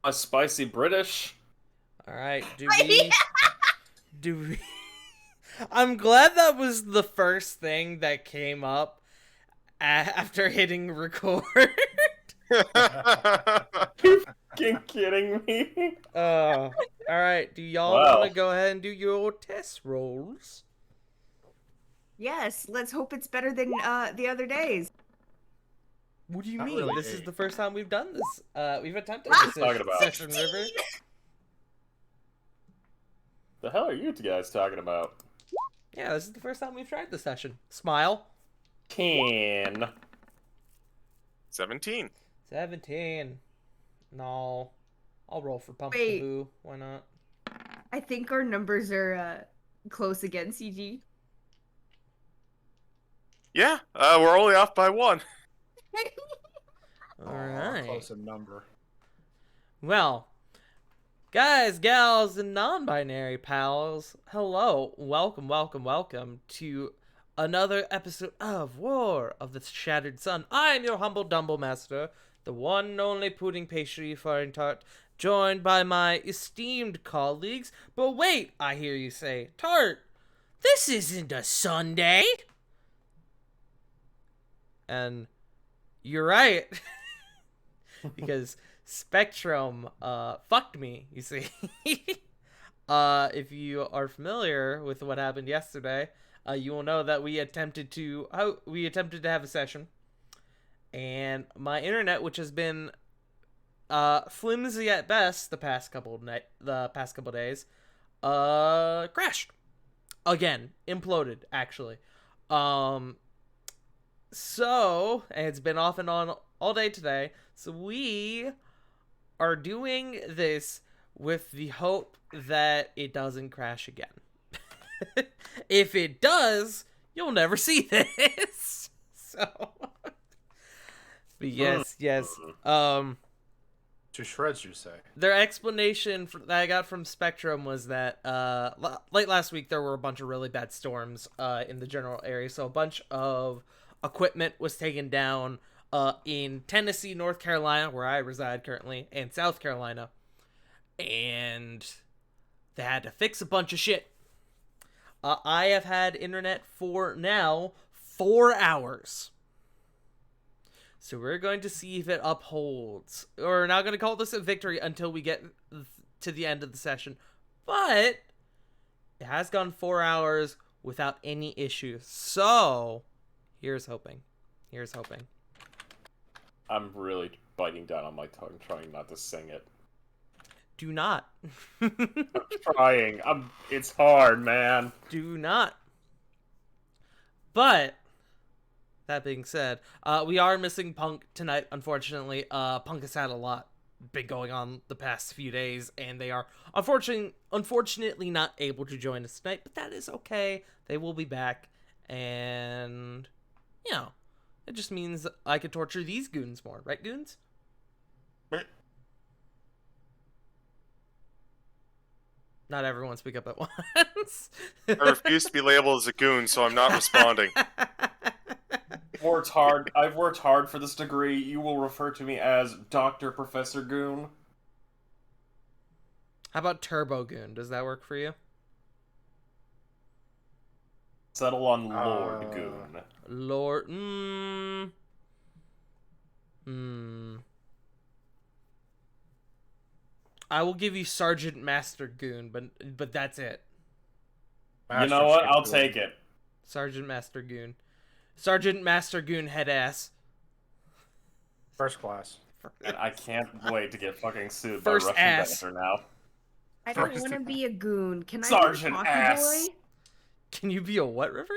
A spicy British. All right, do we I'm glad that was the first thing that came up after hitting record. You fucking kidding me? All right, do y'all want to Well, go ahead and do your test rolls? Yes, let's hope it's better than the other days. What do you Not mean? really This is eight. the first time we've done this. We've attempted What are this you talking about? session, River. the hell are you two guys talking about? Yeah, this is the first time we've tried this session. Smile. 10. 17. 17. No. I'll roll for Pump Wait. Boo. Why not? I think our numbers are close again, CG. Yeah, we're only off by 1. All right. Close in number. Well, guys, gals, and non-binary pals, hello, welcome to another episode of War of the Shattered Sun. I am your humble Dumble Master, the one and only pudding pastry faring tart, joined by my esteemed colleagues. But wait, I hear you say, Tart, this isn't a Sunday. And you're right. Because Spectrum fucked me, you see. If you are familiar with what happened yesterday, you will know that we attempted to have a session, and my internet, which has been flimsy at best the past couple days, crashed again, imploded actually. So, and it's been off and on all day today. So we are doing this with the hope that it doesn't crash again. If it does, you'll never see this. So, but yes. To shreds, you say? Their explanation that I got from Spectrum was that late last week there were a bunch of really bad storms in the general area, so a bunch of equipment was taken down in Tennessee, North Carolina, where I reside currently, and South Carolina, and they had to fix a bunch of shit. I have had internet for now 4 hours. So we're going to see if it upholds. We're not going to call this a victory until we get to the end of the session. But it has gone 4 hours without any issues. So here's hoping. I'm really biting down on my tongue, trying not to sing it. Do not. I'm trying. It's hard, man. Do not. But that being said, we are missing Punk tonight, unfortunately. Punk has had a lot been going on the past few days, and they are unfortunately not able to join us tonight, but that is okay. They will be back, and, you know, it just means I could torture these goons more. Right, goons? Not everyone speak up at once. I refuse to be labeled as a goon, so I'm not responding. I've worked hard for this degree. You will refer to me as Dr. Professor Goon. How about Turbo Goon? Does that work for you? Settle on Lord Goon. Lord, I will give you Sergeant Master Goon, but that's it. You know what? I'll take it. Sergeant Master Goon. Sergeant Master Goon head ass. First class. And I can't wait to get fucking sued First by Russian ass. banter now. I don't want to be a goon. Can I Sergeant be the coffee ass. boy? Can you be a what, River?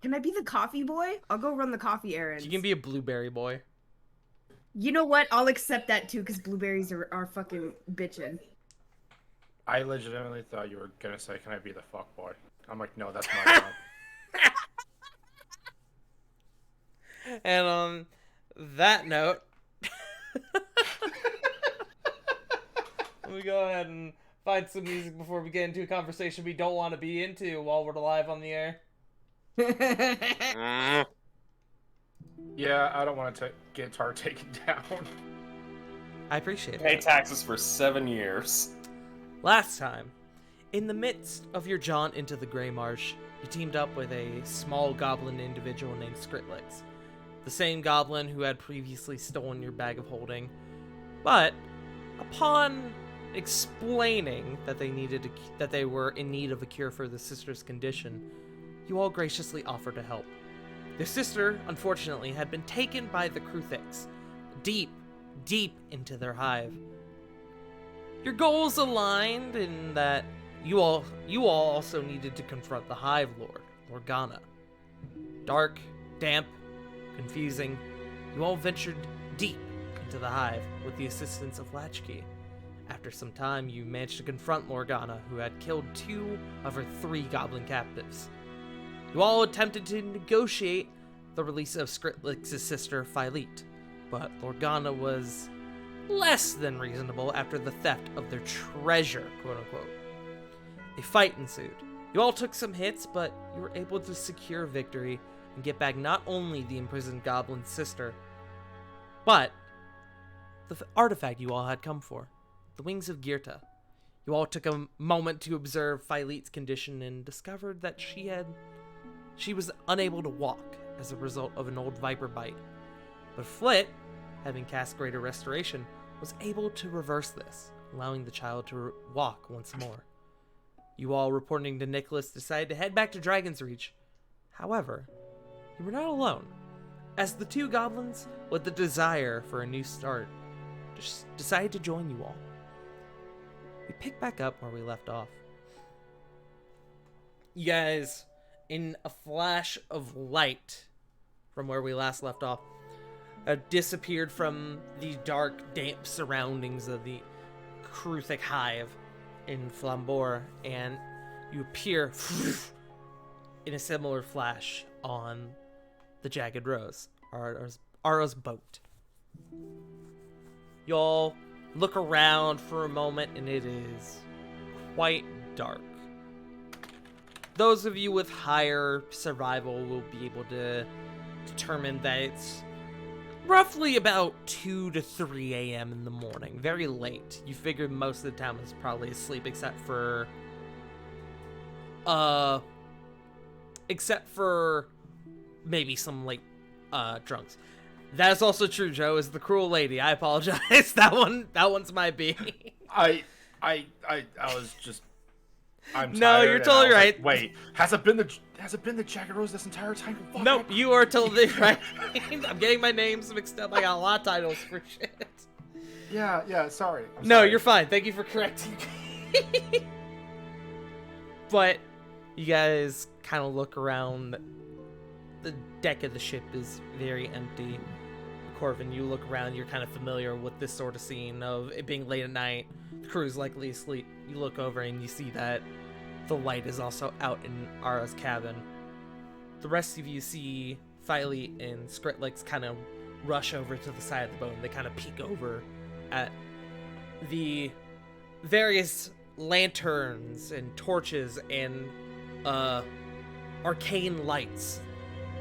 Can I be the coffee boy? I'll go run the coffee errands. You can be a blueberry boy. You know what? I'll accept that too, because blueberries are fucking bitchin'. I legitimately thought you were gonna say, "Can I be the fuck boy?" I'm like, no, that's my job. And on that note, let me go ahead and find some music before we get into a conversation we don't want to be into while we're live on the air. Yeah, I don't want to get Tar taken down. I appreciate Pay it. taxes for 7 years. Last time, in the midst of your jaunt into the Grey Marsh, you teamed up with a small goblin individual named Skritlix, the same goblin who had previously stolen your bag of holding. But upon explaining that they were in need of a cure for the sister's condition, you all graciously offered to help. The sister, unfortunately, had been taken by the Kruthiks, deep into their hive. Your goals aligned in that you all also needed to confront the Hive Lord, Morgana. Dark, damp, confusing, you all ventured deep into the hive with the assistance of Latchkey. After some time, you managed to confront Morgana, who had killed 2 of her 3 goblin captives. You all attempted to negotiate the release of Skritlix's sister, Phylete, but Morgana was less than reasonable after the theft of their treasure, quote-unquote. A fight ensued. You all took some hits, but you were able to secure victory and get back not only the imprisoned goblin's sister, but the artifact you all had come for, the Wings of Girta. You all took a moment to observe Phylete's condition and discovered that she was unable to walk as a result of an old viper bite. But Flit, having cast Greater Restoration, was able to reverse this, allowing the child to walk once more. You all, reporting to Nicholas, decided to head back to Dragon's Reach. However, you were not alone, as the 2 goblins, with the desire for a new start, just decided to join you all. We pick back up where we left off. You guys, in a flash of light from where we last left off, disappeared from the dark, damp surroundings of the Kruthic hive in Flambour, and you appear in a similar flash on the Jagged Rose, Ara's boat. Y'all look around for a moment, and it is quite dark. Those of you with higher survival will be able to determine that it's roughly about 2 to 3 a.m. in the morning. Very late. You figure most of the town is probably asleep except for maybe some late drunks. That is also true, Joe, is the cruel lady. I apologize. That one's my B. I was just. I'm No, tired, you're and totally I was right. Like, wait, has it been the Jagged Rose this entire time? Fuck, Nope, you are totally right. I'm getting my names mixed up. I got a lot of titles for shit. Yeah, sorry. I'm No, sorry. you're fine. Thank you for correcting me. But you guys kind of look around. The deck of the ship is very empty. Corvin, you look around. You're kind of familiar with this sort of scene of it being late at night. The crew is likely asleep. You look over and you see that the light is also out in Ara's cabin. The rest of you see Phylete and Skritlix kind of rush over to the side of the boat. They kind of peek over at the various lanterns and torches and arcane lights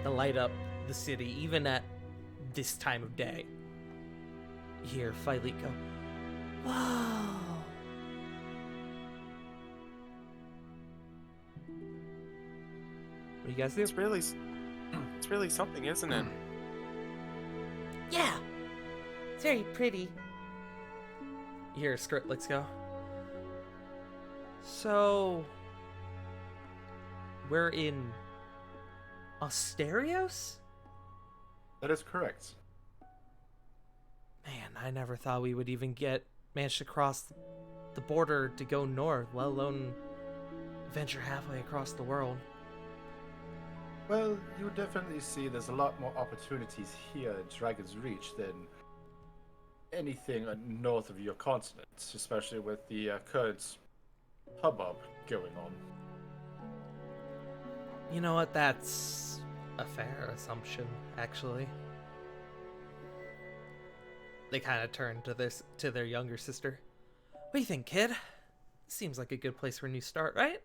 that light up the city, even at this time of day. You hear Phylete go, "Wow." What do you guys do? It's really something, isn't it? Yeah, it's very pretty. You hear Skritlix go, "So, we're in Austerios?" That is correct. Man, I never thought we would even manage to cross the border to go north, let alone venture halfway across the world. Well, you definitely see there's a lot more opportunities here at Dragon's Reach than anything north of your continent, especially with the current hubbub going on. You know what? That's a fair assumption, actually. They kind of turn to their younger sister. What do you think, kid? Seems like a good place for a new start, right?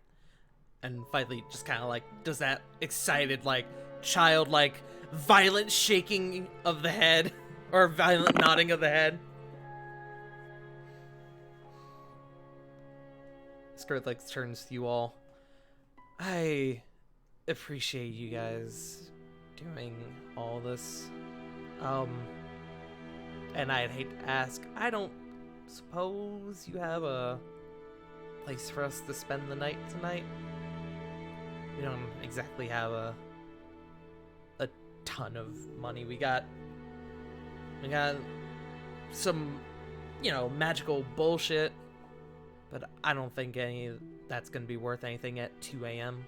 And finally just kind of like does that excited, like, childlike, violent shaking of the head, or violent nodding of the head. Skrillex turns to you all. I appreciate you guys doing all this. And I'd hate to ask, I don't suppose you have a place for us to spend the night tonight? We don't exactly have a ton of money. We got some, magical bullshit, but I don't think any of that's gonna be worth anything at 2 a.m.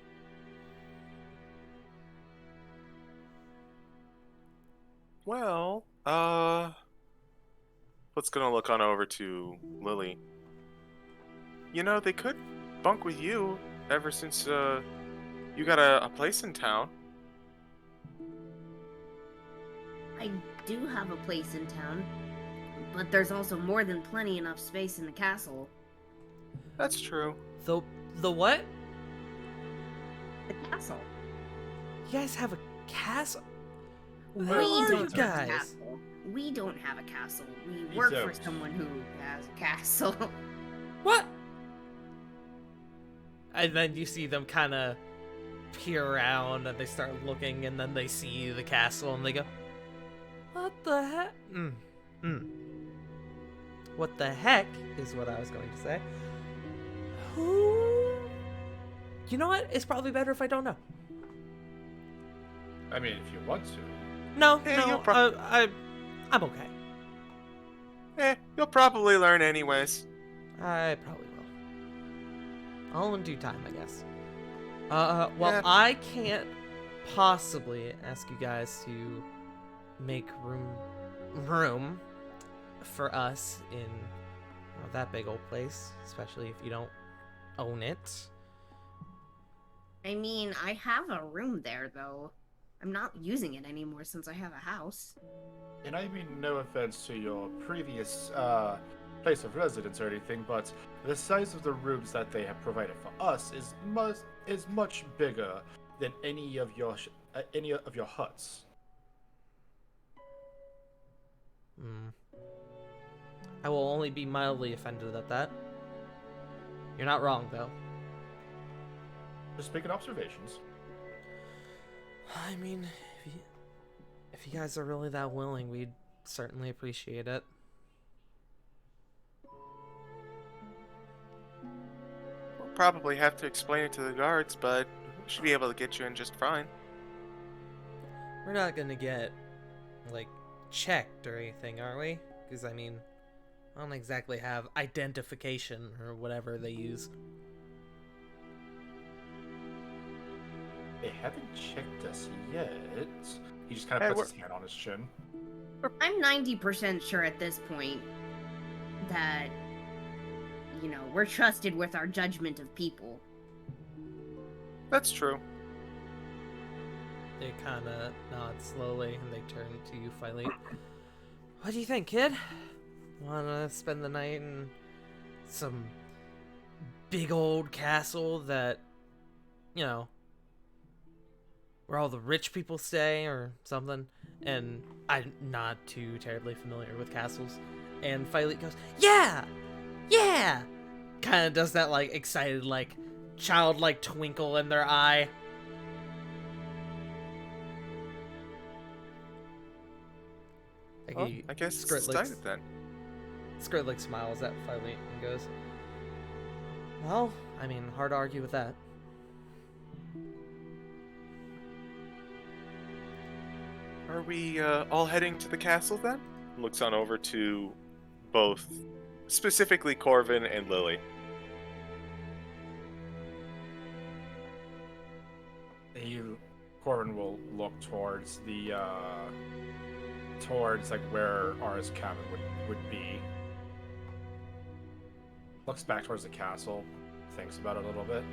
Well, let's gonna look on over to Lily. They could bunk with you ever since, you got a place in town. I do have a place in town, but there's also more than plenty enough space in the castle. That's true. The what? The castle. You guys have a castle? We Where are don't you have a guys? castle. We don't have a castle. We work for don't. someone who has a castle. What? And then you see them kind of peer around and they start looking and then they see the castle and they go, what the heck? What the heck is what I was going to say. Who? You know what? It's probably better if I don't know. I mean, if you want to. No, Yeah, no, I'm okay. You'll probably learn anyways. I probably will. All in due time, I guess. Well, Yeah. I can't possibly ask you guys to make room for us in that big old place, especially if you don't own it. I mean, I have a room there, though. I'm not using it anymore since I have a house. And I mean no offense to your previous place of residence or anything, but the size of the rooms that they have provided for us is much bigger than any of your huts. I will only be mildly offended at that. You're not wrong, though. Just making observations. I mean, if you guys are really that willing, we'd certainly appreciate it. We'll probably have to explain it to the guards, but we should be able to get you in just fine. We're not gonna get, checked or anything, are we? Because, I mean, I don't exactly have identification or whatever they use. They haven't checked us yet. He just kind of puts his hand on his chin. I'm 90% sure at this point that, we're trusted with our judgment of people. That's true. They kind of nod slowly and they turn to you, Phileet. What do you think, kid? Wanna spend the night in some big old castle that, where all the rich people stay or something? And I'm not too terribly familiar with castles. And Phileet goes, yeah! Yeah! Kind of does that, excited, childlike twinkle in their eye. Well, I guess it's decided then. Skrillex smiles at Phileet and goes, well, I mean, hard to argue with that. Are we all heading to the castle then? Looks on over to both, specifically Corvin and Lily. Corbin will look towards the where Arya's cabin would be. Looks back towards the castle, thinks about it a little bit.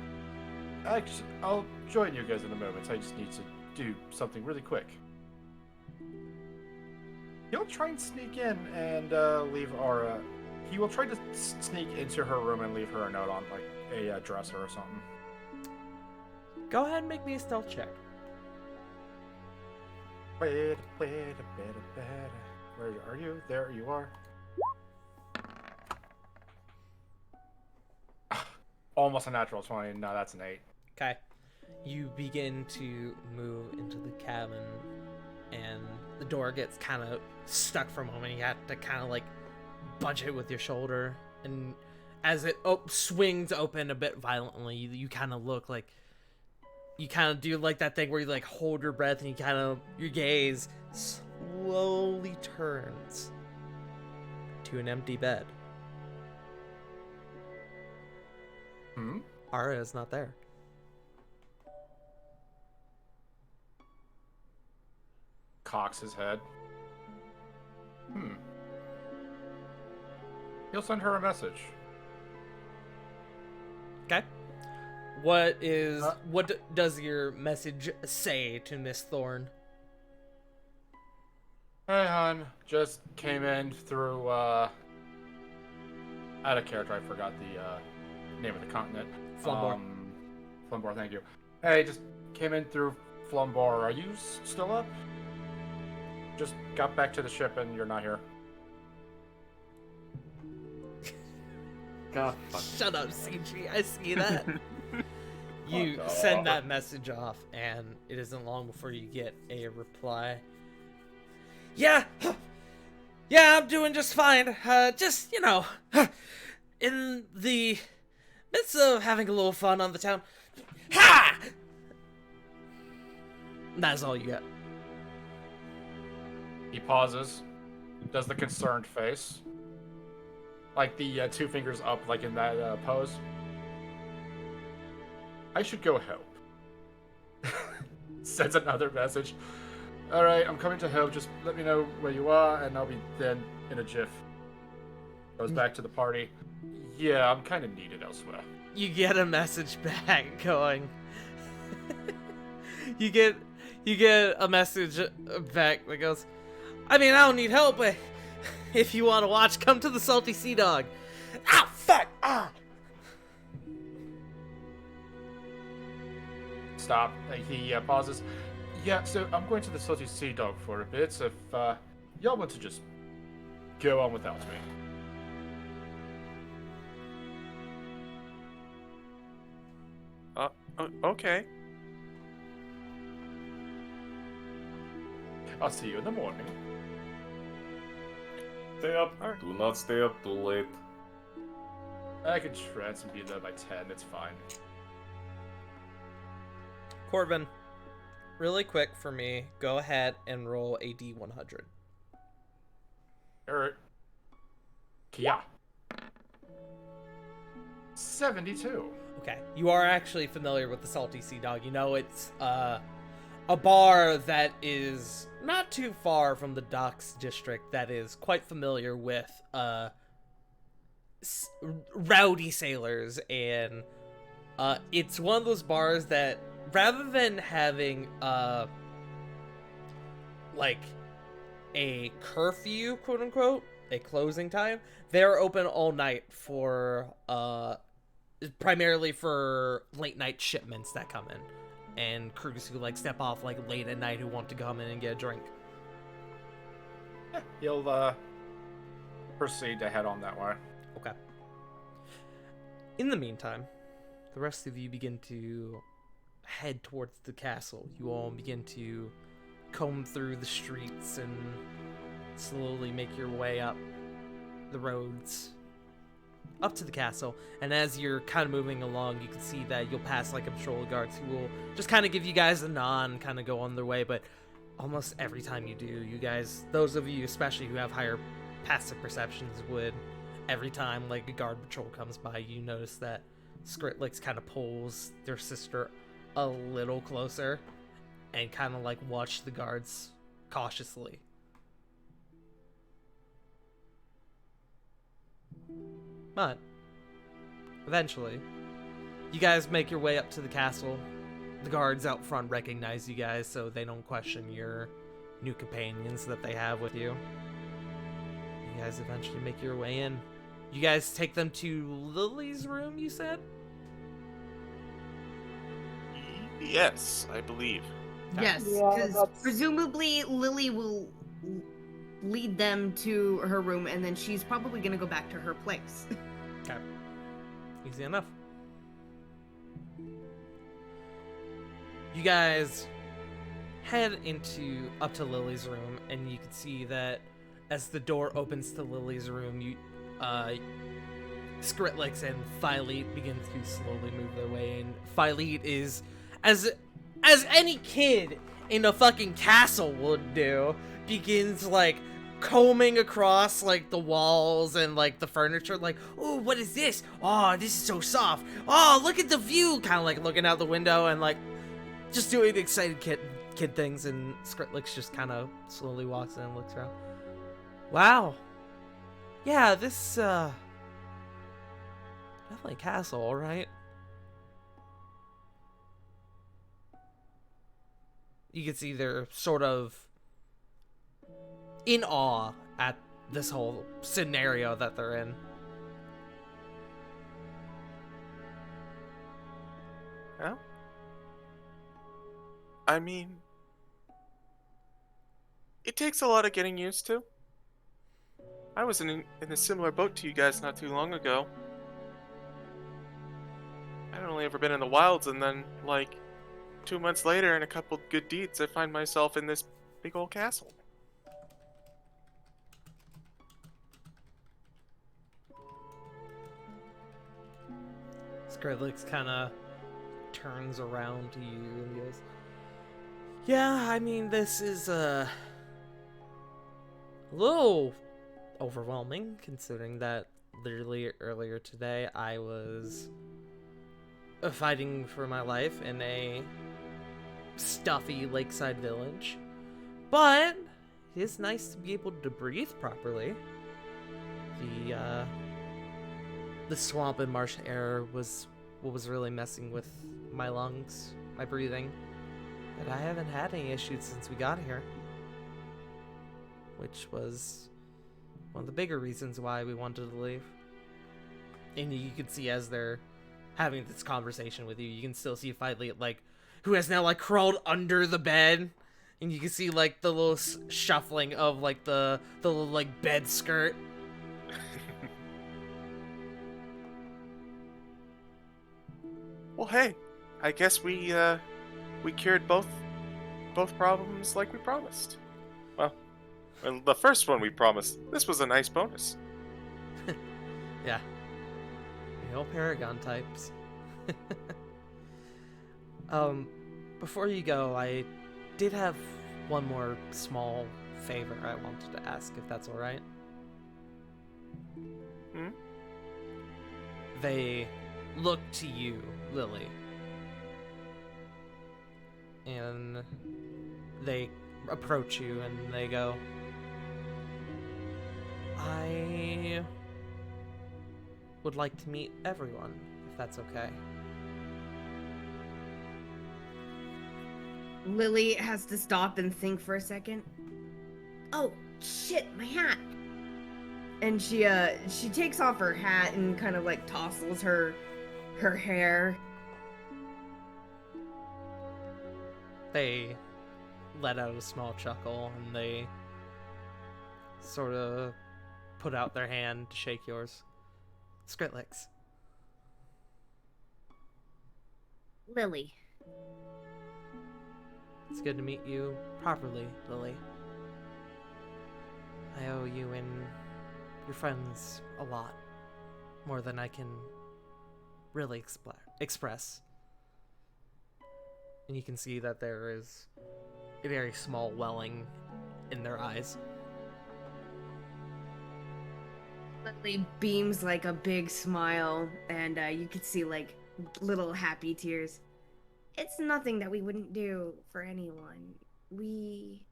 Actually, I'll join you guys in a moment. I just need to do something really quick. He'll try and sneak in and leave Arya. He will try to sneak into her room and leave her a note on a dresser or something. Go ahead and make me a stealth check. Wait. Where are you? There you are. almost a natural 20. No, that's an 8. Okay. You begin to move into the cabin, and the door gets kind of stuck for a moment. You have to kind of like bunch it with your shoulder, and as it swings open a bit violently, you kind of look like you kind of do like that thing where you like hold your breath and you kind of your gaze slowly turns to an empty bed. Arya is not there. Cocks his head. He'll send her a message. Okay. What does your message say to Miss Thorne? Hey, hon. Just came in through, out of character, I forgot the name of the continent. Flumbor. Flumbor, thank you. Hey, just came in through Flumbor. Are you still up? Just got back to the ship and you're not here. God fuck. Shut up, CG. I see that. You Fuck send off. that message off, and it isn't long before you get a reply. Yeah, I'm doing just fine. Just, in the midst of having a little fun on the town. Ha! That's all you get. He pauses, does the concerned face. Like the 2 fingers up, like in that pose. I should go help. Sends another message. Alright, I'm coming to help. Just let me know where you are, and I'll be then in a jiff. Goes back to the party. Yeah, I'm kind of needed elsewhere. You get a message back going. you get a message back that goes, I mean, I don't need help, but if you want to watch, come to the Salty Sea Dog. Ah, fuck! Ah! Stop. He pauses. Yeah, so I'm going to the Salty Sea Dog for a bit. If y'all want to just go on without me. Okay. I'll see you in the morning. Stay up. Do not stay up too late. I can trance and be there by 10. It's fine. Corbin, really quick for me, go ahead and roll a D100. Kia. 72. Okay, you are actually familiar with the Salty Sea Dog. You know it's a bar that is not too far from the docks district that is quite familiar with rowdy sailors, and it's one of those bars that rather than having like a curfew, quote unquote, a closing time, they're open all night for primarily for late night shipments that come in, and crews who like step off like late at night who want to come in and get a drink. Yeah, he'll proceed to head on that way. Okay. In the meantime, the rest of you begin to head towards the castle. You all begin to comb through the streets and slowly make your way up the roads up to the castle. And as you're kind of moving along, you can see that you'll pass like a patrol of guards who will just kind of give you guys a nod and kind of go on their way. But almost every time you do, you guys, those of you especially who have higher passive perceptions, would every time like a guard patrol comes by, you notice that Skritlix kind of pulls their sister a little closer and kind of like watch the guards cautiously. But eventually, you guys make your way up to the castle. The guards out front recognize you guys, so they don't question your new companions that they have with you. You guys eventually make your way in. You guys take them to Lily's room, you said? Yes, I believe. Yes, Yeah, because that's- presumably Lily will lead them to her room, and then she's probably gonna go back to her place. Okay. Easy enough. You guys head up to Lily's room, and you can see that as the door opens to Lily's room, Skritlix and Phylete begin to slowly move their way in. Phylete is, as any kid in a fucking castle would do, begins like combing across like the walls and like the furniture, like, oh, what is this? Oh, this is so soft. Oh, look at the view, kind of like looking out the window and like just doing excited kid things. And Skritlix just kind of slowly walks in and looks around. Wow. Yeah, this definitely a castle, all right. You can see they're sort of in awe at this whole scenario that they're in. Well, I mean, it takes a lot of getting used to. I was in a similar boat to you guys not too long ago. I'd only ever been in the wilds, and then, like, 2 months later and a couple good deeds, I find myself in this big old castle. Skritlix kind of turns around to you and goes, yeah, I mean, this is a little overwhelming, considering that literally earlier today I was fighting for my life in a stuffy lakeside village. But it is nice to be able to breathe properly. The swamp and marsh air was what was really messing with my lungs, my breathing. But I haven't had any issues since we got here. Which was one of the bigger reasons why we wanted to leave. And you can see as they're having this conversation with you, you can still see Phylete, like, who has now, like, crawled under the bed. And you can see, like, the little shuffling of, like, the little, like, bed skirt. Well, hey, I guess we cured both problems like we promised. Well, the first one we promised. This was a nice bonus. Yeah. The old Paragon types. Before you go, I did have one more small favor I wanted to ask, if that's alright. Hmm? They look to you, Lily. And they approach you and they go, I would like to meet everyone, if that's okay. Lily has to stop and think for a second. Oh, shit, my hat. And she takes off her hat and kind of like tousles her hair. They let out a small chuckle and they sort of put out their hand to shake yours. Skritlix. Lily. It's good to meet you properly, Lily. I owe you and your friends a lot. More than I can really express. And you can see that there is a very small welling in their eyes. Lily beams like a big smile, and you could see like little happy tears. It's nothing that we wouldn't do for anyone. We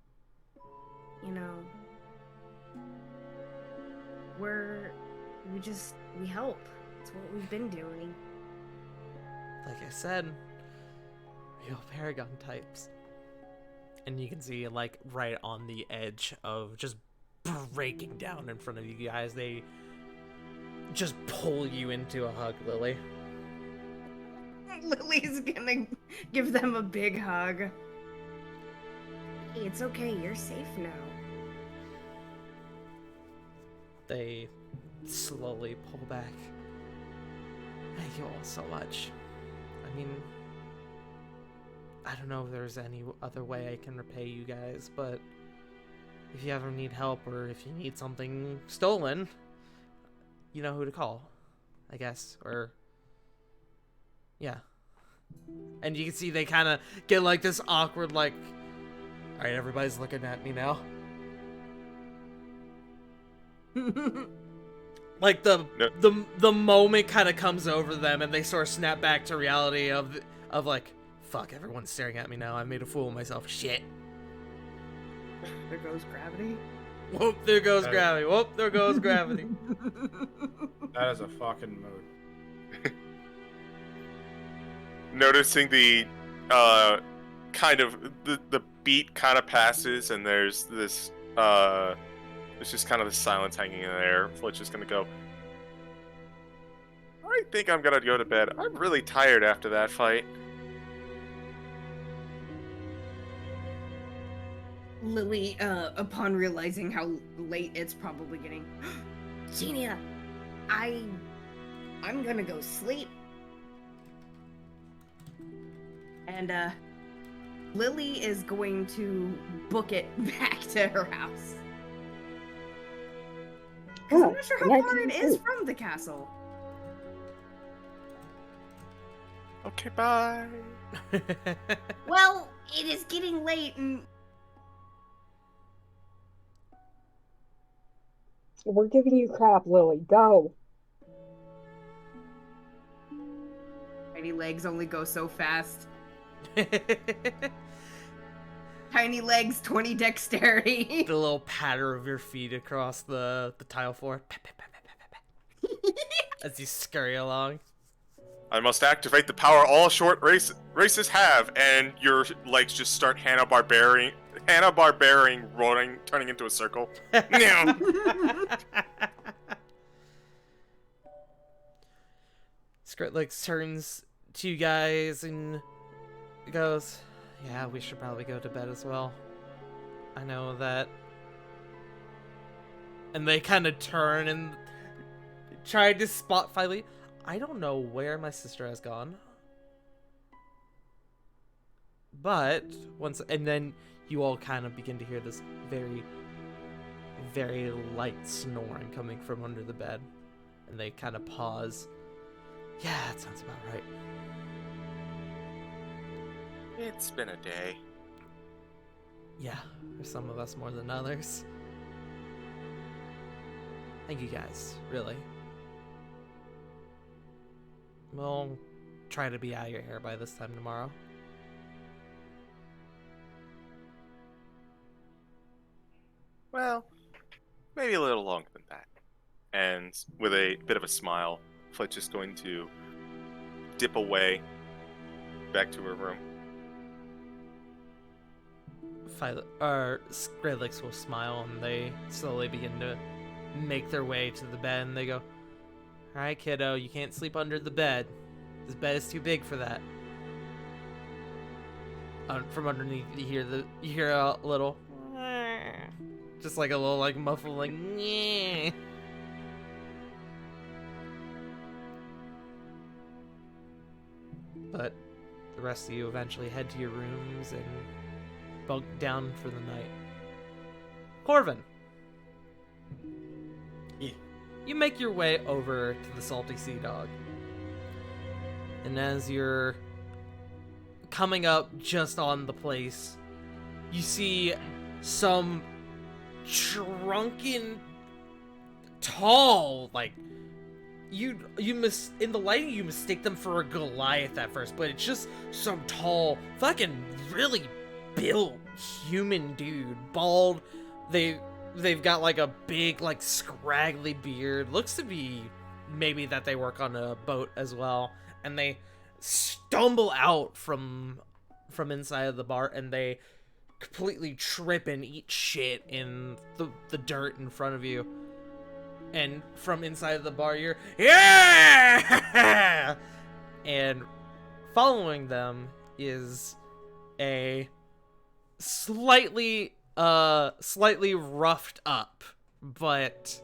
help. It's what we've been doing. Like I said, real Paragon types. And you can see, like, right on the edge of just breaking down in front of you guys, they just pull you into a hug, Lily. Lily's gonna give them a big hug. Hey, it's okay, you're safe now. They slowly pull back. Thank you all so much. mean, I don't know if there's any other way I can repay you guys, but if you ever need help or if you need something stolen, you know who to call, I guess, or yeah. And you can see they kind of get like this awkward, like, all right, everybody's looking at me now. Like the moment kind of comes over them, and they sort of snap back to reality of like, fuck, everyone's staring at me now. I made a fool of myself. Shit. There goes gravity. Whoop, there goes gravity. Whoop, there goes gravity. That is a fucking mood. Noticing the kind of the beat kind of passes, and there's this it's just kind of the silence hanging in the air. Fletch is gonna go, I think I'm gonna go to bed. I'm really tired after that fight. Lily, upon realizing how late it's probably getting, Genia, I'm gonna go sleep. And Lily is going to book it back to her house. 'Cause I'm not sure how far it is from the castle. Okay, bye. Well, it is getting late and We're giving you crap, Lily. Go. Tiny legs only go so fast. Tiny legs, 20 dexterity. The little patter of your feet across the tile floor. As you scurry along. I must activate the power all short races have, and your legs just start Hanna-Barbering, rolling, turning into a circle. No. Skrillex turns to you guys and goes, yeah, we should probably go to bed as well. I know that. And they kind of turn and try to spot Filey. I don't know where my sister has gone. But and then you all kind of begin to hear this very, very light snoring coming from under the bed. And they kind of pause. Yeah, that sounds about right. It's been a day. Yeah, for some of us more than others. Thank you guys, really. We'll try to be out of your hair by this time tomorrow. Well, maybe a little longer than that. And with a bit of a smile, Fletch is going to dip away back to her room. Skrillex will smile, and they slowly begin to make their way to the bed, and they go, alright, kiddo, you can't sleep under the bed. This bed is too big for that. From underneath, you hear a little, just like a little like muffled like, nyeh. But the rest of you eventually head to your rooms and bunk down for the night. Corvin, you make your way over to the Salty Sea Dog. And as you're coming up just on the place, you see some shrunken, tall, like, you in the lighting you mistake them for a Goliath at first, but it's just some tall, fucking really built human dude, bald. They've got like a big, like, scraggly beard. Looks to be maybe that they work on a boat as well. And they stumble out from inside of the bar, and they completely trip and eat shit in the dirt in front of you. And from inside of the bar, you're, yeah! And following them is a slightly roughed up, but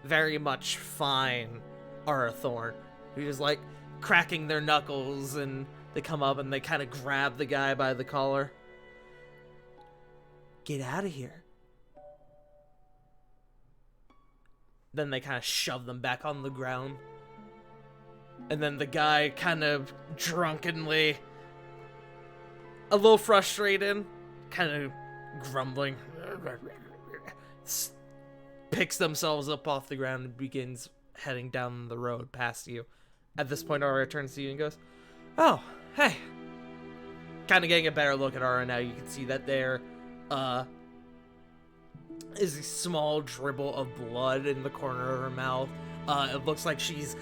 very much fine Arathorn, who's like cracking their knuckles and They come up and they kind of grab the guy by the collar. Get out of here. Then they kind of shove them back on the ground. And then the guy kind of drunkenly, a little frustrated, kind of grumbling, picks themselves up off the ground and begins heading down the road past you. At this point, Arya turns to you and goes, "Oh, hey." Kind of getting a better look at Arya now. You can see that there is a small dribble of blood in the corner of her mouth. It looks like she's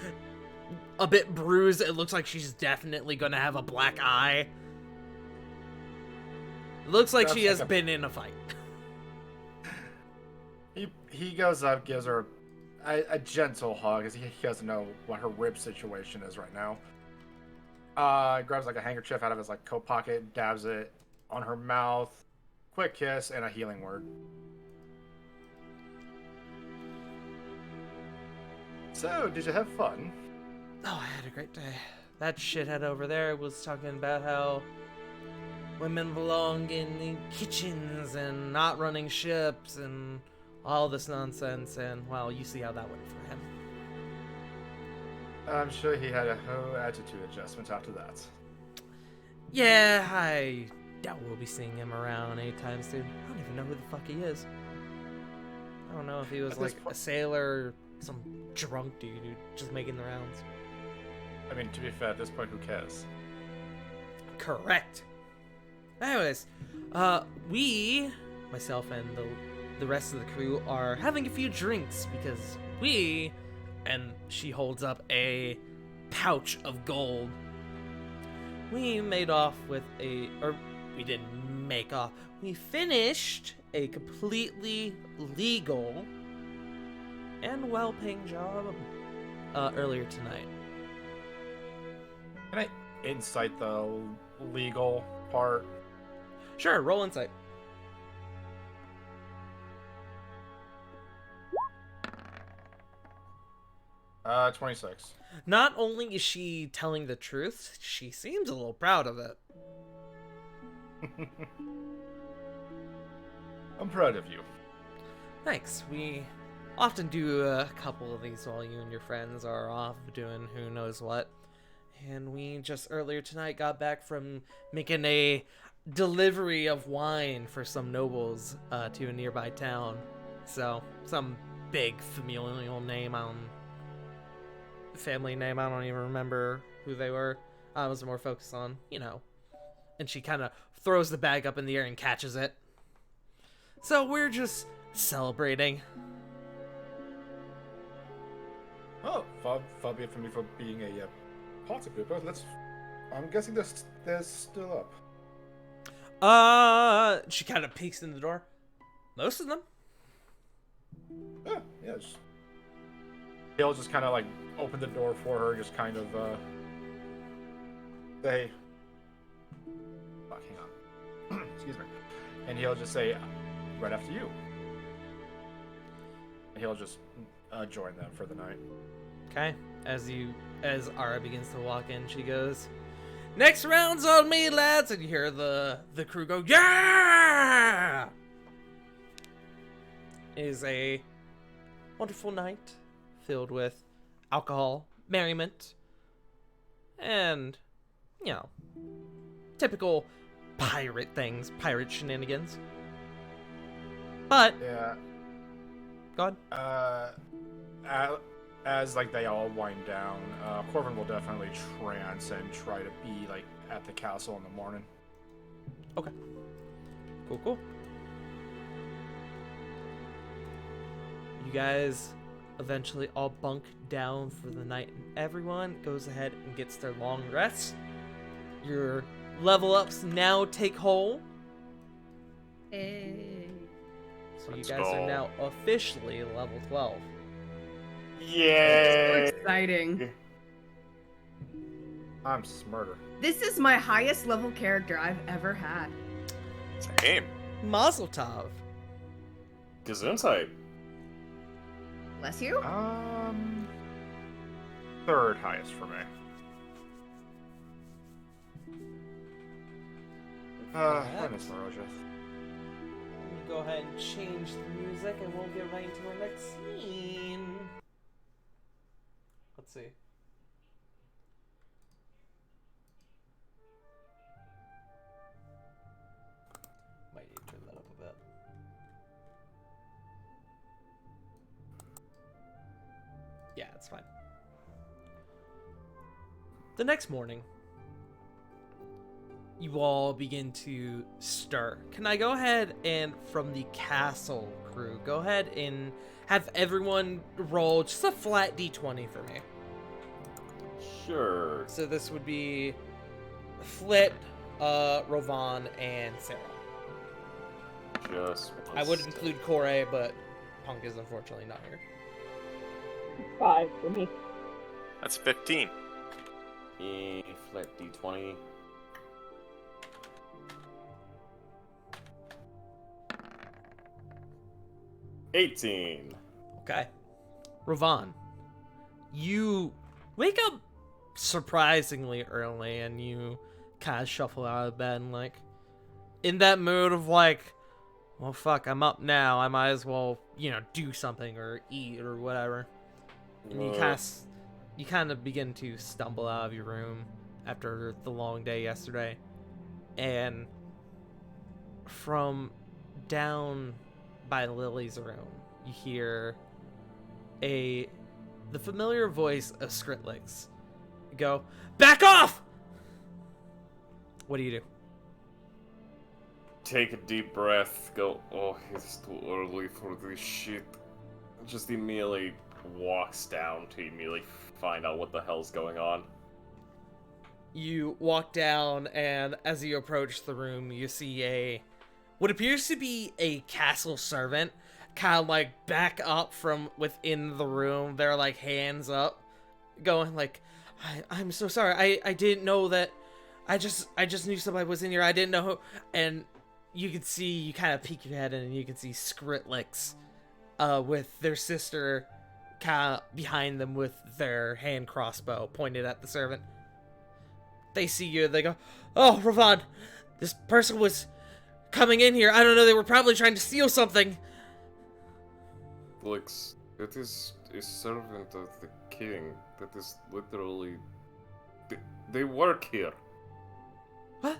a bit bruised. It looks like she's definitely gonna have a black eye. It looks like she has been in a fight. He goes up, gives her a gentle hug, as he doesn't know what her rib situation is right now. Grabs like a handkerchief out of his like coat pocket, dabs it on her mouth, quick kiss, and a healing word. So, did you have fun? Oh, I had a great day. That shithead over there was talking about how women belong in the kitchens and not running ships and all this nonsense, and, well, you see how that went for him. I'm sure he had a whole attitude adjustment after that. Yeah, I doubt we'll be seeing him around anytime soon. I don't even know who the fuck he is. I don't know if he was At this like a sailor or some drunk dude who's just making the rounds. I mean, to be fair, at this point, who cares? Correct. Anyways, we, myself and the rest of the crew, are having a few drinks because we, and she holds up a pouch of gold. We made off with we didn't make off. We finished a completely legal and well-paying job earlier tonight. Can I insight the legal part? Sure, roll insight. Uh, 26. Not only is she telling the truth, she seems a little proud of it. I'm proud of you. Thanks. We often do a couple of these while you and your friends are off doing who knows what. And we just earlier tonight got back from making a delivery of wine for some nobles to a nearby town. So, some big familial name, family name, I don't even remember who they were. I was more focused on, And she kind of throws the bag up in the air and catches it. So we're just celebrating. Oh, far be it from me for being a party pooper. I'm guessing they're still up. She kind of peeks in the door. Most of them. Yeah, yes. He'll just kind of like open the door for her, just kind of say, fuck, hang on. Excuse me. And he'll just say, right after you. And he'll just join them for the night. Okay. As Arya begins to walk in, she goes, "Next round's on me, lads!" And you hear the crew go, "Yeah!" It is a wonderful night filled with alcohol, merriment, and, typical pirate things, pirate shenanigans. But, Yeah. go on. As like they all wind down, Corvin will definitely trance and try to be like at the castle in the morning. Okay. Cool. You guys eventually all bunk down for the night, and everyone goes ahead and gets their long rest. Your level ups now take hold. Hey. So Let's you guys go. are now officially level 12. So Yay! exciting. I'm smarter. This is my highest level character I've ever had. Same. Mazel tov. Gesundheit. Bless you. Third highest for me. Hi, Miss Marojeth. Let me go ahead and change the music and we'll get right into our next scene. Let's see. Might need to turn that up a bit. Yeah, it's fine. The next morning, you all begin to stir. Can I go ahead and, from the castle crew, go ahead and have everyone roll just a flat d20 for me? Sure. So this would be Flit, Rovan, and Sarah. Just. I would include Kore, but Punk is unfortunately not here. 5 for me. That's 15. Flat D20. $18. Okay. Rovan, you wake up surprisingly early and you kind of shuffle out of bed and, like, in that mood of, like, well, fuck, I'm up now. I might as well, do something or eat or whatever. And you kind of begin to stumble out of your room after the long day yesterday. And from down by Lily's room, you hear the familiar voice of Skritlix go, "Back off!" What do you do? Take a deep breath, go, oh, it's too early for this shit. Just immediately walks down to immediately find out what the hell's going on. You walk down, and as you approach the room, you see what appears to be a castle servant kind of, like, back up from within the room. They're, like, hands up, going, like, I'm so sorry. I didn't know that. I just knew somebody was in here. I didn't know who. And you can see, you kind of peek your head in, and you can see Skritlix with their sister kind of behind them with their hand crossbow pointed at the servant. They see you, they go, "Oh, Ravan, this person was coming in here. I don't know, they were probably trying to steal something." Flix, it is a servant of the king. That is literally... They work here. What?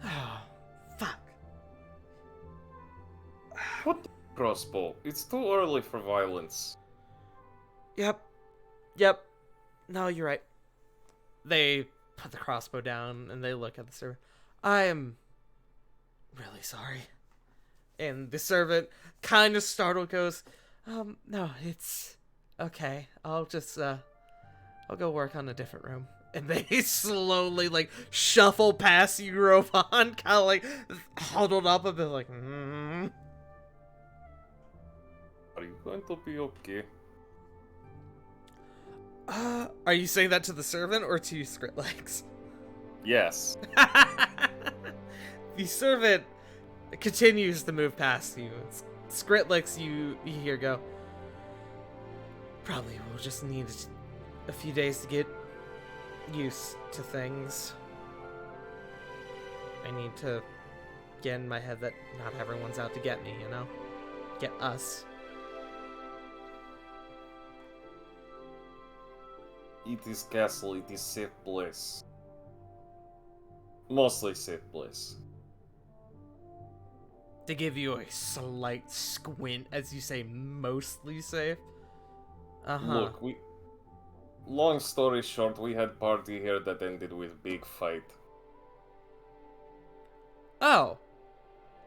Oh, fuck. What the crossbow? It's too early for violence. Yep. No, you're right. They put the crossbow down and they look at the servant. I am really sorry. And the servant, kind of startled, goes, no, it's okay. I'll just, I'll go work on a different room. And they slowly, like, shuffle past you, Rovan, kind of, like, huddled up a bit, like, Are you going to be okay? Are you saying that to the servant or to Skritlix? Yes. The servant continues to move past you. Skritlix, you hear go, "Probably we'll just need a few days to get used to things. I need to get in my head that not everyone's out to get me, Get us." It is castle, it is safe place. Mostly safe place. To give you a slight squint as you say mostly safe. Look, long story short, we had party here that ended with big fight. Oh.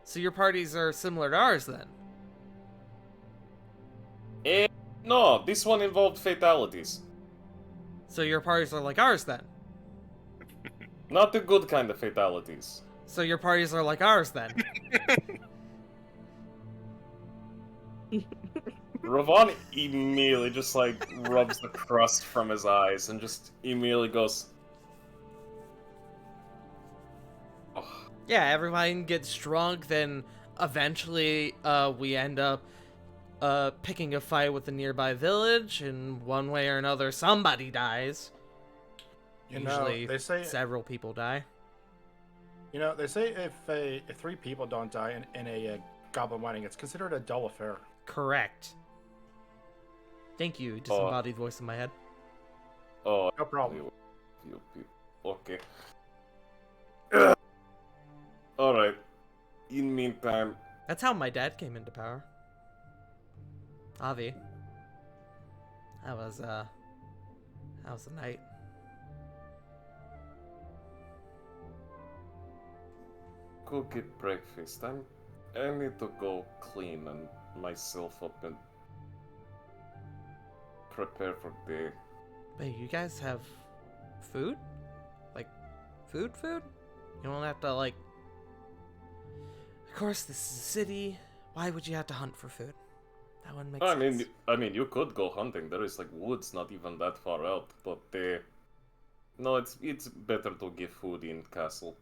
So your parties are similar to ours then? No, this one involved fatalities. So your parties are like ours then? Not the good kind of fatalities. So your parties are like ours then? Ravon immediately just, like, rubs the crust from his eyes and just immediately goes... Oh. Yeah, everyone gets drunk, then eventually we end up picking a fight with a nearby village, and one way or another somebody dies. You know, Usually they say several people die. You know, they say if 3 people don't die in a goblin wedding, it's considered a dull affair. Correct. Thank you, disembodied voice in my head. Oh, No problem. you people. Okay. Alright. In meantime, That's how my dad came into power. Avi. That was a night. go get breakfast. I need to go clean and myself up and prepare for the. Wait, you guys have food? Like, food? You don't have to, like... Of course, this is a city. Why would you have to hunt for food? That wouldn't make sense. I mean, you could go hunting. There is like woods not even that far out, but no, it's better to get food in castle.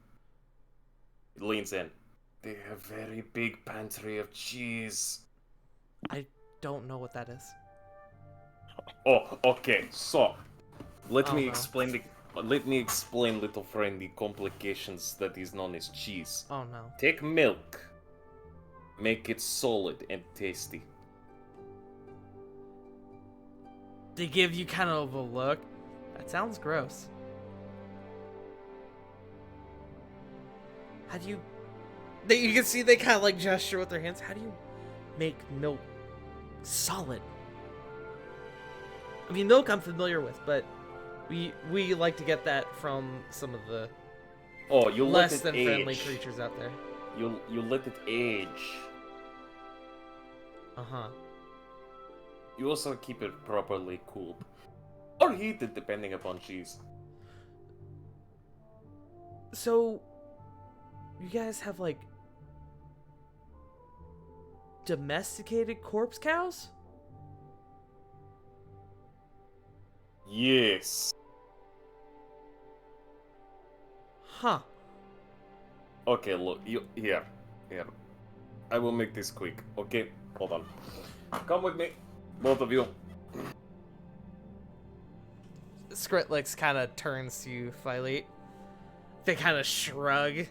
It leans in. They have very big pantry of cheese. I don't know what that is. Oh, okay. So, let me no. explain, little friend, the complications that is known as cheese. Oh no. Take milk, make it solid and tasty. They give you kind of a look. That sounds gross. How do you... You can see they kind of like gesture with their hands. How do you make milk solid? I mean, milk I'm familiar with, but we like to get that from some of the less than friendly creatures out there. You let it age. Uh-huh. You also keep it properly cooled. Or heated, depending upon cheese. So, you guys have, like, domesticated corpse cows? Yes. Huh. Okay, look, here. I will make this quick, okay? Hold on. Come with me, both of you. Skritlix kind of turns to you, Philate. They kind of shrug.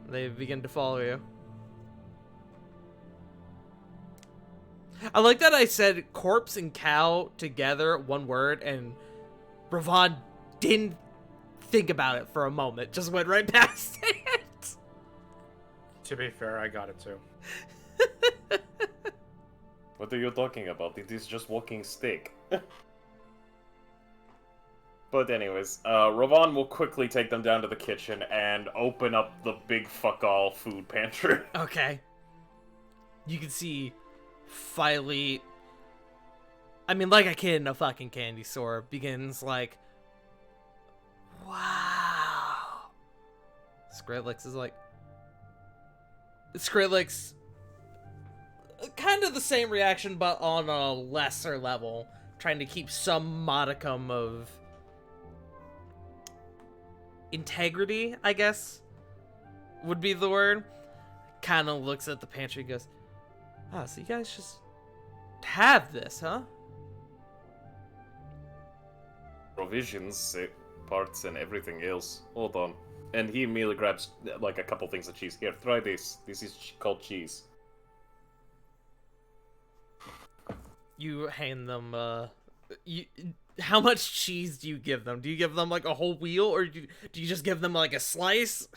They begin to follow you. I like that I said corpse and cow together, one word, and Ravon didn't think about it for a moment. Just went right past it. To be fair, I got it too. What are you talking about? It is just walking stick. But anyways, Ravon will quickly take them down to the kitchen and open up the big fuck-all food pantry. Okay. You can see Philate, I mean, like a kid in a fucking candy store, begins like, wow. Skritlix is like, Skritlix, kind of the same reaction, but on a lesser level, trying to keep some modicum of integrity, I guess, would be the word. Kind of looks at the pantry and goes, ah, so you guys just have this, huh? Provisions, parts, and everything else. Hold on. And he immediately grabs, like, a couple things of cheese. Here, try this. This is called cheese. You hand them, how much cheese do you give them? Do you give them, like, a whole wheel, or do you just give them, like, a slice?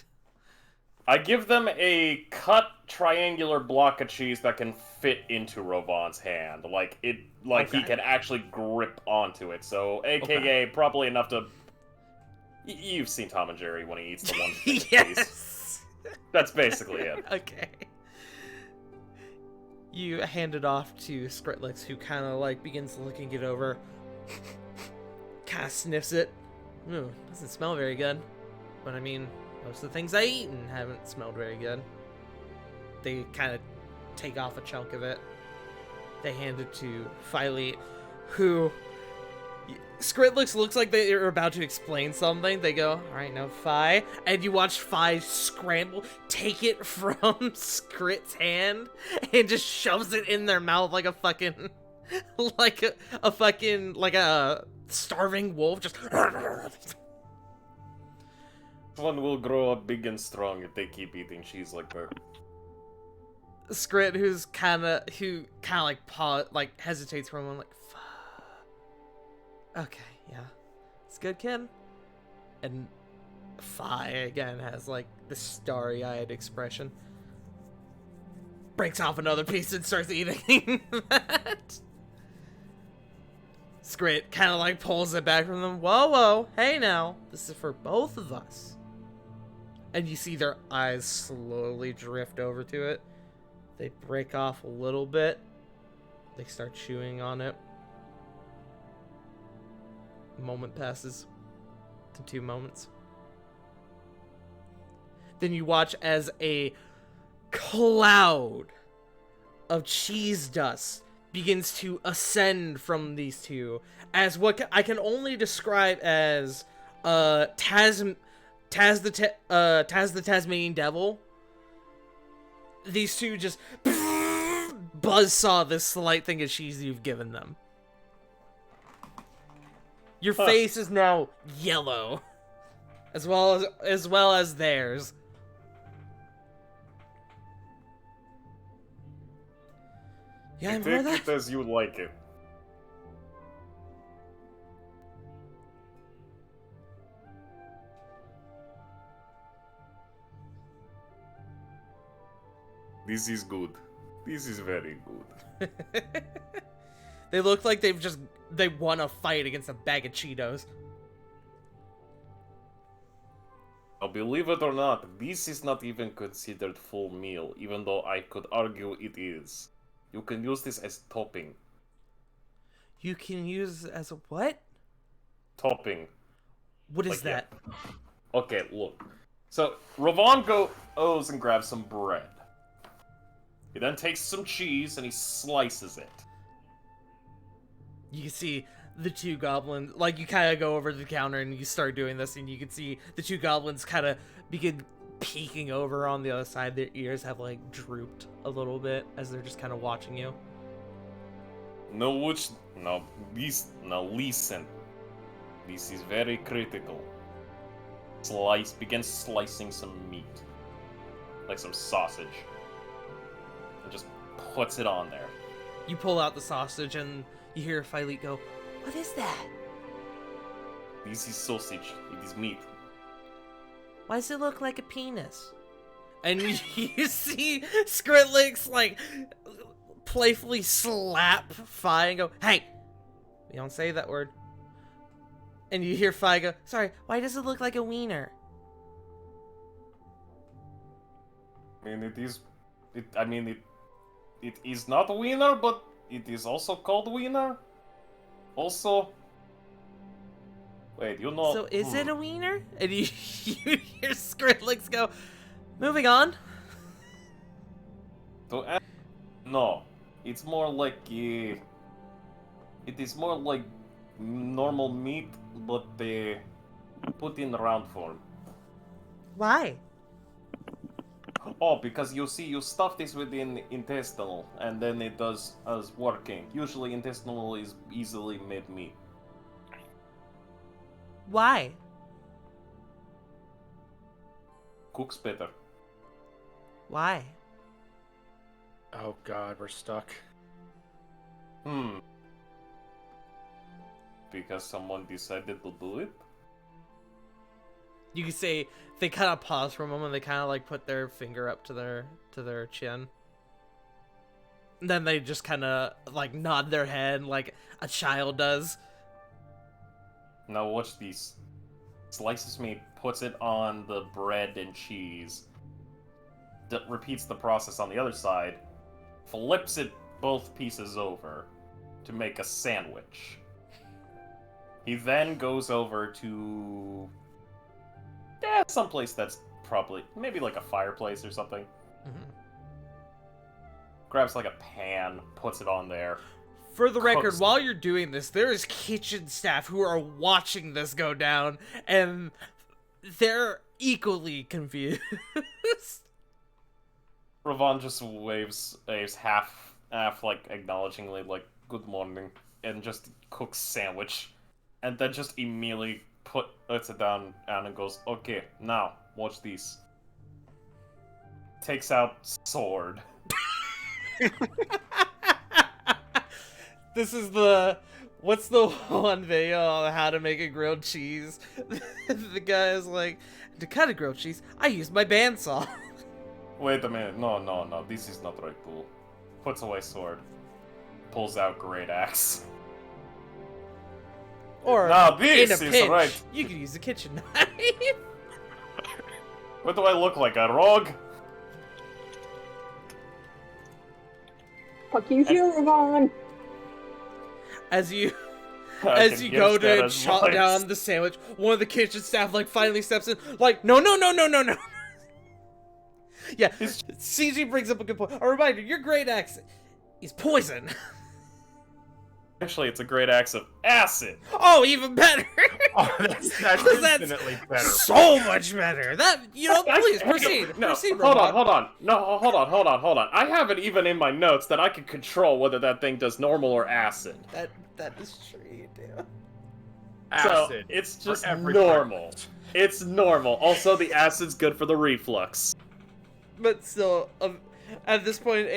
I give them a cut triangular block of cheese that can fit into Ravon's hand. Like, Okay. he can actually grip onto it. So, aka, probably enough to... You've seen Tom and Jerry when he eats the one thing of cheese. Yes! That's basically it. Okay. You hand it off to Skritlix, who kind of, like, begins looking it over. Kind of sniffs it. Ooh, doesn't smell very good. But, I mean, most of the things I eaten haven't smelled very good. They kind of take off a chunk of it. They hand it to Philate, who... Skritlix looks like they're about to explain something. They go, alright, now Phi. And you watch Phi scramble, take it from Skrit's hand, and just shoves it in their mouth like a fucking... like a starving wolf. Just... one will grow up big and strong if they keep eating cheese like that. Skrit, who kind of like hesitates for a moment, like, fuck. Okay, yeah, it's good, Ken. And Fi again has like the starry-eyed expression. Breaks off another piece and starts eating that. Skrit kind of like pulls it back from them. Whoa, whoa, hey now, this is for both of us. And you see their eyes slowly drift over to it. They break off a little bit. They start chewing on it. A moment passes to 2 moments. Then you watch as a cloud of cheese dust begins to ascend from these two, as what I can only describe as Taz the Tasmanian Devil. These two just buzzsaw this slight thing of cheese you've given them. Your face is now yellow, as well as theirs. Yeah, I'm Take that. it as you like it. This is good. This is very good. They look like they won a fight against a bag of Cheetos. Now, believe it or not, this is not even considered full meal, even though I could argue it is. You can use this as topping. You can use it as a what? Topping. What is Like, that? yeah. Okay, look. So, Ravon goes and grabs some bread. He then takes some cheese and he slices it. You can see the 2 goblins, like, you kind of go over to the counter and you start doing this, and you can see the 2 goblins kind of begin peeking over on the other side. Their ears have, like, drooped a little bit as they're just kind of watching you. Now listen. This is very critical. Begin slicing some meat. Like some sausage. And just puts it on there. You pull out the sausage and you hear Philip go, "What is that? This is sausage. It is meat. Why does it look like a penis?" And you see Skritlix, like, playfully slap Fi and go, "Hey, we don't say that word." And you hear Fi go, "Sorry, why does it look like a wiener?" I mean, it is not a wiener, but it is also called wiener. Also, wait, you know. So is it a wiener? And you hear Skritlix go, "Moving on." No, it's more like it is more like normal meat, but they put in round form. Why? Oh, because you see, you stuff this within intestinal, and then it does as working. Usually, intestinal is easily made meat. Why? Cooks better. Why? Oh god, we're stuck. Because someone decided to do it? You could say they kind of pause for a moment. They kind of like put their finger up to their chin. And then they just kind of like nod their head like a child does. Now watch these. Slices meat, puts it on the bread and cheese. Repeats the process on the other side. Flips it both pieces over to make a sandwich. He then goes over to someplace that's probably maybe like a fireplace or something. Mm-hmm. Grabs like a pan, puts it on there. For the record, Cooks. while you're doing this, there is kitchen staff who are watching this go down, and they're equally confused. Ravon just waves half like acknowledgingly, like, "Good morning," and just cooks sandwich. And then just immediately puts it down and goes, okay, now, watch this. Takes out sword. This is the... What's the one video on how to make a grilled cheese? The guy is like, to cut a grilled cheese, I use my bandsaw. Wait a minute, no, this is not right tool. Puts away sword. Pulls out great axe. Or, Now in this a is pinch, right. you could use a kitchen knife. What do I look like, a rogue? Fuck you too, Ravon! As you I as can you give go that to as chop much. down the sandwich, one of the kitchen staff like finally steps in, like, no. Yeah, CG brings up a good point. A reminder, your great axe is poison. Actually, it's a great axe of acid. Oh, even better. Oh, that's 'Cause that's infinitely better. so much better. That, please proceed. No, proceed, hold Robot. on. No, hold on. I have it even in my notes that I can control whether that thing does normal or acid. That is true, you do. So Acid it's for just every normal. breakfast. It's normal. Also, the acid's good for the reflux. But still, at this point,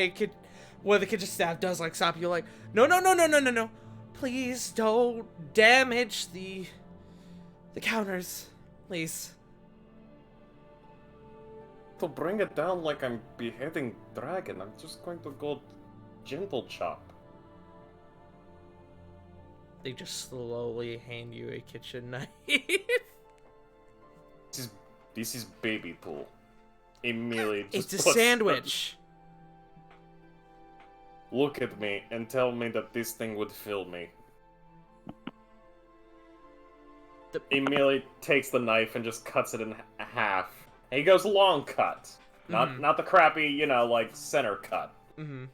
one of the kitchen staff does like stop you, like, no. Please don't damage the counters, please. To bring it down like I'm beheading dragon, I'm just going to go gentle chop. They just slowly hand you a kitchen knife. This is baby pool. Immediately just It's a puts- sandwich. Look at me and tell me that this thing would fill me. Immediately takes the knife and just cuts it in half. And he goes long cut. Not the crappy, like center cut. Mm-hmm.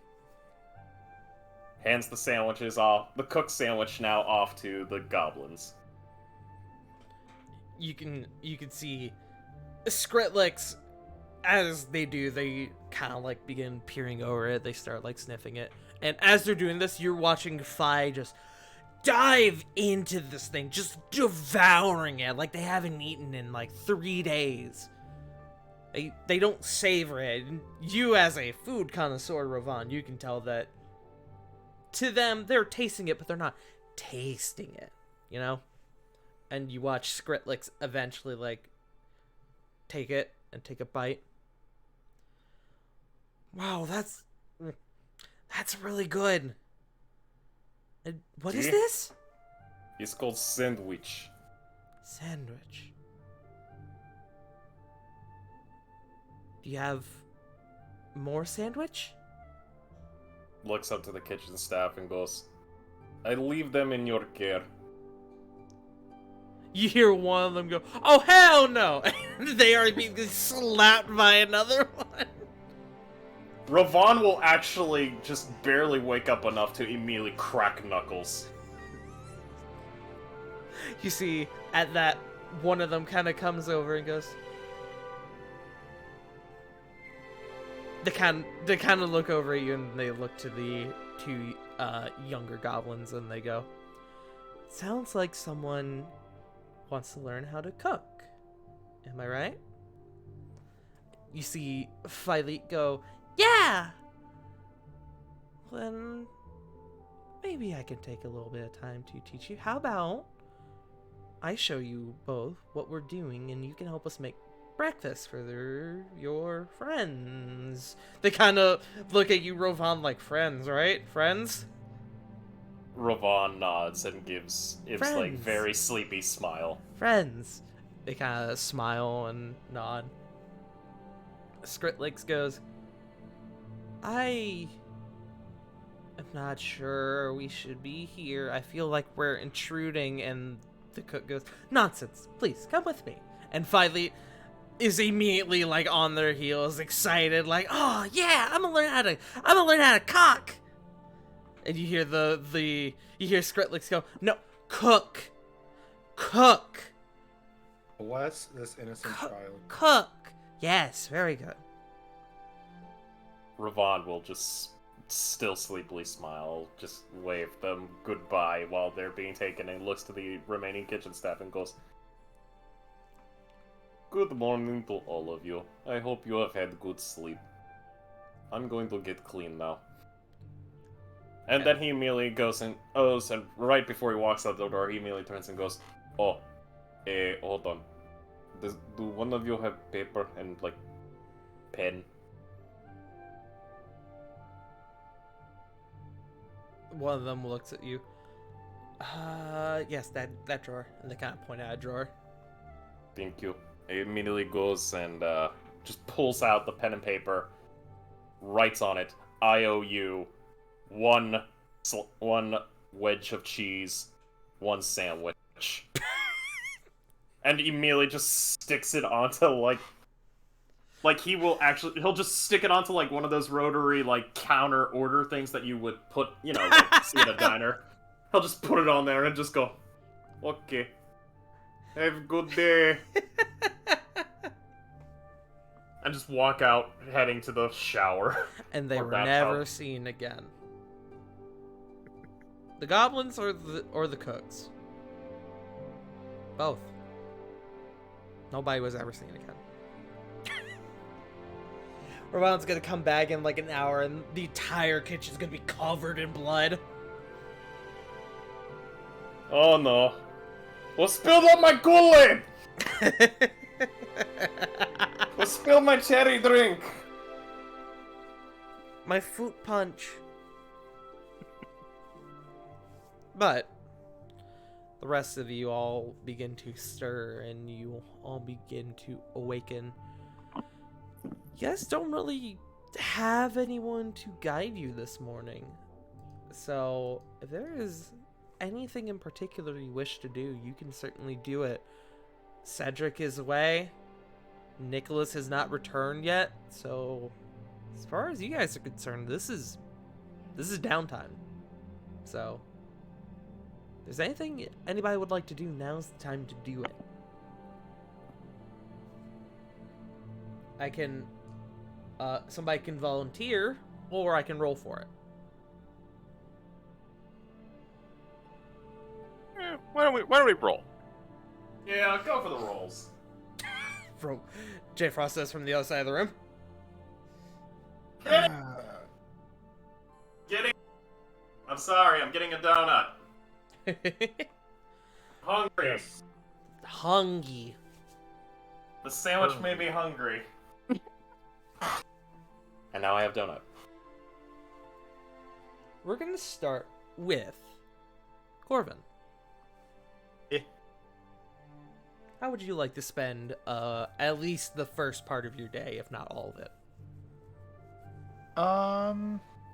Hands the sandwiches off, the cooked sandwich now off to the goblins. You can see Skritlix, as they do, they kind of like begin peering over it. They start like sniffing it. And as they're doing this, you're watching Fi just dive into this thing, just devouring it like they haven't eaten in like 3 days. They don't savor it. And you, as a food connoisseur, Ravon, you can tell that to them, they're tasting it, but they're not tasting it, And you watch Skritlix eventually, like, take it and take a bite. Wow, that's really good. And what is Yeah. this? It's called sandwich. Sandwich. Do you have more sandwich? Looks up to the kitchen staff and goes, I leave them in your care. You hear one of them go, "Oh, hell no!" And they are being slapped by another one. Ravon will actually just barely wake up enough to immediately crack knuckles. You see, at that, one of them kind of comes over and goes... They kind of look over at you, and they look to the two younger goblins, and they go, "Sounds like someone wants to learn how to cook. Am I right?" You see Phileet go, "Yeah! Then maybe I can take a little bit of time to teach you. How about I show you both what we're doing, and you can help us make breakfast for your friends." They kind of look at you, Ravon, like, friends, right? Friends? Ravon nods and gives like Friends. very sleepy smile. Friends. They kind of smile and nod. Skritlix goes, "I am not sure we should be here. I feel like we're intruding." And the cook goes, "Nonsense. Please, come with me." And Phileet is immediately like on their heels, excited, like, "Oh yeah, I'm gonna learn how to cook." And you hear you hear Skritlix go, "No, cook. Bless this innocent child. Cook. Yes, very good." Ravon will just still sleepily smile, just wave them goodbye while they're being taken, and looks to the remaining kitchen staff and goes, Good morning to all of you. I hope you have had good sleep. I'm going to get clean now. And then he immediately goes and and right before he walks out the door, he immediately turns and goes, "Oh, hold on. Do one of you have paper and like pen?" One of them looks at you. Yes, that drawer. And they kind of point at a drawer. Thank you. He immediately goes and just pulls out the pen and paper, writes on it, IOU, one wedge of cheese, one sandwich. And immediately just sticks it onto, like he'll just stick it onto, like, one of those rotary, like, counter order things that you would put, you know, like, see at a diner. He'll just put it on there and just go, okay. Have a good day. And just walk out, heading to the shower. And they Or were bathtub. never seen again. The goblins or the cooks? Both. Nobody was ever seen again. Ramon's gonna come back in like an hour and the entire kitchen's gonna be covered in blood. Oh no. What spilled on my Kool-Aid? What spilled my cherry drink? My fruit punch. But the rest of you all begin to stir and you all begin to awaken. You guys don't really have anyone to guide you this morning. So if there is anything in particular you wish to do, you can certainly do it. Cedric is away. Nicholas has not returned yet. So as far as you guys are concerned, this is downtime. So if there's anything anybody would like to do, now's the time to do it. I can somebody can volunteer or I can roll for it. Why don't we roll? Yeah, go for the rolls. From J Frost says from the other side of the room. Getting. I'm sorry, I'm getting a donut. Hungry. Hungy. The sandwich made me hungry. And now I have donut. We're gonna start with Corvin. How would you like to spend at least the first part of your day, if not all of it?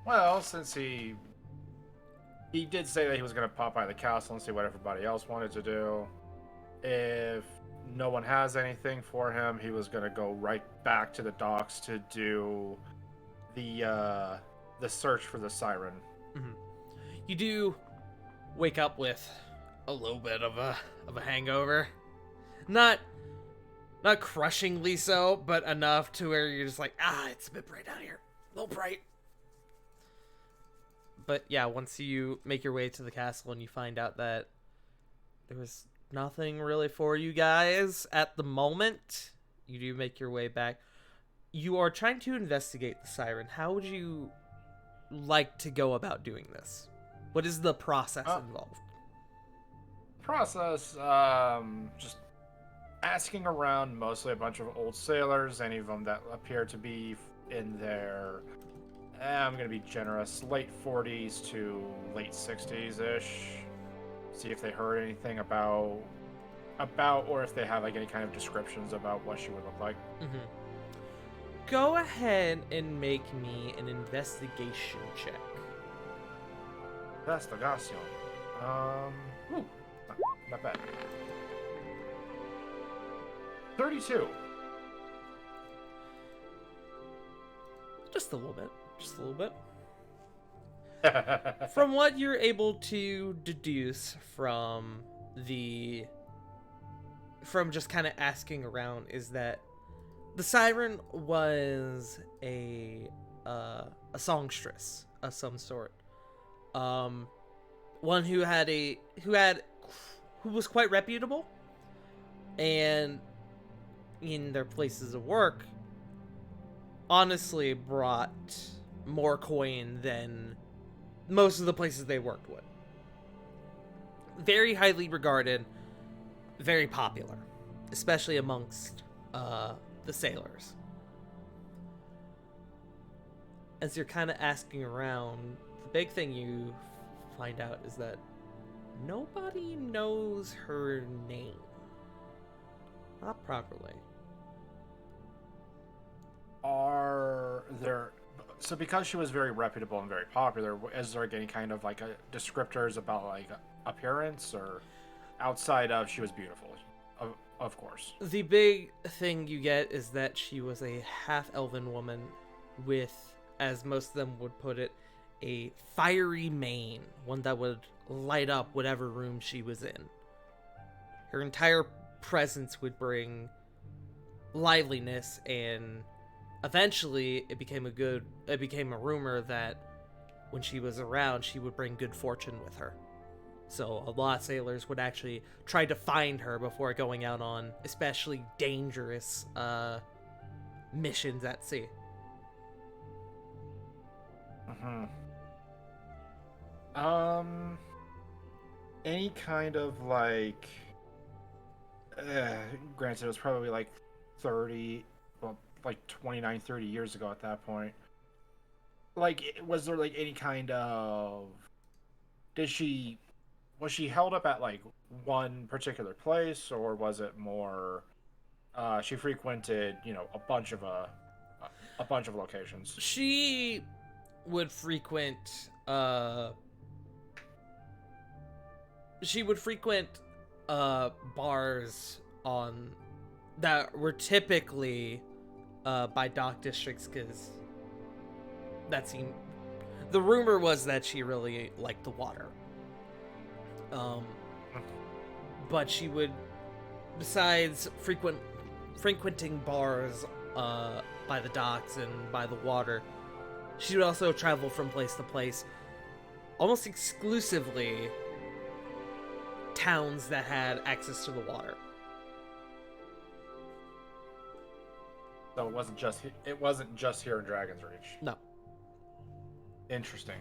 Well, since he did say that he was gonna pop by the castle and see what everybody else wanted to do. If no one has anything for him, he was gonna go right back to the docks to do the search for the siren. Mm-hmm. You do wake up with a little bit of a hangover. Not crushingly so, but enough to where you're just like, it's a bit bright out here. A little bright. But yeah, once you make your way to the castle and you find out that there was nothing really for you guys at the moment, you do make your way back. You are trying to investigate the siren. How would you like to go about doing this? What is the process involved? Process, just asking around, mostly a bunch of old sailors, any of them that appear to be in their, I'm gonna be generous, late 40s to late 60s-ish. See if they heard anything about, or if they have like any kind of descriptions about what she would look like. Mm-hmm. Go ahead and make me an investigation check. Investigation. Not bad. 32. Just a little bit. Just a little bit. From what you're able to deduce from just kind of asking around is that the siren was a songstress of some sort. One who was quite reputable, and in their places of work honestly brought more coin than most of the places they worked would. Very highly regarded, very popular, especially amongst the sailors. As you're kind of asking around, the big thing you find out is that nobody knows her name. Not properly. Are there... So because she was very reputable and very popular, is there any kind of like descriptors about like appearance, or outside of she was beautiful? Of course. The big thing you get is that she was a half-elven woman with, as most of them would put it, a fiery mane, one that would light up whatever room she was in. Her entire presence would bring liveliness, and eventually it became a rumor that when she was around, she would bring good fortune with her. So a lot of sailors would actually try to find her before going out on especially dangerous missions at sea. Any kind of like... granted, it was probably like 30... Well, like 29, 30 years ago at that point. Like, was there like any kind of... Was she held up at like one particular place, or was it more she frequented, a bunch of locations? She would frequent bars on that were typically by dock districts, because the rumor was that she really liked the water. But she would, besides frequenting bars by the docks and by the water, she would also travel from place to place, almost exclusively towns that had access to the water. So it wasn't just here in Dragon's Reach. No. Interesting.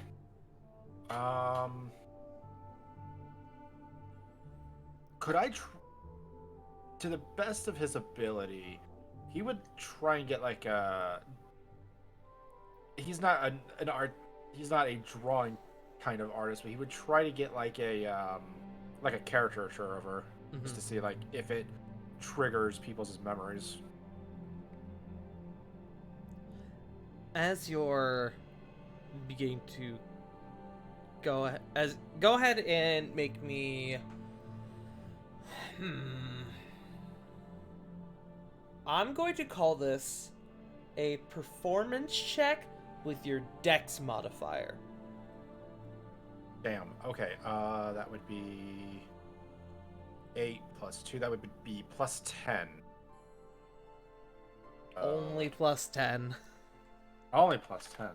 Could I, to the best of his ability, he would try and get like a... He's not an art... He's not a drawing kind of artist, but he would try to get like a caricature of her, just to see like if it triggers people's memories. As you're beginning to go ahead and make me... I'm going to call this a performance check with your dex modifier. Damn. Okay. That would be 8 plus 2. That would be plus 10. Only plus 10. Only plus 10.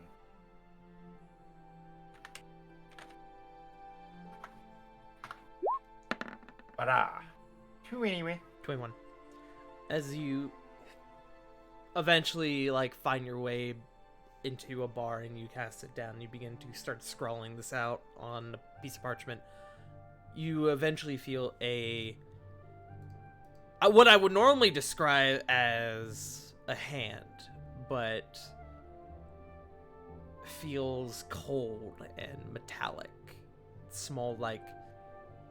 But 2 anyway. 21. As you eventually find your way into a bar and you cast it down, you begin to start scrawling this out on a piece of parchment. You eventually feel what I would normally describe as a hand, but feels cold and metallic. Small,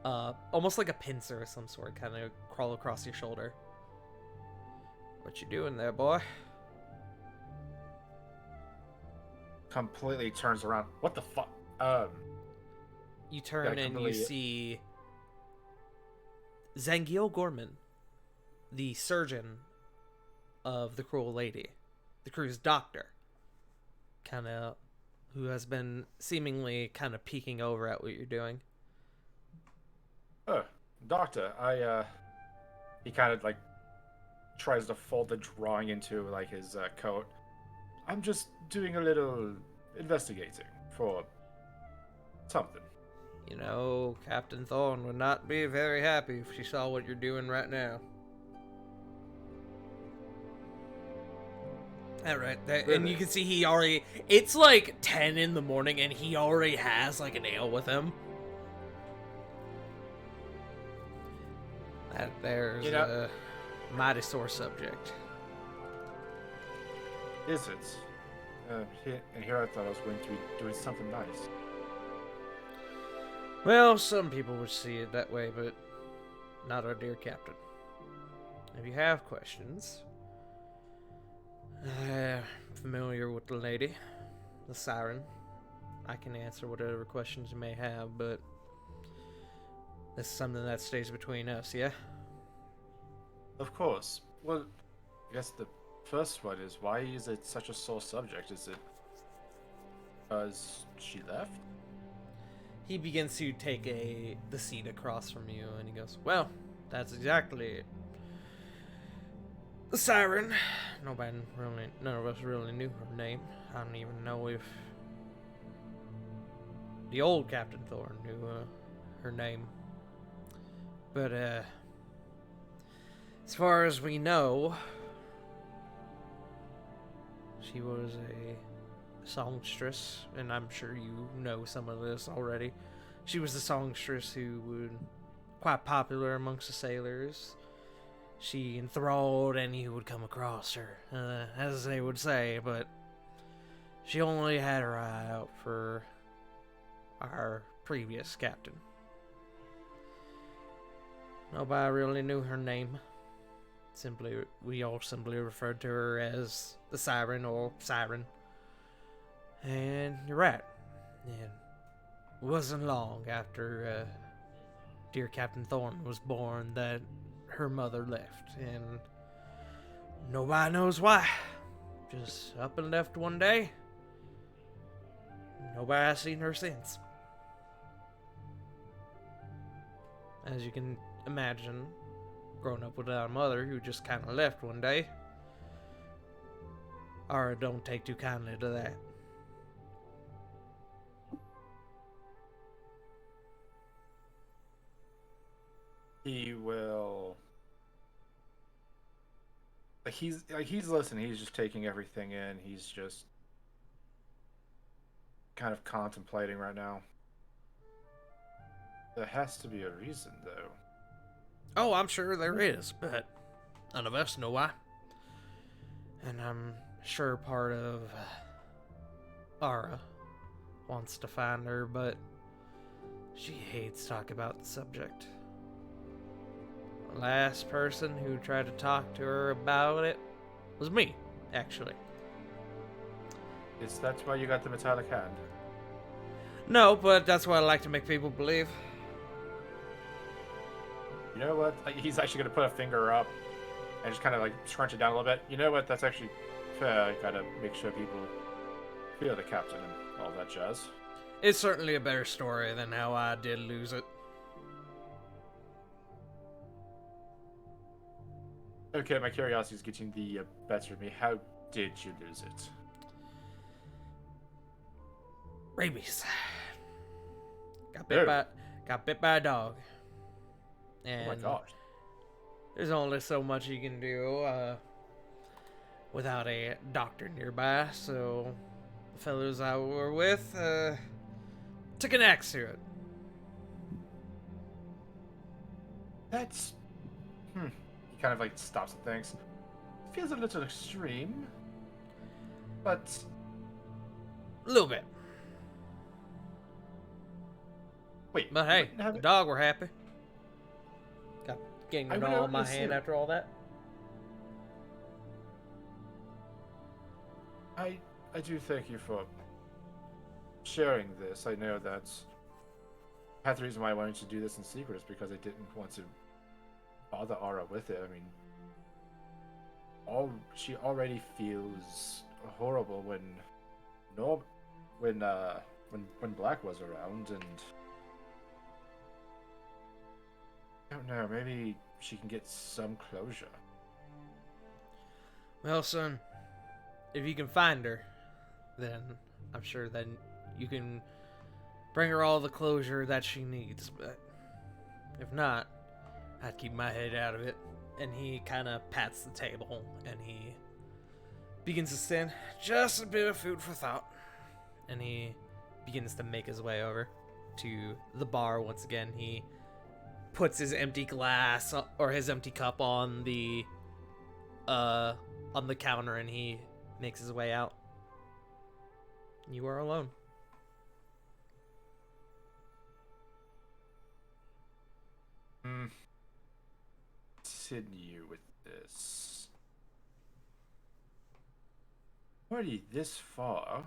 almost like a pincer of some sort, kind of crawl across your shoulder. What you doing there, boy? Completely turns around. What the fuck? You turn and you see Zangiel Gorman, the surgeon of the Cruel Lady, the crew's doctor, who has been seemingly kind of peeking over at what you're doing. Doctor, he kind of tries to fold the drawing into his coat. I'm just doing a little investigating for something. You know, Captain Thorne would not be very happy if she saw what you're doing right now. All right, and Really? you can see he already. It's like 10 in the morning, and he already has like an ale with him. There's a mighty sore subject. Is it? And here I thought I was going to be doing something nice. Well, some people would see it that way, but not our dear captain. If you have questions, familiar with the lady, the siren, I can answer whatever questions you may have, but this is something that stays between us, yeah? Of course. Well, I guess the first one is, why is it such a sore subject? Is it because she left? He begins to take the seat across from you, and he goes, well, that's exactly it. The siren. None of us really knew her name. I don't even know if the old Captain Thorne knew her name. But, as far as we know, she was a songstress, and I'm sure you know some of this already. She was a songstress who was quite popular amongst the sailors. She enthralled any who would come across her, as they would say, but she only had her eye out for our previous captain. Nobody really knew her name. We all simply referred to her as the Siren or Siren. And you're right. And it wasn't long after dear Captain Thorne was born that her mother left, and nobody knows why. Just up and left one day. Nobody has seen her since. As you can imagine, growing up without a mother who just kind of left one day, Arya don't take too kindly to that. He will. He's listening. He's just taking everything in. He's just kind of contemplating right now. There has to be a reason, though. Oh, I'm sure there is, but none of us know why. And I'm sure part of Arya wants to find her, but she hates talking about the subject. The last person who tried to talk to her about it was me, actually. Is that why you got the metallic hand? No, but that's what I like to make people believe. You know what? He's actually going to put a finger up and just kind of like scrunch it down a little bit. You know what? That's actually fair. I gotta make sure people feel the captain and all that jazz. It's certainly a better story than how I did lose it. Okay, my curiosity is getting the better of me. How did you lose it? Rabies. Got bit by a dog. And Oh my gosh. there's only so much you can do without a doctor nearby, so the fellows I were with took an axe to it. That's... He kind of like stops and thinks. Feels a little extreme. But... A little bit. Wait. But hey, have the it- dog were happy. Got getting I it would all in my assume. hand after all that. I do thank you for sharing this. I know that half the reason why I wanted to do this in secret is because I didn't want to bother Arya with it. I mean, she already feels horrible when Black was around, and I don't know, maybe she can get some closure. Well, son, if you can find her, then I'm sure then you can bring her all the closure that she needs. But if not, I'd keep my head out of it. And he kind of pats the table, and he begins to stand. Just a bit of food for thought. And he begins to make his way over to the bar once again. He puts his empty glass or his empty cup on the counter, and he makes his way out. You are alone. Continue with this. Already this far.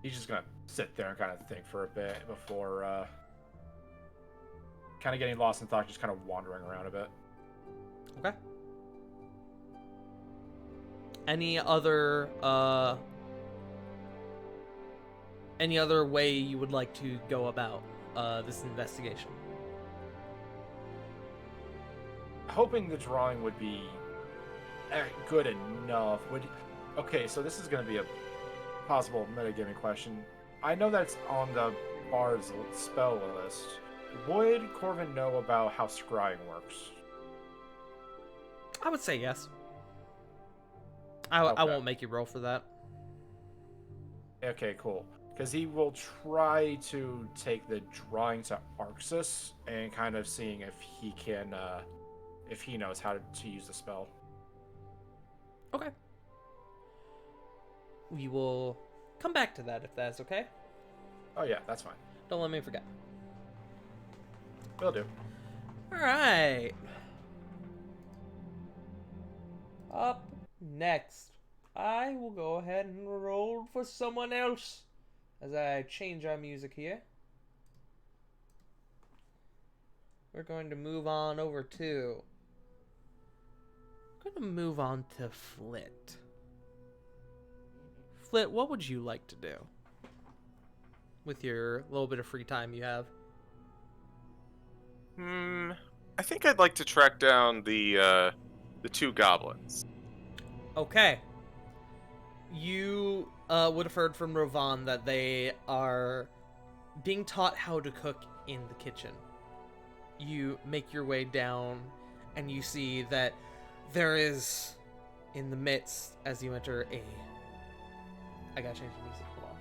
He's just gonna sit there and kind of think for a bit before kind of getting lost in thought, just kind of wandering around a bit. Okay. Any other way you would like to go about this investigation? Hoping the drawing would be good enough. Okay, so this is going to be a possible metagaming question. I know that it's on the bar's spell list. Would Corvin know about how scrying works? I would say yes. I won't make you roll for that. Okay, cool. Because he will try to take the drawing to Arxis and kind of seeing if he can, if he knows how to use the spell. Okay. We will come back to that if that's okay. Oh yeah, that's fine. Don't let me forget. Will do. Alright. Up next, I will go ahead and roll for someone else as I change our music here. We're going to move on over to... We're going to move on to Flit. Flit, what would you like to do with your little bit of free time you have? I think I'd like to track down the two goblins. Okay. You would have heard from Rovan that they are being taught how to cook in the kitchen. You make your way down, and you see that there is, in the midst, as you enter I gotta change the music, hold on.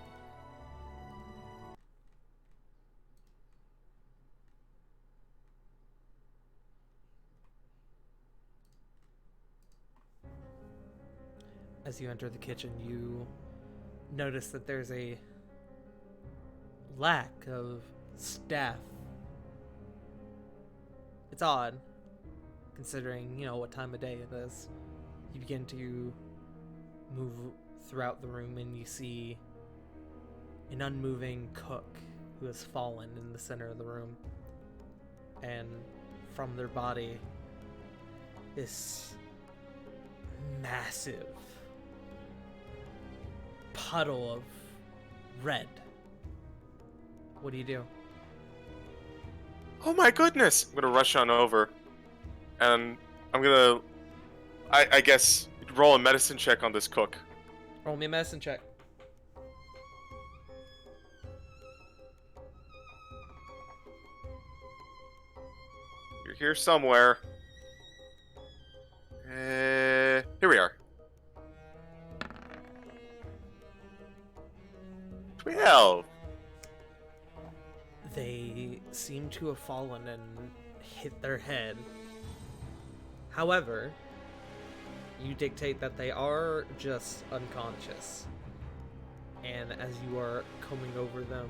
As you enter the kitchen, you notice that there's a lack of staff. It's odd, considering, what time of day it is. You begin to move throughout the room, and you see an unmoving cook who has fallen in the center of the room. And from their body, this massive puddle of red. What do you do? Oh my goodness! I'm gonna rush on over, and I'm gonna, I guess, roll a medicine check on this cook. Roll me a medicine check. You're here somewhere. Here we are. 12. They seem to have fallen and hit their head. However, you dictate that they are just unconscious. And as you are combing over them,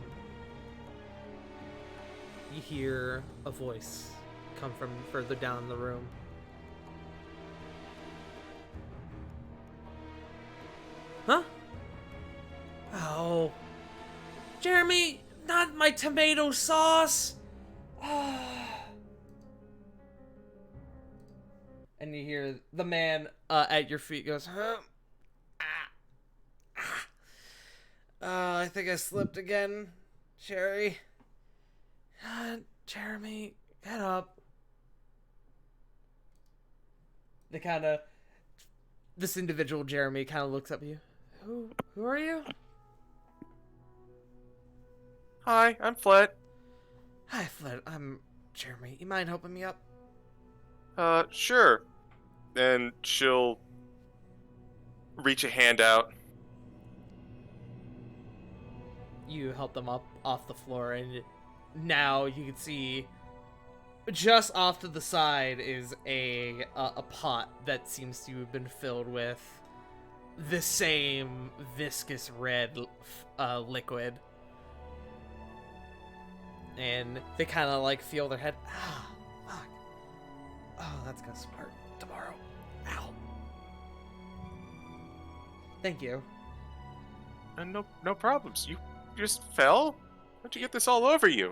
you hear a voice come from further down the room. Huh? Oh. Jeremy, not my tomato sauce! And you hear the man at your feet goes, huh? I think I slipped again, Sherry. Jeremy, get up. This individual, Jeremy, kind of looks up at you. Who are you? Hi, I'm Flet. Hi, Flet. I'm Jeremy, you mind helping me up? Sure. And she'll reach a hand out. You help them up off the floor, and now you can see just off to the side is a pot that seems to have been filled with the same viscous red liquid. And they kind of like feel their head. Ah, fuck. Oh, that's gonna spark tomorrow. Ow. Thank you. And no problems. You just fell? How'd you get this all over you?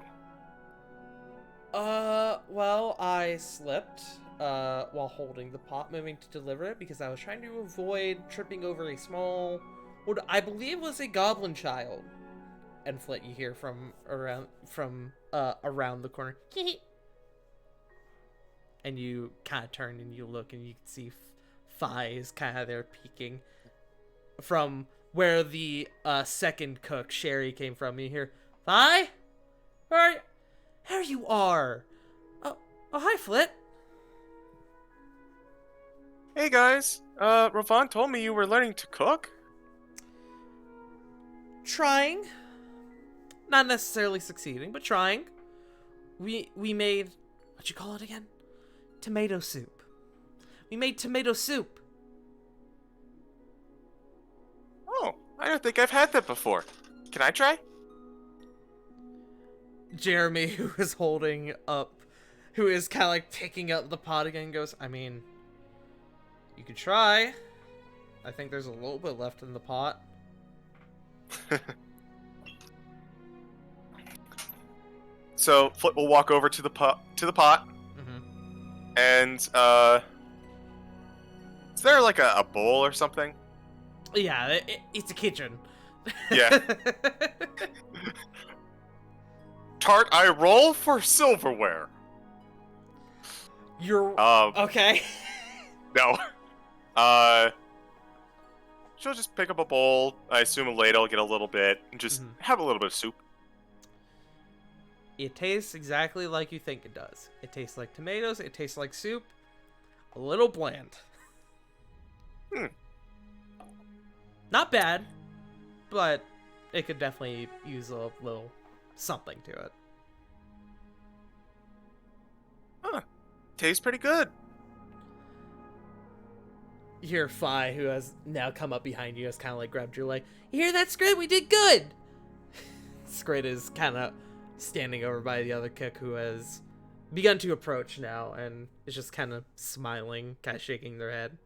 Well, I slipped, while holding the pot, moving to deliver it, because I was trying to avoid tripping over a small, what I believe was a goblin child. And Flit, you hear from around the corner. And you kind of turn and you look and you can see Fi is kind of there peeking from where the second cook, Sherry, came from. You hear, Fi? Where are you? There you are! Oh, hi, Flit. Hey guys, Ravon told me you were learning to cook? Trying. Not necessarily succeeding, but trying. We made, what'd you call it again? Tomato soup. We made tomato soup. Oh, I don't think I've had that before. Can I try? Jeremy, who is kind of like picking up the pot again, goes, I mean, you could try. I think there's a little bit left in the pot. So Flit will walk over to the pot. Mm-hmm. And is there like a bowl or something? Yeah, it's a kitchen. Yeah. Tart, I roll for silverware. You're okay. No. She'll just pick up a bowl. I assume a ladle, get a little bit, and just have a little bit of soup. It tastes exactly like you think it does. It tastes like tomatoes. It tastes like soup. A little bland. Not bad, but it could definitely use a little something to it. Huh. Tastes pretty good. You hear Fi, who has now come up behind you, has kind of like grabbed your leg. You hear that, Scrid? We did good! Scrid is kind of standing over by the other cook, who has begun to approach now and is just kind of smiling, kind of shaking their head.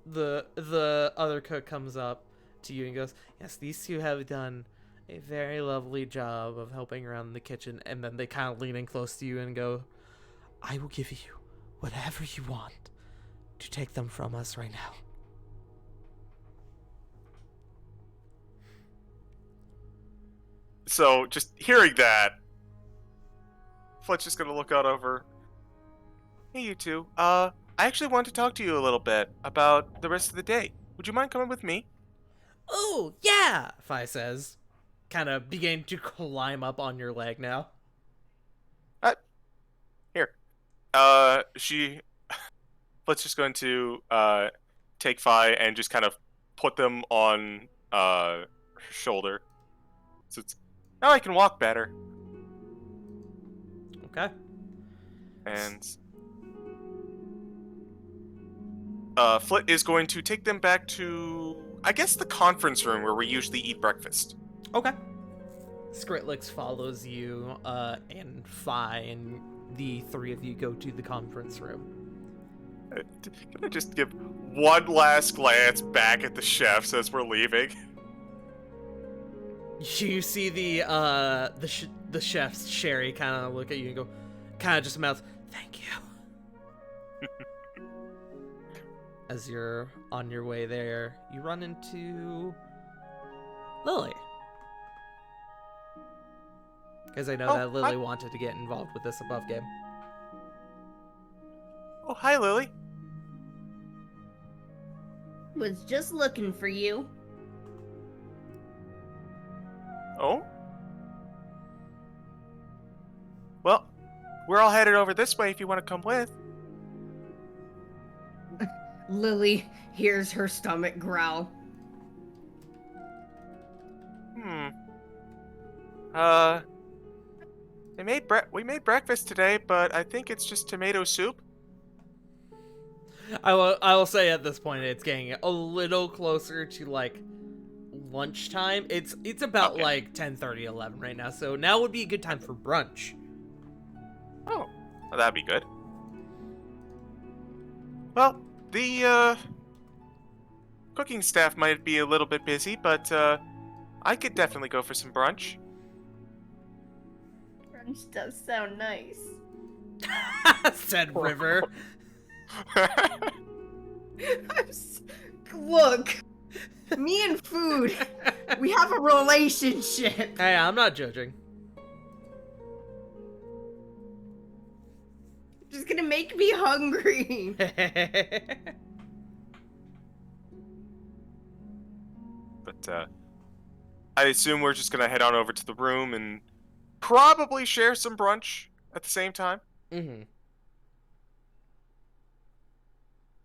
The other cook comes up to you and goes, yes, these two have done a very lovely job of helping around the kitchen. And then they kind of lean in close to you and go, I will give you whatever you want to take them from us right now. So, just hearing that, Fletch's just gonna look out over. Hey, you two. I actually want to talk to you a little bit about the rest of the day. Would you mind coming with me? Oh, yeah, Fi says, kind of beginning to climb up on your leg now. Here. Fletch's just going to, take Fi and just kind of put them on, her shoulder. So it's, now I can walk better. Okay. And Flit is going to take them back to, I guess, the conference room where we usually eat breakfast. Okay. Skritlix follows you, and Fi, and the three of you go to the conference room. Can I just give one last glance back at the chefs as we're leaving? You see the chef's Sherry kind of look at you and go, kind of just mouth, thank you. As you're on your way there, you run into Lily. Because I know that Lily wanted to get involved with this above game. Oh, hi, Lily. Was just looking for you. Oh? we're all headed over this way if you want to come with. Lily hears her stomach growl. We made breakfast today, but I think it's just tomato soup. I will say at this point it's getting a little closer to like lunchtime. It's about Okay. like 10:30, 11 right now. So now would be a good time for brunch. Oh, well, that'd be good. Well, the cooking staff might be a little bit busy, but I could definitely go for some brunch. Brunch does sound nice. Said River. Look, me and food, we have a relationship. Hey, I'm not judging. Just gonna make me hungry. But I assume we're just gonna head on over to the room and probably share some brunch at the same time. Mm-hmm.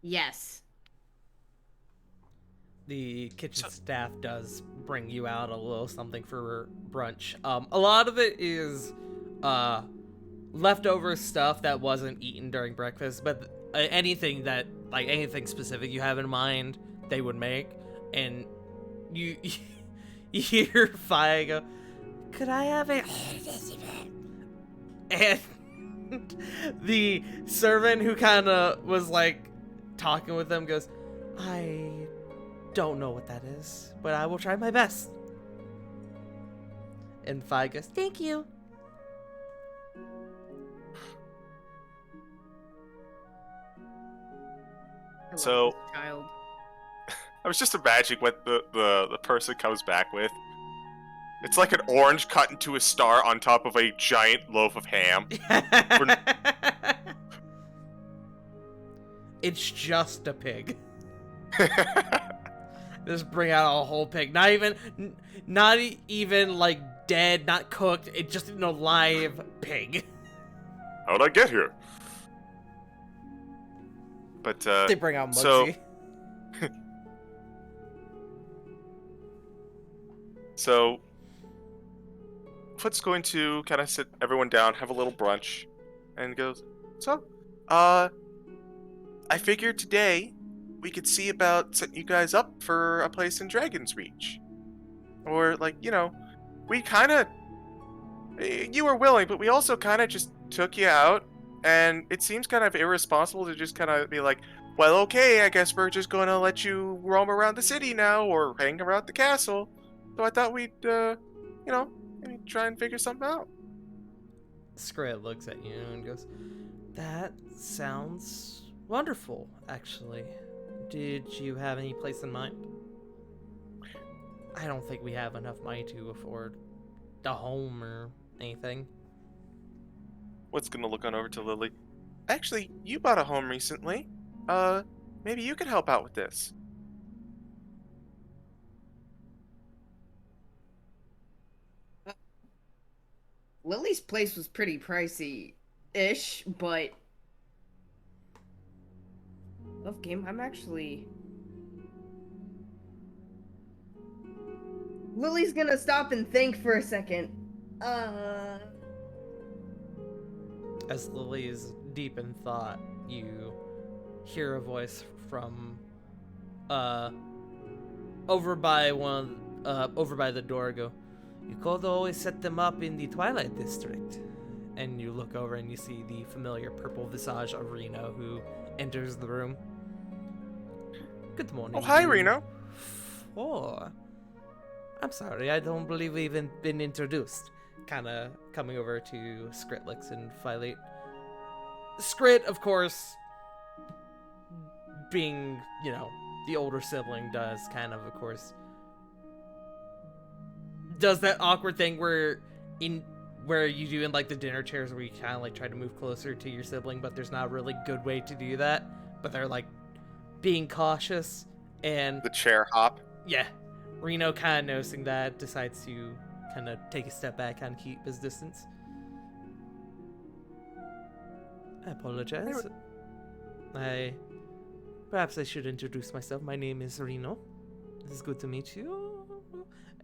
Yes. The kitchen staff does bring you out a little something for brunch. A lot of it is leftover stuff that wasn't eaten during breakfast, but anything specific you have in mind, they would make. And you hear Fi go, "Could I have a?" And the servant who kind of was like talking with them goes, "I don't know what that is, but I will try my best." And Fi goes, "Thank you." I love So- this child. I was just imagining what the person comes back with. It's like an orange cut into a star on top of a giant loaf of ham. It's just a pig. Just bring out a whole pig. Not even like dead, not cooked. It's just an alive pig. How'd I get here? But They bring out so- Muggsy. So, Foot's going to kind of sit everyone down, have a little brunch, and goes, "So, I figured today we could see about setting you guys up for a place in Dragon's Reach. Or, like, we kind of... You were willing, but we also kind of just took you out, and it seems kind of irresponsible to just kind of be like, well, okay, I guess we're just going to let you roam around the city now, or hang around the castle. So I thought we'd, maybe try and figure something out." Skrit looks at you and goes, "That sounds wonderful, actually. Did you have any place in mind?" "I don't think we have enough money to afford a home or anything." What's gonna look on over to Lily? "Actually, you bought a home recently. Maybe you could help out with this." Lily's place was pretty pricey-ish, but... Love game, I'm actually... Lily's gonna stop and think for a second. As Lily is deep in thought, you hear a voice from over by the door go, "You could always set them up in the Twilight District." And you look over and you see the familiar purple visage of Reno, who enters the room. "Good morning." Oh, hi, you Reno. four. "I'm sorry, I don't believe we've even been introduced." Kind of coming over to Skritlix and Philate. Skrit, of course, being, the older sibling, does does that awkward thing where you do in like the dinner chairs where you kind of like try to move closer to your sibling, but there's not a really good way to do that, but they're like being cautious. And The chair hop. yeah, Reno kind of noticing that decides to kind of take a step back and keep his distance. I apologize. Perhaps I should introduce myself. My name is Reno. It's good to meet you.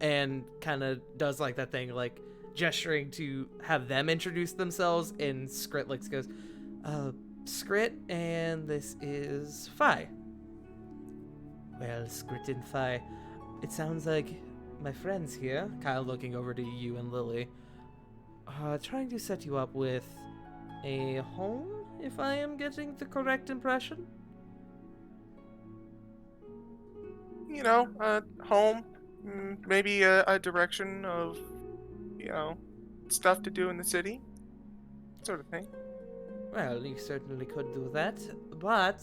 And kind of does like that thing, like gesturing to have them introduce themselves. And Skrit like goes, Skrit, and this is Fi. Well, Skrit and Fi, it sounds like my friends here, kind of looking over to you and Lily, are trying to set you up with a home, if I am getting the correct impression. You know, home, maybe a direction of, stuff to do in the city, sort of thing. Well, you certainly could do that, but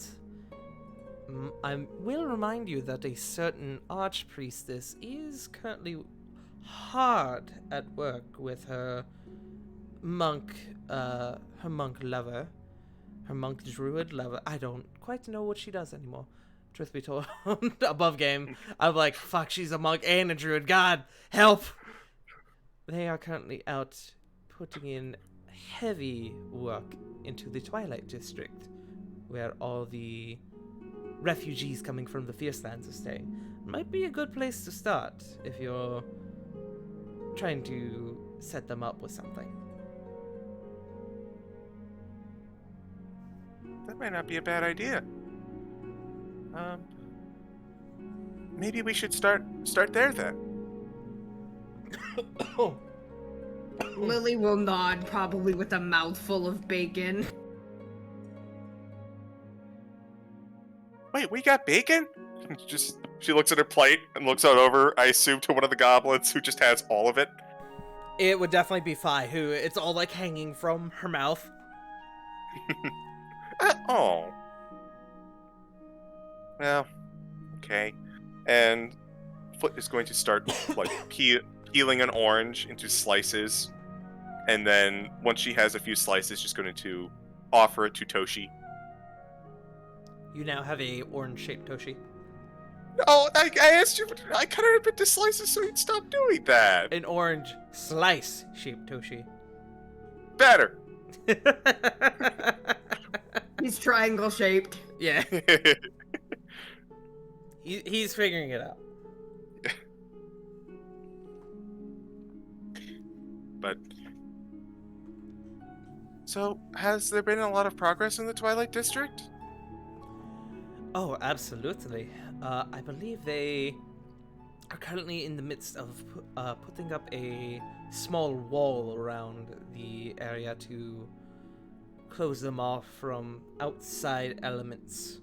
I will remind you that a certain archpriestess is currently hard at work with her monk lover, her monk druid lover. I don't quite know what she does anymore. Truth be told, above game, I'm like, fuck, she's a monk and a druid. God, help! They are currently out putting in heavy work into the Twilight District, where all the refugees coming from the Fierce Lands are staying. Might be a good place to start if you're trying to set them up with something. That might not be a bad idea. Maybe we should start there then. Lily will nod, probably with a mouthful of bacon. Wait, we got bacon? She looks at her plate and looks out over, I assume, to one of the goblins who just has all of it. It would definitely be Fi, who it's all like hanging from her mouth. Oh. Well, okay. And Foot is going to start like peeling an orange into slices, and then once she has a few slices, she's going to offer it to Toshi. You now have a orange-shaped Toshi. Oh, I asked you, I cut it up into slices so you'd stop doing that. An orange slice-shaped Toshi. Better. He's triangle shaped. Yeah. He's figuring it out. But so, has there been a lot of progress in the Twilight District? Oh, absolutely. I believe they are currently in the midst of putting up a small wall around the area to close them off from outside elements,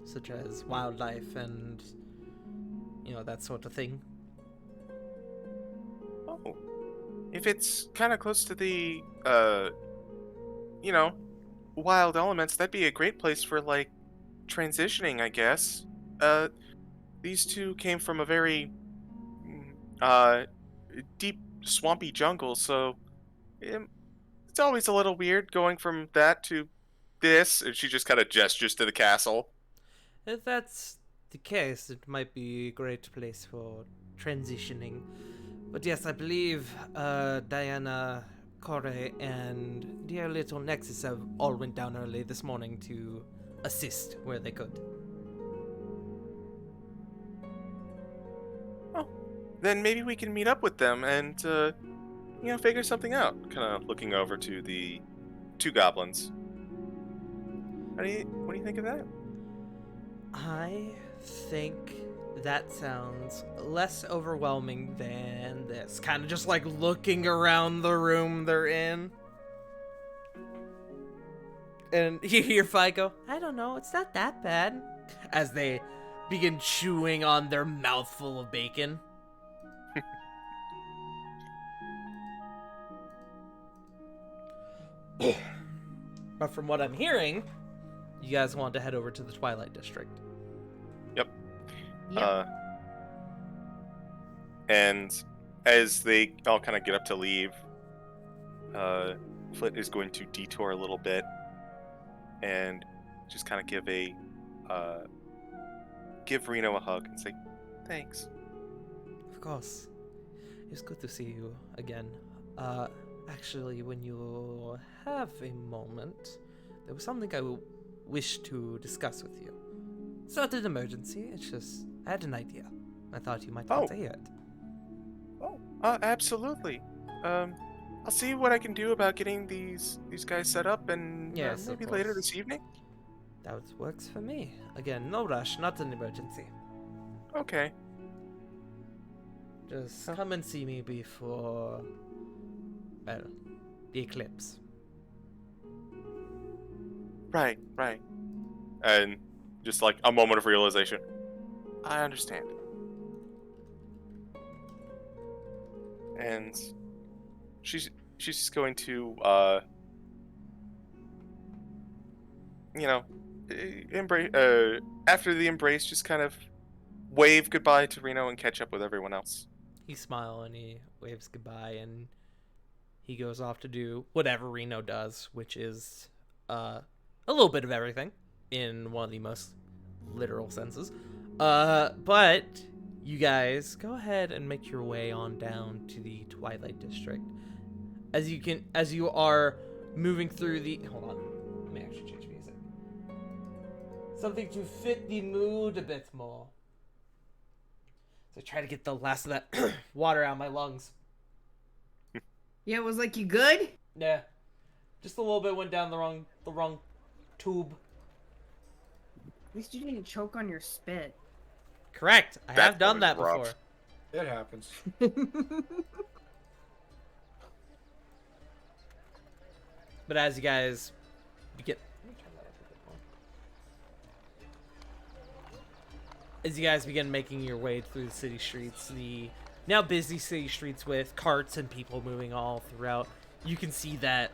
such as wildlife and, that sort of thing. Oh. If it's kind of close to the, wild elements, that'd be a great place for, like, transitioning, I guess. These two came from a very, deep, swampy jungle, so it's always a little weird going from that to this. And she just kind of gestures to the castle. If that's the case, it might be a great place for transitioning. But yes, I believe Diana, Corey, and dear little Nexus have all went down early this morning to assist where they could. Oh, then maybe we can meet up with them and, figure something out. Kind of looking over to the two goblins. What do you think of that? I think that sounds less overwhelming than this. Kind of just like looking around the room they're in. And you hear Fi go, I don't know, it's not that bad. As they begin chewing on their mouthful of bacon. But from what I'm hearing, you guys want to head over to the Twilight District. Yep. Yep. And as they all kind of get up to leave, Flit is going to detour a little bit and just kind of give Reno a hug and say, thanks. Of course. It's good to see you again. Actually, when you have a moment, there was something I wish to discuss with you. It's not an emergency, it's just, I had an idea. I thought you might want to hear it. Oh, absolutely. I'll see what I can do about getting these guys set up, and Yes, maybe of later course. this evening. That works for me. Again, no rush, not an emergency. Okay. Just come and see me before, well, the eclipse. Right. And just like a moment of realization. I understand. And she's just going to embrace after the embrace, just kind of wave goodbye to Reno and catch up with everyone else. He smiles and he waves goodbye, and he goes off to do whatever Reno does, which is a little bit of everything in one of the most literal senses. But you guys go ahead and make your way on down to the Twilight District. As you are moving through the, hold on, let me actually change music. Something to fit the mood a bit more. So try to get the last of that water out of my lungs. Yeah, it was like, you good? Yeah, just a little bit went down the wrong tube. At least you didn't choke on your spit. Correct. I have done was that rough. before. It happens. But as you guys begin, making your way through the city streets, the now busy city streets with carts and people moving all throughout, you can see that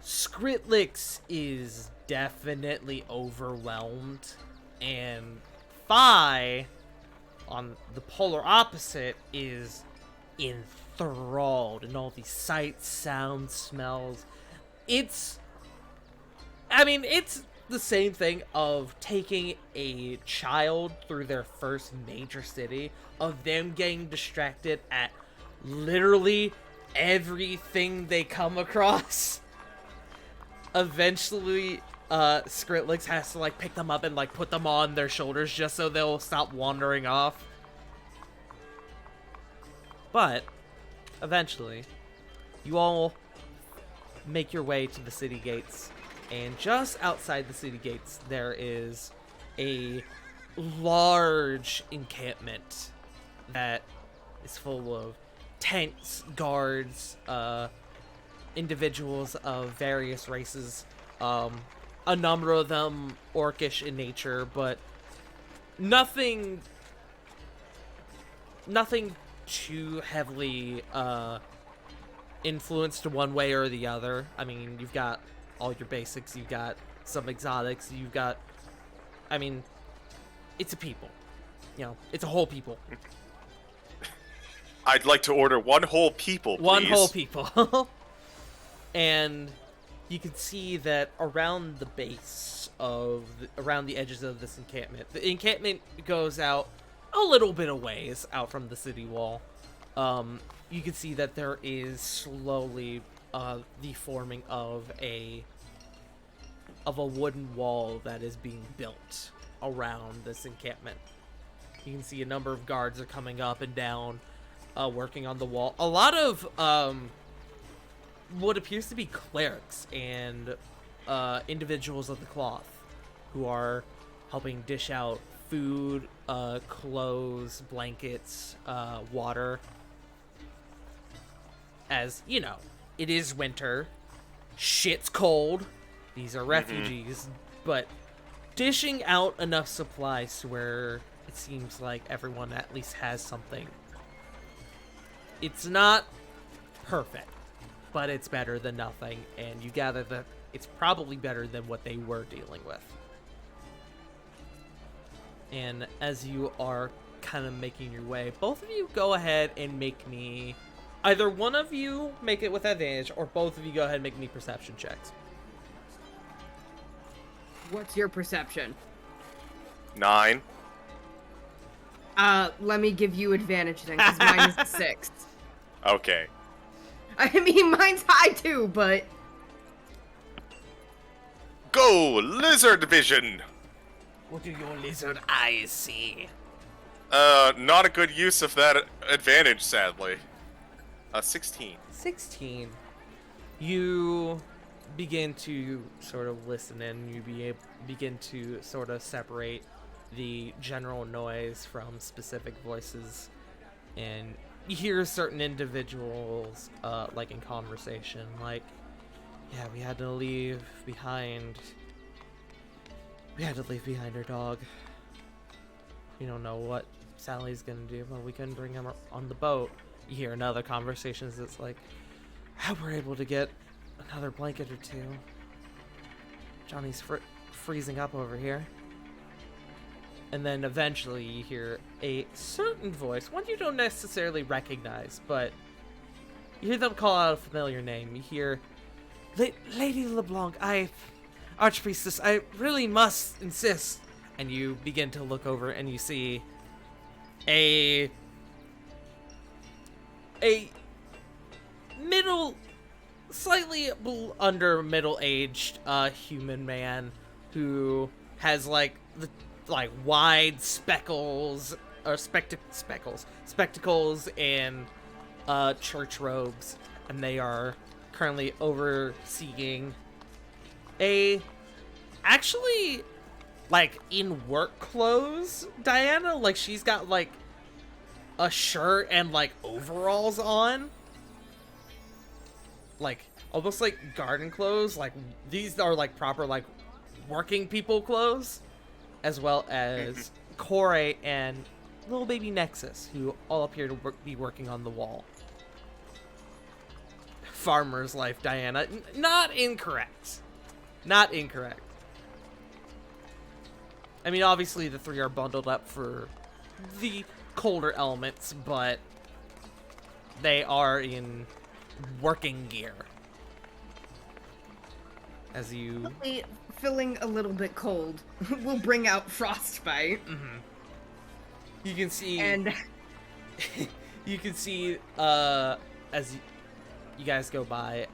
Skritlix is definitely overwhelmed, and Phi, on the polar opposite, is enthralled in all these sights, sounds, smells. It's the same thing of taking a child through their first major city, of them getting distracted at literally everything they come across. Eventually, Skritlix has to, like, pick them up and, like, put them on their shoulders just so they'll stop wandering off. But, eventually, you all make your way to the city gates, and just outside the city gates there is a large encampment that is full of tents, guards, individuals of various races, a number of them orcish in nature, but nothing too heavily influenced one way or the other. I mean, you've got all your basics, you've got some exotics, you've got, I mean, it's a people. You know, it's a whole people. I'd like to order one whole people, please. One whole people. And you can see that around the base of, around the edges of this encampment, the encampment goes out a little bit of ways out from the city wall. You can see that there is slowly the forming of a wooden wall that is being built around this encampment. You can see a number of guards are coming up and down, working on the wall. A lot of what appears to be clerics and individuals of the cloth who are helping dish out food, clothes, blankets, water. As, you know, it is winter, shit's cold, these are refugees, but dishing out enough supplies to where it seems like everyone at least has something. It's not perfect, but it's better than nothing, and you gather that it's probably better than what they were dealing with. And as you are kind of making your way, both of you go ahead and make me... Either one of you make it with advantage, or both of you go ahead and make me perception checks. What's your perception? 9. Let me give you advantage then, because mine is 6. Okay. I mean, mine's high too, but Go, lizard vision! What do your lizard eyes see? Not a good use of that advantage, sadly. 16. 16. You begin to sort of listen and you begin to sort of separate the general noise from specific voices, and you hear certain individuals like in conversation, like, yeah, we had to leave behind our dog. We don't know what Sally's gonna do, but we couldn't bring him on the boat. You hear in other conversations that's like, how we're able to get another blanket or two. Johnny's freezing up over here. And then eventually you hear a certain voice, one you don't necessarily recognize, but you hear them call out a familiar name. You hear, Lady LeBlanc, Archpriestess, I really must insist. And you begin to look over and you see a slightly under middle-aged human man who has like wide spectacles and church robes, and they are currently overseeing actually like in work clothes Diana, like she's got like a shirt and like overalls on, like almost like garden clothes. Like these are like proper like working people clothes, as well as Corey and little baby Nexus, who all appear to be working on the wall. Farmer's life, Diana. Not incorrect. Not incorrect. I mean, obviously the three are bundled up for the colder elements, but they are in working gear. As you... feeling a little bit cold, we'll bring out Frostbite. Mm-hmm. You can see... And... you can see, as you guys go by,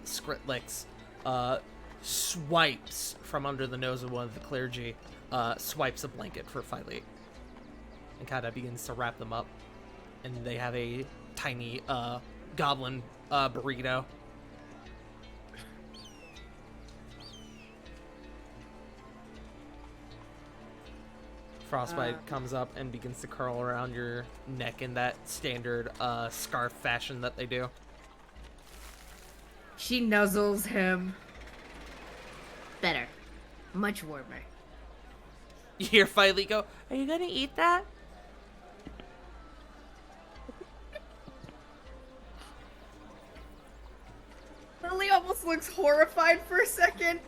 Skritlix, swipes from under the nose of one of the clergy, swipes a blanket for Philate, and kind of begins to wrap them up. And they have a tiny, goblin, burrito. Frostbite comes up and begins to curl around your neck in that standard, scarf fashion that they do. She nuzzles him. Better. Much warmer. You hear Philate go, "Are you gonna eat that?" Lily almost looks horrified for a second.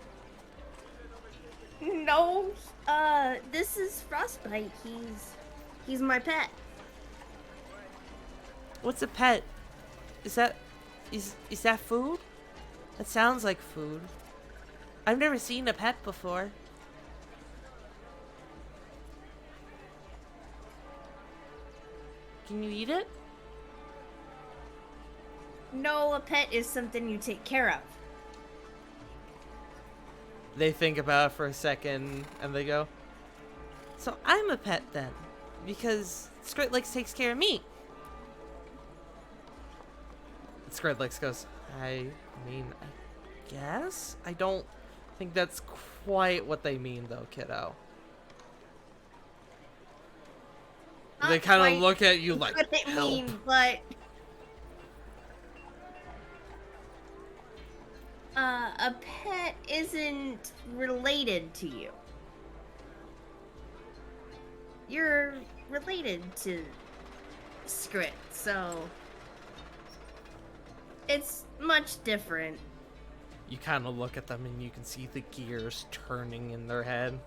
No, this is Frostbite. He's my pet. What's a pet? Is that food? That sounds like food. I've never seen a pet before. Can you eat it? No, a pet is something you take care of. They think about it for a second, and they go, "So I'm a pet then, because Skritlix takes care of me." Skritlix goes, I mean, I guess? I don't think that's quite what they mean, though, kiddo. They kind of look at you like, what they help. mean, but a pet isn't related to you. You're related to Skrit, so it's much different. You kind of look at them and you can see the gears turning in their head.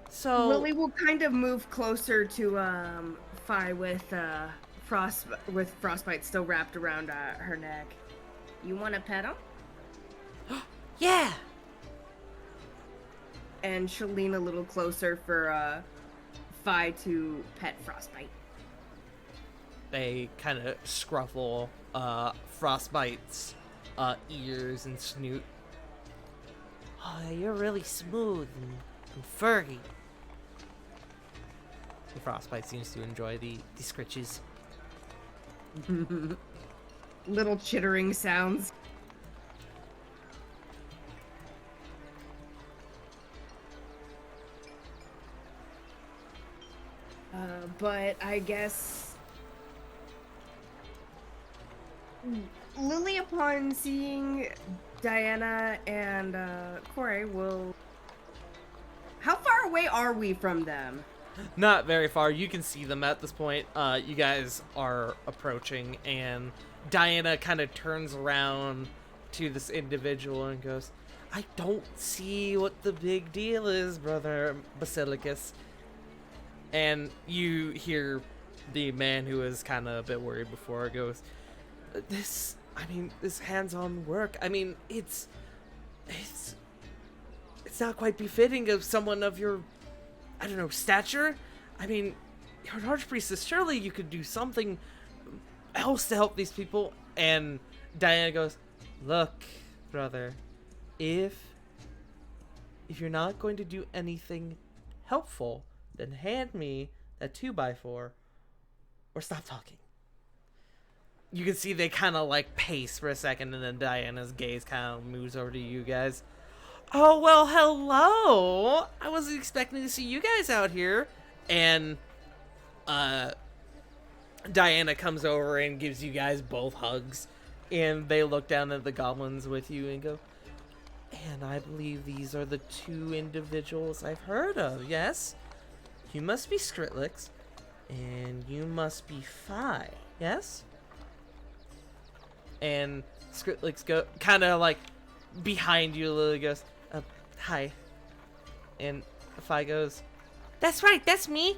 So Lily will kind of move closer to Fi with Frostbite still wrapped around her neck. You want to pet him? yeah. And she'll lean a little closer for Fi to pet Frostbite. They kind of scruffle Frostbite's ears and snoot. Oh, you're really smooth and furry. The Frostbite seems to enjoy the scritches. Little chittering sounds. But I guess Lily, upon seeing Diana and Corey, will. How far away are we from them? Not very far. You can see them at this point. You guys are approaching, and Diana kind of turns around to this individual and goes, I don't see what the big deal is, Brother Basilicus. And you hear the man who was kind of a bit worried before goes, this hands-on work, it's not quite befitting of someone of your, I don't know, stature. You're an archpriestess. Surely you could do something else to help these people. And Diana goes, look, brother, if you're not going to do anything helpful, then hand me that 2x4 or stop talking. You can see they kind of like pace for a second, and then Diana's gaze kind of moves over to you guys. Oh, well, hello. I wasn't expecting to see you guys out here. And Diana comes over and gives you guys both hugs, and they look down at the goblins with you and go, and I believe these are the 2 individuals I've heard of, yes? You must be Skritlix, and you must be Fi, yes? And Skritlix go kind of like behind you. Lily goes, hi. And Fi goes, that's right, that's me.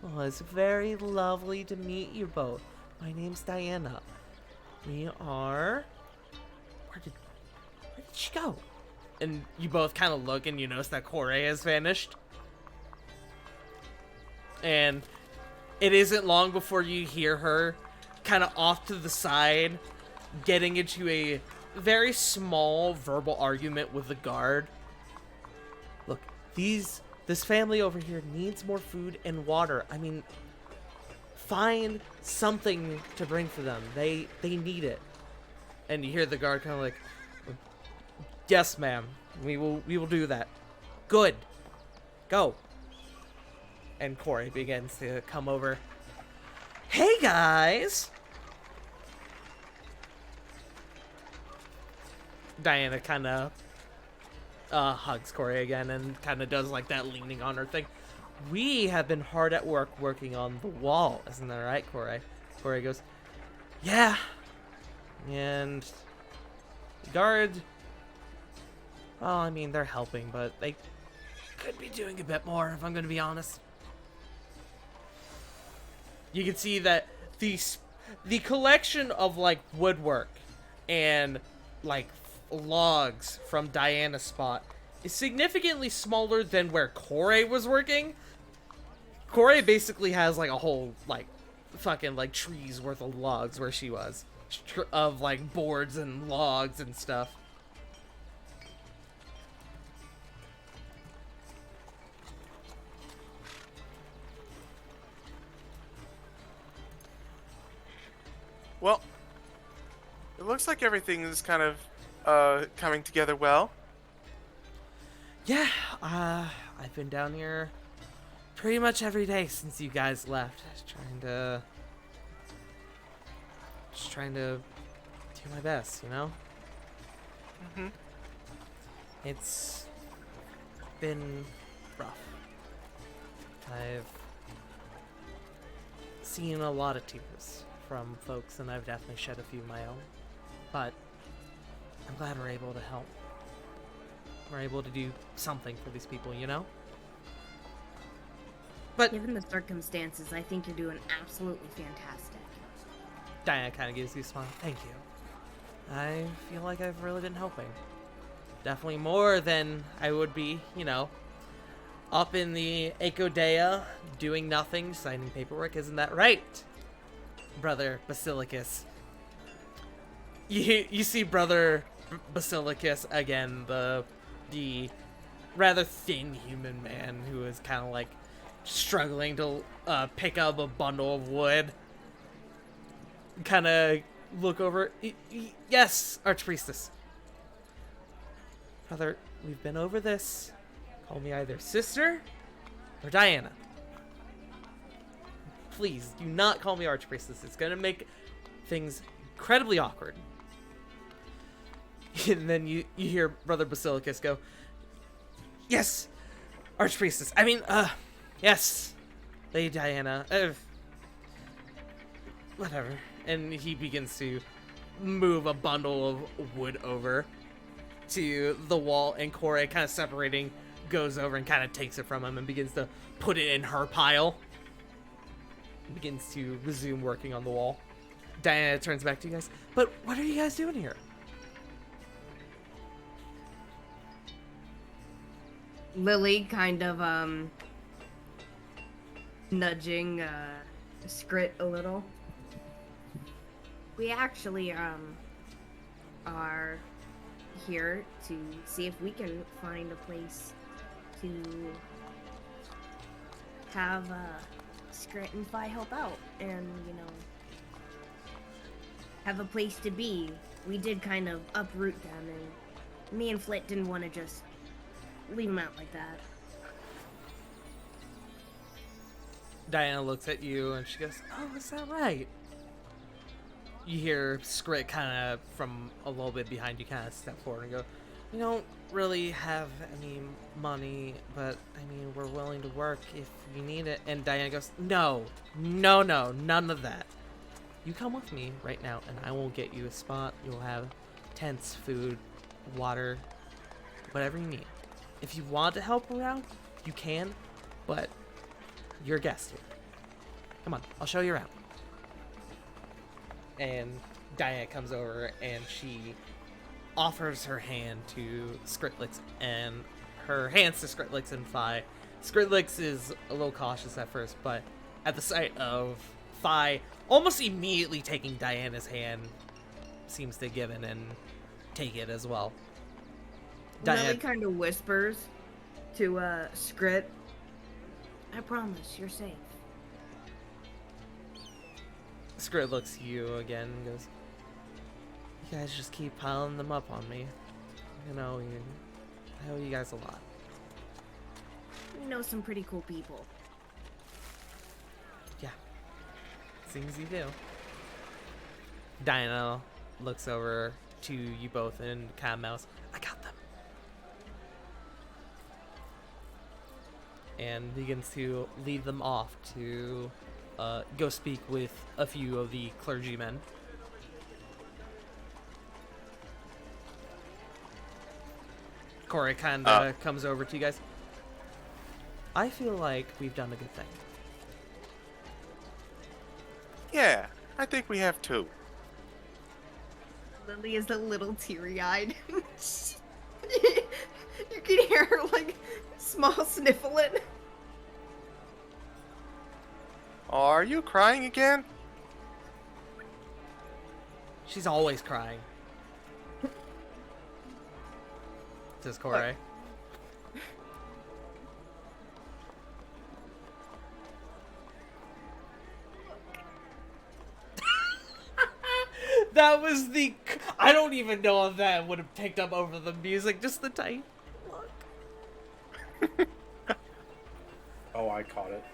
Well, it's very lovely to meet you both. My name's Diana. We are... Where did she go? And you both kind of look, and you notice that Corey has vanished. And it isn't long before you hear her kind of off to the side, getting into a very small verbal argument with the guard. Look, this family over here needs more food and water. Find something to bring for them. They need it. And you hear the guard kind of like, yes, ma'am. We will do that. Good. Go. And Corey begins to come over. Hey, guys! Diana kind of hugs Corey again and kind of does like that leaning on her thing. We have been hard at work working on the wall. Isn't that right, Corey? Corey goes, yeah. And the guard... Well, they're helping, but they could be doing a bit more, if I'm going to be honest. You can see that the collection of, like, woodwork and, like, logs from Diana's spot is significantly smaller than where Corey was working. Corey basically has, like, a whole, like, fucking, like, trees worth of logs where she was. Of, like, boards and logs and stuff. Well, it looks like everything is kind of coming together well. Yeah, I've been down here pretty much every day since you guys left. Just trying to do my best, you know? Mm-hmm. It's been rough. I've seen a lot of tears from folks, and I've definitely shed a few of my own. But I'm glad we're able to help. We're able to do something for these people, you know? But Given the circumstances, I think you're doing absolutely fantastic. Diana kind of gives you a smile. Thank you. I feel like I've really been helping. Definitely more than I would be, you know, Up in the Echodea, doing nothing, signing paperwork, isn't that right, Brother Basilicus? You see Brother Basilicus again, the rather thin human man who is kind of like struggling to pick up a bundle of wood. Kind of look over. Yes, Archpriestess. Brother, we've been over this. Call me either sister or Diana. Please, do not call me Archpriestess. It's gonna make things incredibly awkward. And then you hear Brother Basilicus go, yes, Archpriestess. I mean, yes, Lady Diana. Whatever. And he begins to move a bundle of wood over to the wall, and Corey, kind of separating, goes over and kind of takes it from him and begins to put it in her pile. Begins to resume working on the wall. Diana turns back to you guys. But what are you guys doing here? Lily kind of nudging Skrit a little. We actually are here to see if we can find a place to have Skrit and Phi help out, and have a place to be. We did kind of uproot them, and me and Flit didn't want to just leave them out like that. Diana looks at you and she goes, oh, is that right? You hear Skrit kind of from a little bit behind you kind of step forward and go, we don't really have any money, but I mean, we're willing to work if you need it. And Diana goes, no, none of that. You come with me right now and I will get you a spot. You'll have tents, food, water, whatever you need. If you want to help around, you can, but you're a guest here. Come on, I'll show you around. And Diana comes over and she offers her hand to Skritlix and her hands to Skritlix and Phi. Skritlix is a little cautious at first, but at the sight of Phi almost immediately taking Diana's hand, seems to give in and take it as well. Lily kind of whispers to Skrit, I promise, you're safe. Skrit looks at you again and goes, you guys just keep piling them up on me. I owe you guys a lot. We know some pretty cool people. Yeah. Seems you do. Diana looks over to you both and kind of mouths, I got them. And begins to lead them off to go speak with a few of the clergymen. Corey kind of comes over to you guys. I feel like we've done a good thing. Yeah, I think we have too. Lily is a little teary-eyed. You can hear her, like, small sniffling. Are you crying again? She's always crying. Says Corey. That was the... I don't even know if that would have picked up over the music, just the tight look. Oh, I caught it.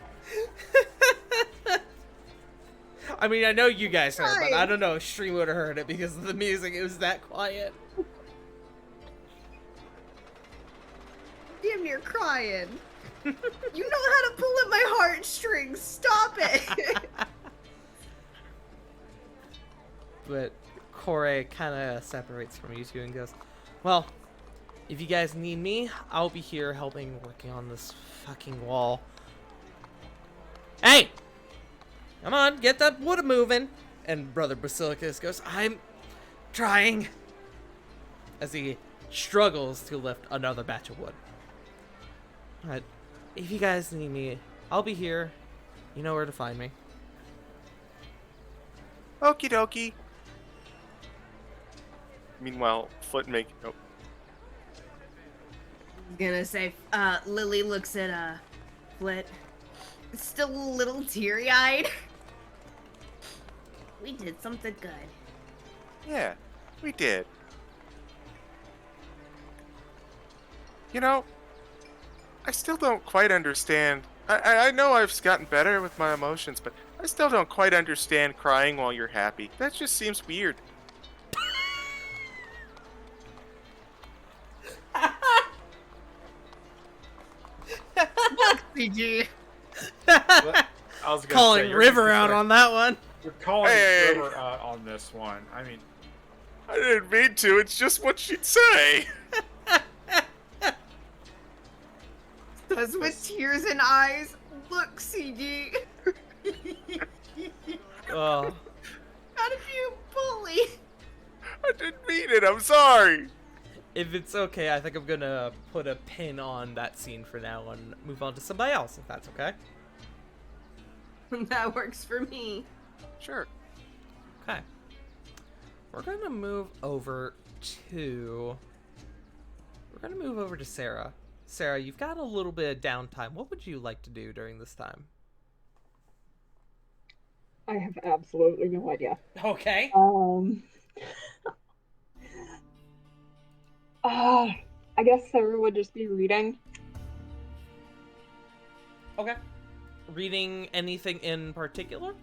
I mean, I know you guys heard, but I don't know if Stream would have heard it because of the music. It was that quiet. Damn near crying. You know how to pull at my heartstrings. Stop it. But Corey kind of separates from you two and goes, well, if you guys need me, I'll be here helping working on this fucking wall. Hey! Come on, get that wood moving. And Brother Basilicus goes, I'm trying. As he struggles to lift another batch of wood. But if you guys need me, I'll be here. You know where to find me. Okie dokie. Meanwhile, Foot make. Oh, I was gonna say, Lily looks at, Flit. Still a little teary-eyed. We did something good. yeah, we did. You know, I still don't quite understand. I know I've gotten better with my emotions, but I still don't quite understand crying while you're happy. That just seems weird. CG. I was gonna Calling say, you're River just out like- on that one. You're calling Hey. River out on this one. I mean, I didn't mean to. It's just what she'd say. Says with tears in eyes. Look, CG. Oh. Not if you bully. I didn't mean it. I'm sorry. If it's okay, I think I'm gonna put a pin on that scene for now and move on to somebody else, if that's okay. That works for me. Sure. Okay. We're gonna move over to... We're gonna move over to Sarah. Sarah, you've got a little bit of downtime. What would you like to do during this time? I have absolutely no idea. Okay. I guess Sarah would just be reading. Okay. Reading anything in particular?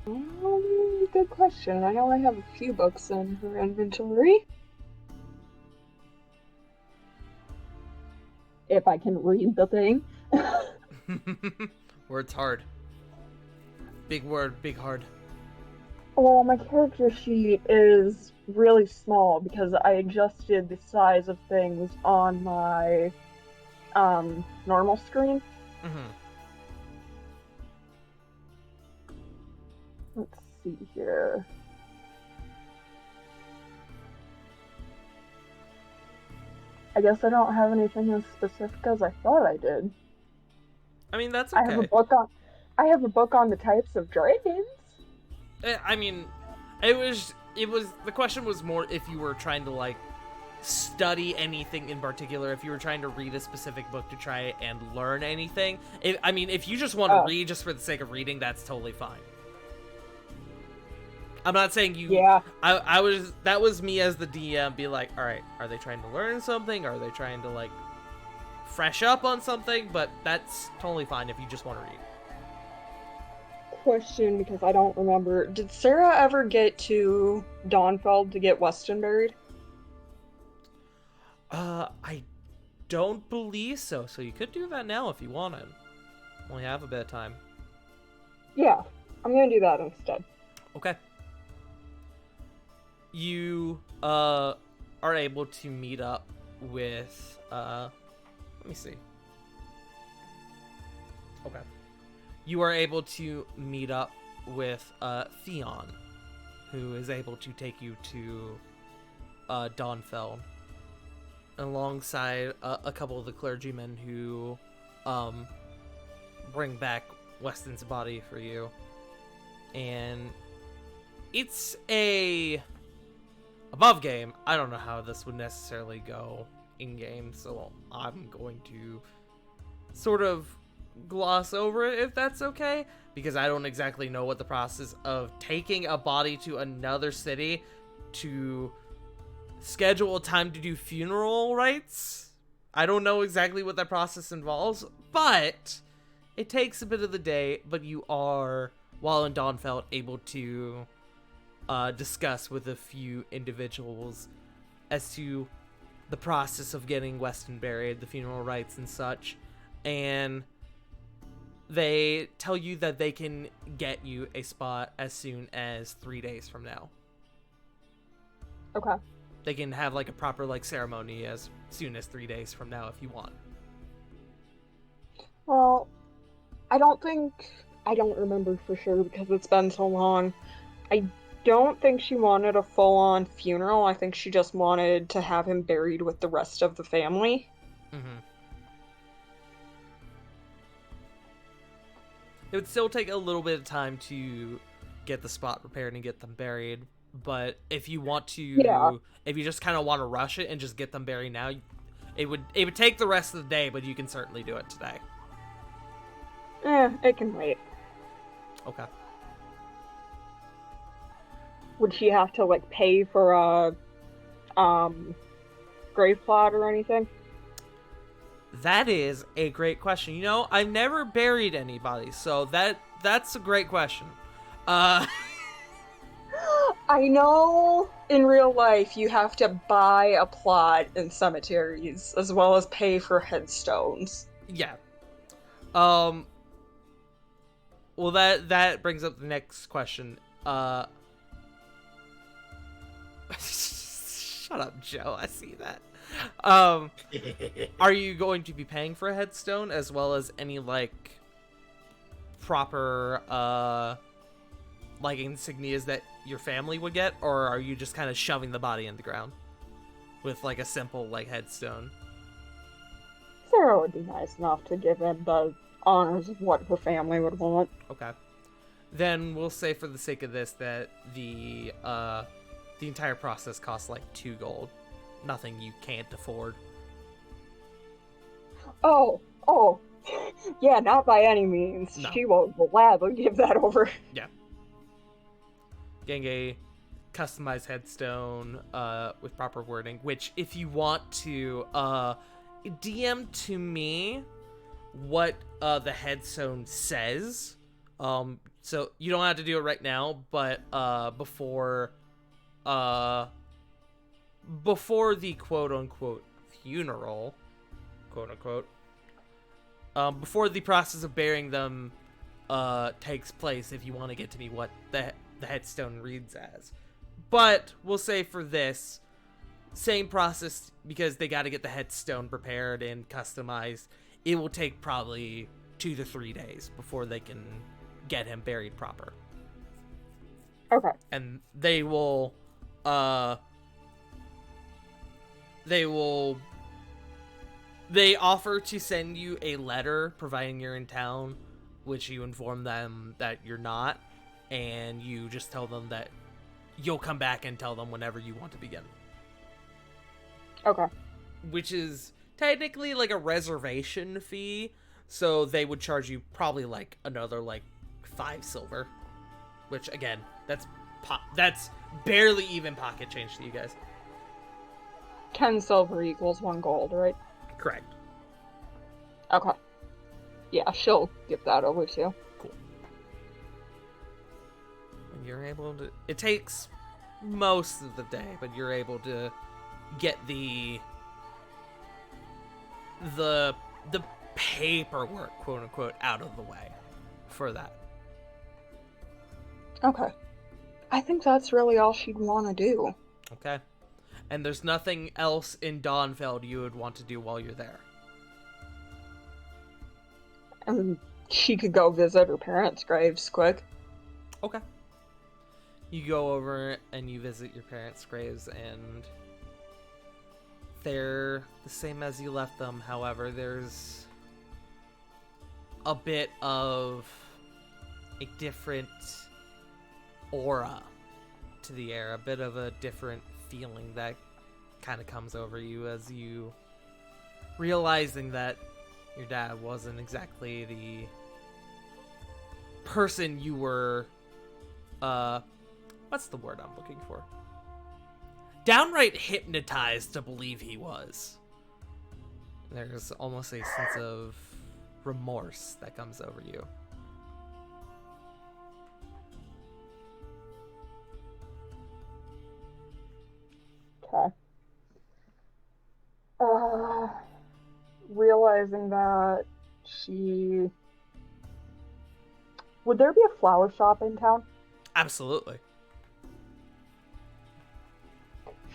Good question. I know I have a few books in her inventory. If I can read the thing. Word's hard. Big word, big hard. Well, my character sheet is really small because I adjusted the size of things on my normal screen. Mm-hmm. Let's see here. I guess I don't have anything as specific as I thought I did. I mean, that's okay. I have a book on the types of dragons. I mean, it was, the question was more if you were trying to, like, study anything in particular, if you were trying to read a specific book to try and learn anything. If you just want to read just for the sake of reading, that's totally fine. I'm not saying you... Yeah. That was me as the DM, be like, alright, are they trying to learn something? Are they trying to, like, fresh up on something? But that's totally fine if you just want to read. Question, because I don't remember. Did Sarah ever get to Dawnfeld to get Weston buried? I don't believe so. So you could do that now if you wanted. Only have a bit of time. Yeah, I'm gonna do that instead. Okay. You are able to meet up with let me see. Okay. You are able to meet up with Theon, who is able to take you to Dawnfell, alongside a couple of the clergymen who bring back Weston's body for you. And it's a above game. I don't know how this would necessarily go in game, so I'm going to sort of gloss over it if that's okay, because I don't exactly know what the process of taking a body to another city to schedule a time to do funeral rites. I don't know exactly what that process involves, but it takes a bit of the day. But you are, while in Dawnfeld, able to discuss with a few individuals as to the process of getting Weston buried, the funeral rites and such, and they tell you that they can get you a spot as soon as 3 days from now. Okay. They can have like a proper like ceremony as soon as 3 days from now if you want. Well, I don't remember for sure because it's been so long. I don't think she wanted a full-on funeral. I think she just wanted to have him buried with the rest of the family. Mm-hmm. It would still take a little bit of time to get the spot prepared and get them buried. But if you want to, Yeah. if you just kind of want to rush it and just get them buried now, it would take the rest of the day, but you can certainly do it today. It can wait. Okay. Would she have to like pay for a grave plot or anything? That is a great question. You know, I've never buried anybody, so that's a great question. I know in real life you have to buy a plot in cemeteries as well as pay for headstones. Yeah. Well, that brings up the next question. Shut up, Joe. I see that. Are you going to be paying for a headstone as well as any like proper like insignias that your family would get, or are you just kind of shoving the body in the ground with like a simple like headstone? Sarah would be nice enough to give him the honors of what her family would want. Okay. Then we'll say for the sake of this that the entire process costs like 2 gold. Nothing you can't afford. Oh. Yeah, not by any means. No. She will gladly give that over. Yeah. Getting a customized headstone with proper wording, which if you want to DM to me what the headstone says. So you don't have to do it right now, but before the quote-unquote funeral, quote-unquote, before the process of burying them takes place, if you want to get to me what the headstone reads as. But we'll say for this, same process, because they got to get the headstone prepared and customized, it will take probably 2 to 3 days before they can get him buried proper. Okay. And they offer to send you a letter providing you're in town, which you inform them that you're not, and you just tell them that you'll come back and tell them whenever you want to begin. Okay. Which is technically like a reservation fee, so they would charge you probably like another like 5 silver, which again, that's barely even pocket change to you guys. 10 silver equals 1 gold, right? Correct. Okay. Yeah, she'll give that over too. Cool. And you're able to... It takes most of the day, but you're able to get the paperwork, quote-unquote, out of the way for that. Okay. I think that's really all she'd want to do. Okay. And there's nothing else in Dawnfeld you would want to do while you're there. And she could go visit her parents' graves quick. Okay. You go over and you visit your parents' graves, and they're the same as you left them. However, there's a bit of a different aura to the air, a bit of a different feeling that kind of comes over you as you realizing that your dad wasn't exactly the person you were what's the word I'm looking for? Downright hypnotized to believe he was. There's almost a sense of remorse that comes over you. Okay. Realizing that she... Would there be a flower shop in town? Absolutely.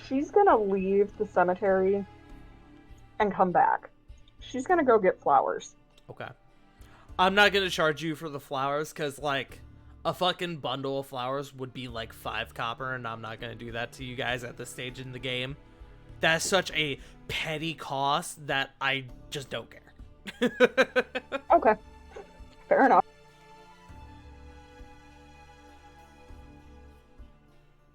She's gonna leave the cemetery and come back. She's gonna go get flowers. Okay. I'm not gonna charge you for the flowers, because, like, a fucking bundle of flowers would be, like, 5 copper, and I'm not gonna do that to you guys at this stage in the game. That's such a petty cost that I just don't care. Okay. Fair enough.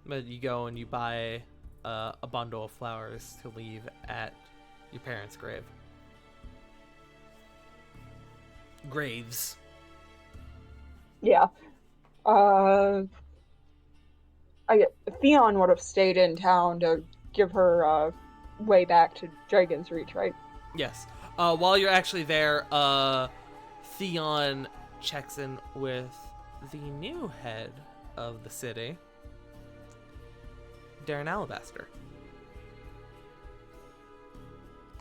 But you go and you buy a bundle of flowers to leave at your parents' graves. Yeah. Theon would have stayed in town to give her way back to Dragon's Reach, right? Yes. While you're actually there, Theon checks in with the new head of the city, Darren Alabaster.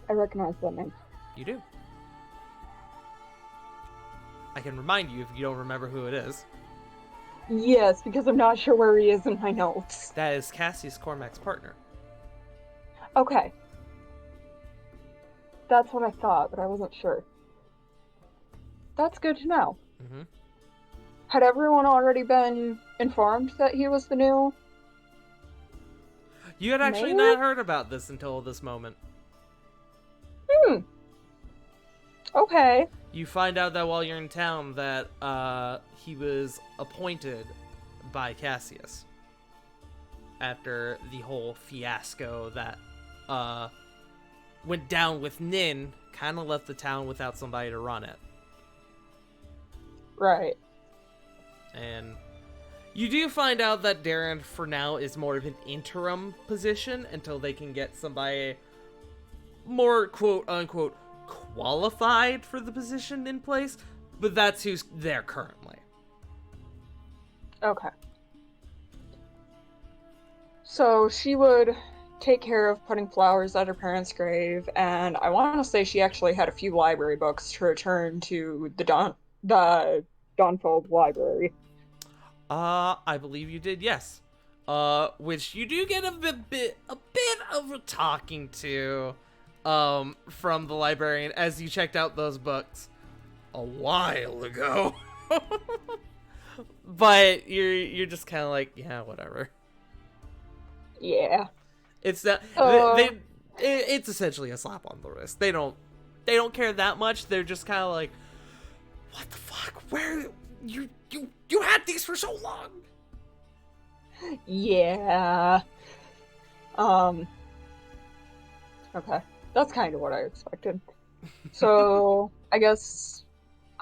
I recognize that name. You do. I can remind you if you don't remember who it is. Yes, because I'm not sure where he is in my notes. That is Cassius Cormac's partner. Okay. That's what I thought, but I wasn't sure. That's good to know. Mm-hmm. Had everyone already been informed that he was the new? You had actually Mayor? not heard about this until this moment. Okay. You find out that while you're in town that he was appointed by Cassius after the whole fiasco that went down with Nin, kind of left the town without somebody to run it. Right. And you do find out that Darren, for now, is more of an interim position until they can get somebody more quote-unquote qualified for the position in place, but that's who's there currently. Okay. So she would take care of putting flowers at her parents' grave, and I want to say she actually had a few library books to return to the Dawnfold Library. I believe you did, yes. Which you do get a bit of a talking to, from the librarian as you checked out those books a while ago. But you're just kind of like, yeah, whatever. Yeah. It's not. It's essentially a slap on the wrist. They don't care that much. They're just kind of like, what the fuck? Where you had these for so long? Yeah. Okay. That's kind of what I expected. So, I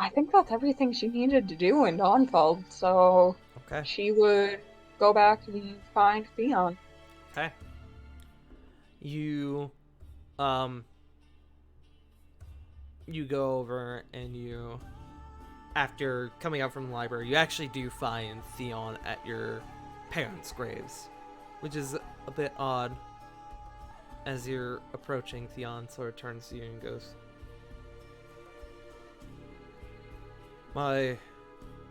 think that's everything she needed to do in Dawnfeld, so Okay. she would go back and find Theon. Okay. You go over and after coming out from the library, you actually do find Theon at your parents' graves, which is a bit odd. As you're approaching, Theon sort of turns to you and goes, "My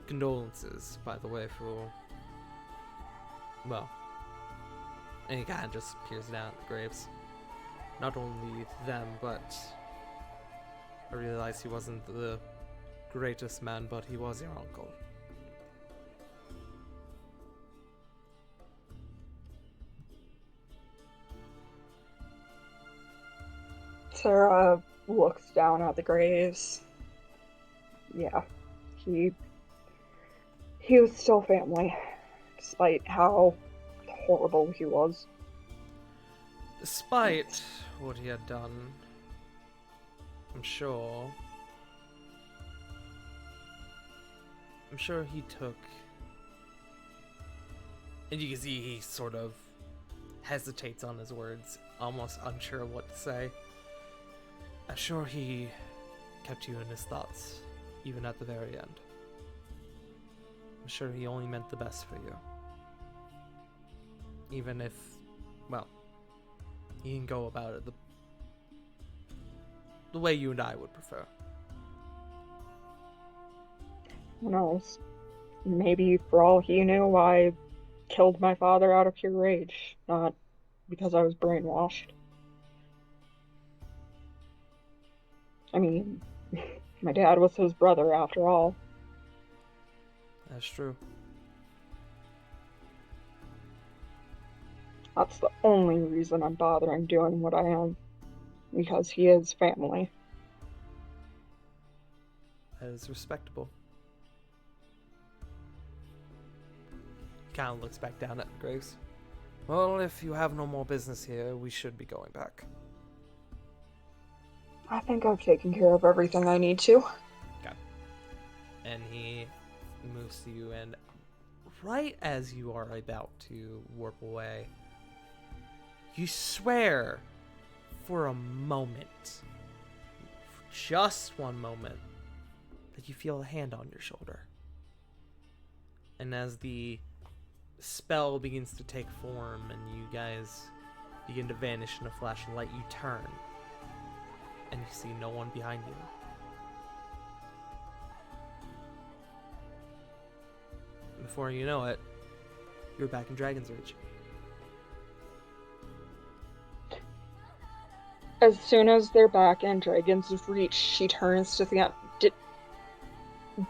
condolences, by the way, for, well," and he kind of just peers down at the graves. Not only them, but I realized he wasn't the greatest man, but he was your uncle. Sarah looks down at the graves. Yeah, he was still family, despite how horrible he was. Despite what he had done, I'm sure he took, and you can see he sort of hesitates on his words, almost unsure of what to say. I'm sure he kept you in his thoughts, even at the very end. I'm sure he only meant the best for you. Even if, well, he didn't go about it the way you and I would prefer. Who knows? Maybe for all he knew, I killed my father out of pure rage, not because I was brainwashed. I mean, my dad was his brother after all. That's true. That's the only reason I'm bothering doing what I am. Because he is family. That is respectable. He kind of looks back down at the graves. Well, if you have no more business here, we should be going back. I think I've taken care of everything I need to. And he moves to you, and right as you are about to warp away, you swear for a moment, for just one moment, that you feel a hand on your shoulder. And as the spell begins to take form and you guys begin to vanish in a flash of light, you turn and you see no one behind you. Before you know it, you're back in Dragon's Reach. As soon as they're back in Dragon's Reach, she turns to Theon.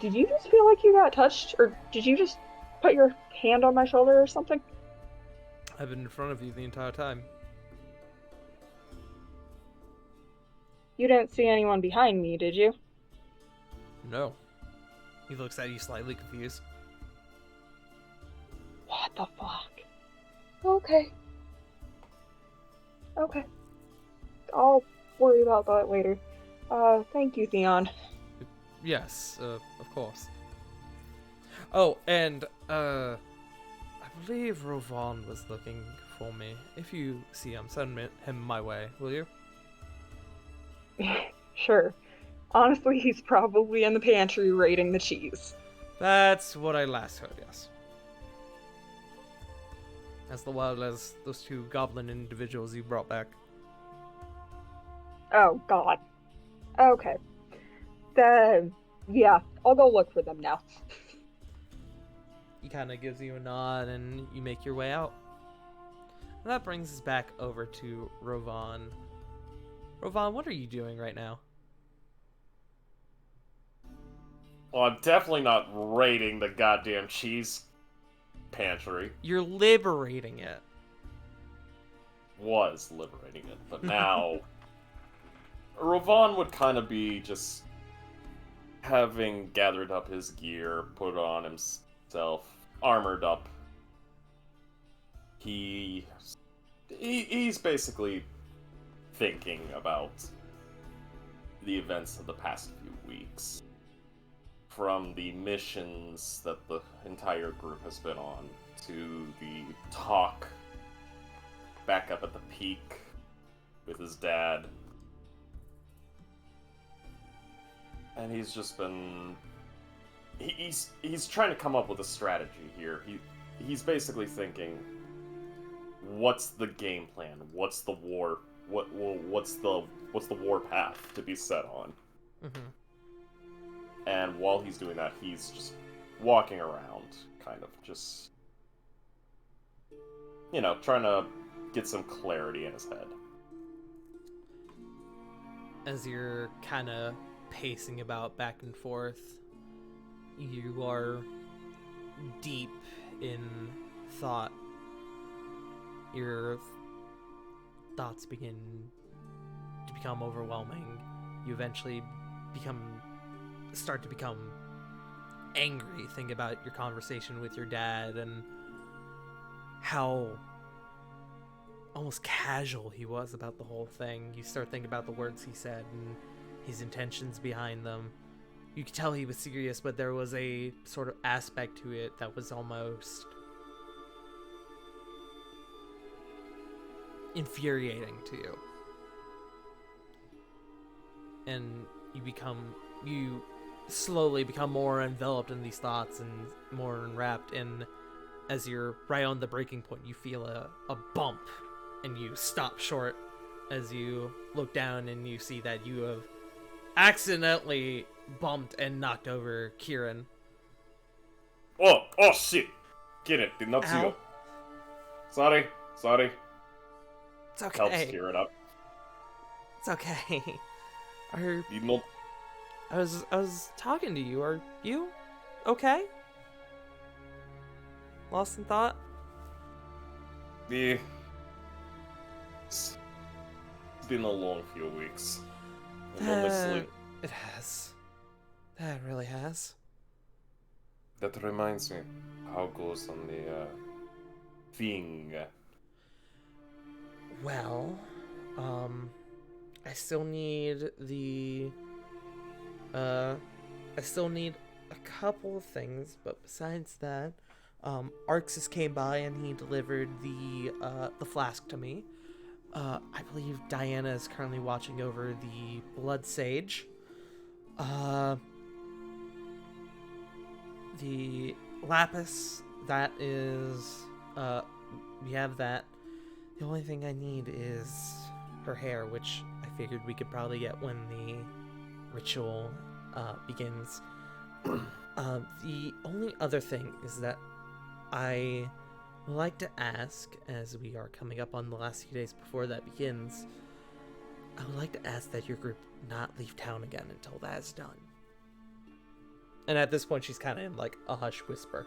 Did you just feel like you got touched? Or did you just put your hand on my shoulder or something? I've been in front of you the entire time. You didn't see anyone behind me, did you? No. He looks at you slightly confused. What the fuck? Okay. I'll worry about that later. Thank you, Theon. Yes, of course. Oh, and, I believe Rovan was looking for me. If you see him, send him my way, will you? Sure. Honestly, he's probably in the pantry raiding the cheese. That's what I last heard, yes. As well as those two goblin individuals you brought back. Oh, God. Okay. Yeah, I'll go look for them now. He kind of gives you a nod and you make your way out. And that brings us back over to Rovan. Rovan, what are you doing right now? Well, I'm definitely not raiding the goddamn cheese pantry. You're liberating it. Was liberating it, but now Rovan would kind of be just having gathered up his gear, put on himself, armored up. He's basically thinking about the events of the past few weeks. From the missions that the entire group has been on, to the talk back up at the peak with his dad. And he's just been... He's trying to come up with a strategy here. He's basically thinking, what's the game plan? What's the war? What's the war path to be set on? Mm-hmm. And while he's doing that, he's just walking around, kind of just, trying to get some clarity in his head. As you're kind of pacing about back and forth, you are deep in thought. Your thoughts begin to become overwhelming. You eventually start to become angry. Think about your conversation with your dad and how almost casual he was about the whole thing. You start thinking about the words he said and his intentions behind them. You could tell he was serious, but there was a sort of aspect to it that was almost infuriating to you. And you slowly become more enveloped in these thoughts and more enwrapped, and as you're right on the breaking point, you feel a bump and you stop short as you look down and you see that you have accidentally bumped and knocked over Kieran. Oh shit! Get it, did not see you. Sorry. It's okay. Helps Kieran up. It's okay. Did not... I was talking to you. Are you okay? Lost in thought? It's been a long few weeks. And honestly, It has. That really has. that reminds me, how goes on the thing? Well, I still need I still need a couple of things, but besides that, Arxis came by and he delivered the flask to me. I believe Diana is currently watching over the Blood Sage. The lapis, that is, we have that. The only thing I need is her hair, which I figured we could probably get when the ritual begins. The only other thing is that I would like to ask, as we are coming up on the last few days before that begins, I would like to ask that your group not leave town again until that is done. And at this point, she's kind of in like a hush whisper.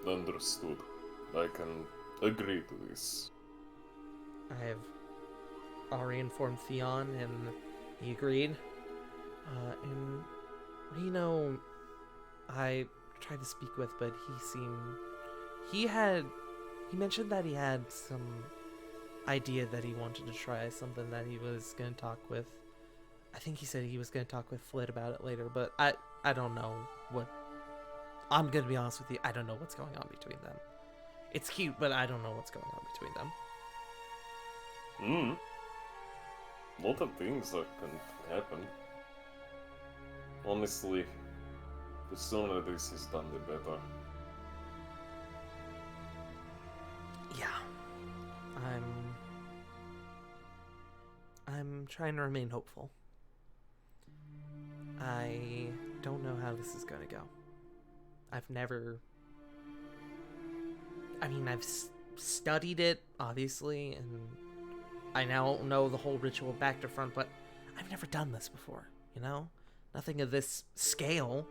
Understood. I can agree to this. I have already informed Theon, and he agreed. And Reno, I tried to speak with, but he mentioned that he had some idea that he wanted to try, something that he was going to talk with. I think he said he was going to talk with Flit about it later, but I don't know what. I'm going to be honest with you, I don't know what's going on between them. It's cute, but I don't know what's going on between them. Lot of things that can happen. Honestly, the sooner this is done, the better. Yeah. I'm trying to remain hopeful. I don't know how this is going to go. I've studied it, obviously, and I now know the whole ritual back to front, but I've never done this before, you know? Nothing of this scale.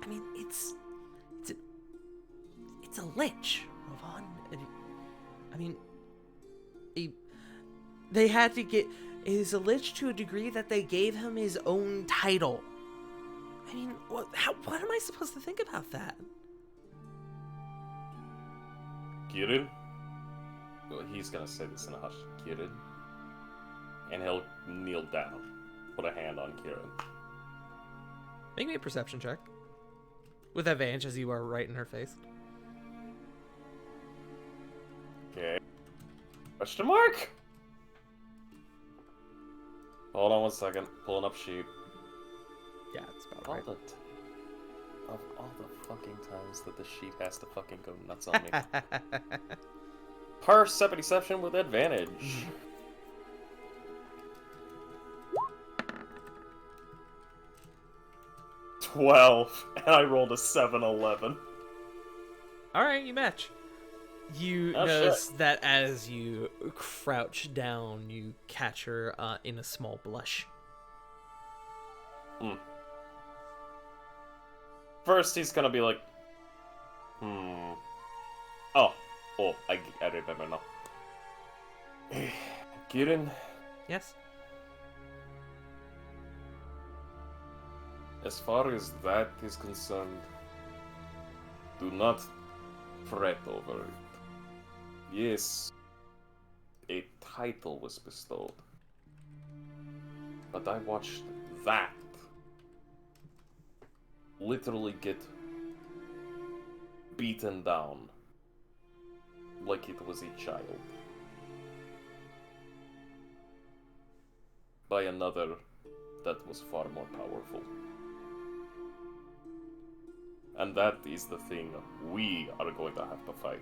I mean, it's a lich, Rovon. I mean, they had to get... It is a lich to a degree that they gave him his own title. I mean, what am I supposed to think about that? Kirin? Well, he's gonna say this in a hush. Kirin. And he'll kneel down. Put a hand on Kirin. Make me a perception check. With advantage, as you are right in her face. Okay. Question mark? Hold on 1 second. Pulling up sheet. Yeah, it's about right. Of all the fucking times that the sheet has to fucking go nuts on me. Perception with advantage. 12, and I rolled a 7-11. Alright, you match. You notice that as you crouch down, you catch her in a small blush. First, he's gonna be like, Oh, I remember now. Kirin? Yes? As far as that is concerned, do not fret over it. Yes, a title was bestowed, but I watched that literally get beaten down like it was a child by another that was far more powerful. And that is the thing we are going to have to fight.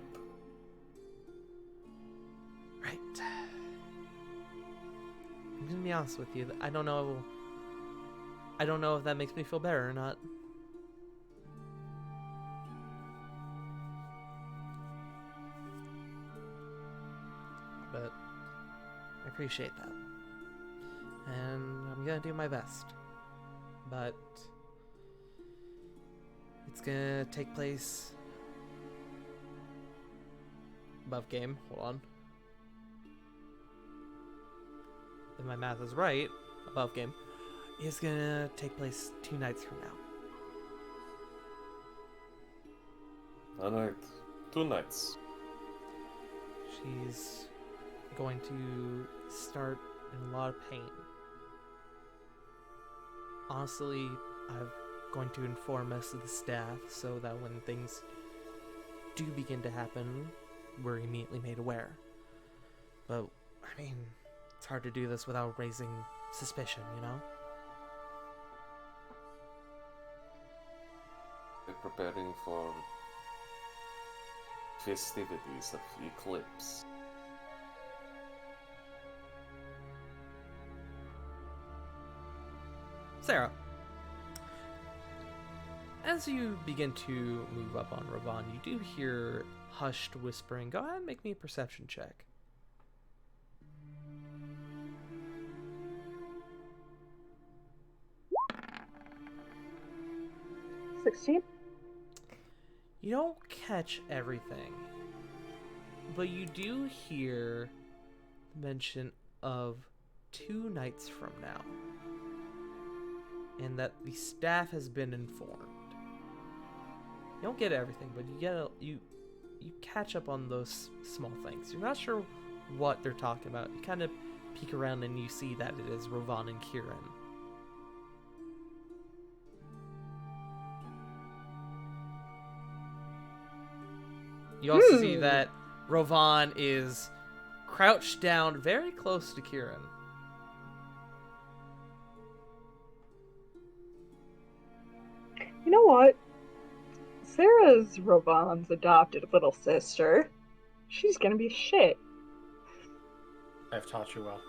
Right. I'm gonna be honest with you. I don't know if that makes me feel better or not. But I appreciate that. And I'm gonna do my best. But it's gonna take place above game. Hold on. If my math is right, above game is gonna take place 2 nights from now. Alright. 2 nights. She's going to start in a lot of pain. Honestly, I'm going to inform most of the staff so that when things do begin to happen, we're immediately made aware. But, I mean, it's hard to do this without raising suspicion, you know? We're preparing for festivities of Eclipse. Sarah, as you begin to move up on Ravon, you do hear hushed whispering. Go ahead and make me a perception check. $16. You don't catch everything, but you do hear mention of 2 nights from now, and that the staff has been informed. You don't get everything, but you catch up on those small things. You're not sure what they're talking about. You kind of peek around and you see that it is Ravon and Kieran. You also see that Ravon is crouched down very close to Kieran. You know what? Sarah's Ravon's adopted little sister. She's gonna be shit. I've taught you well.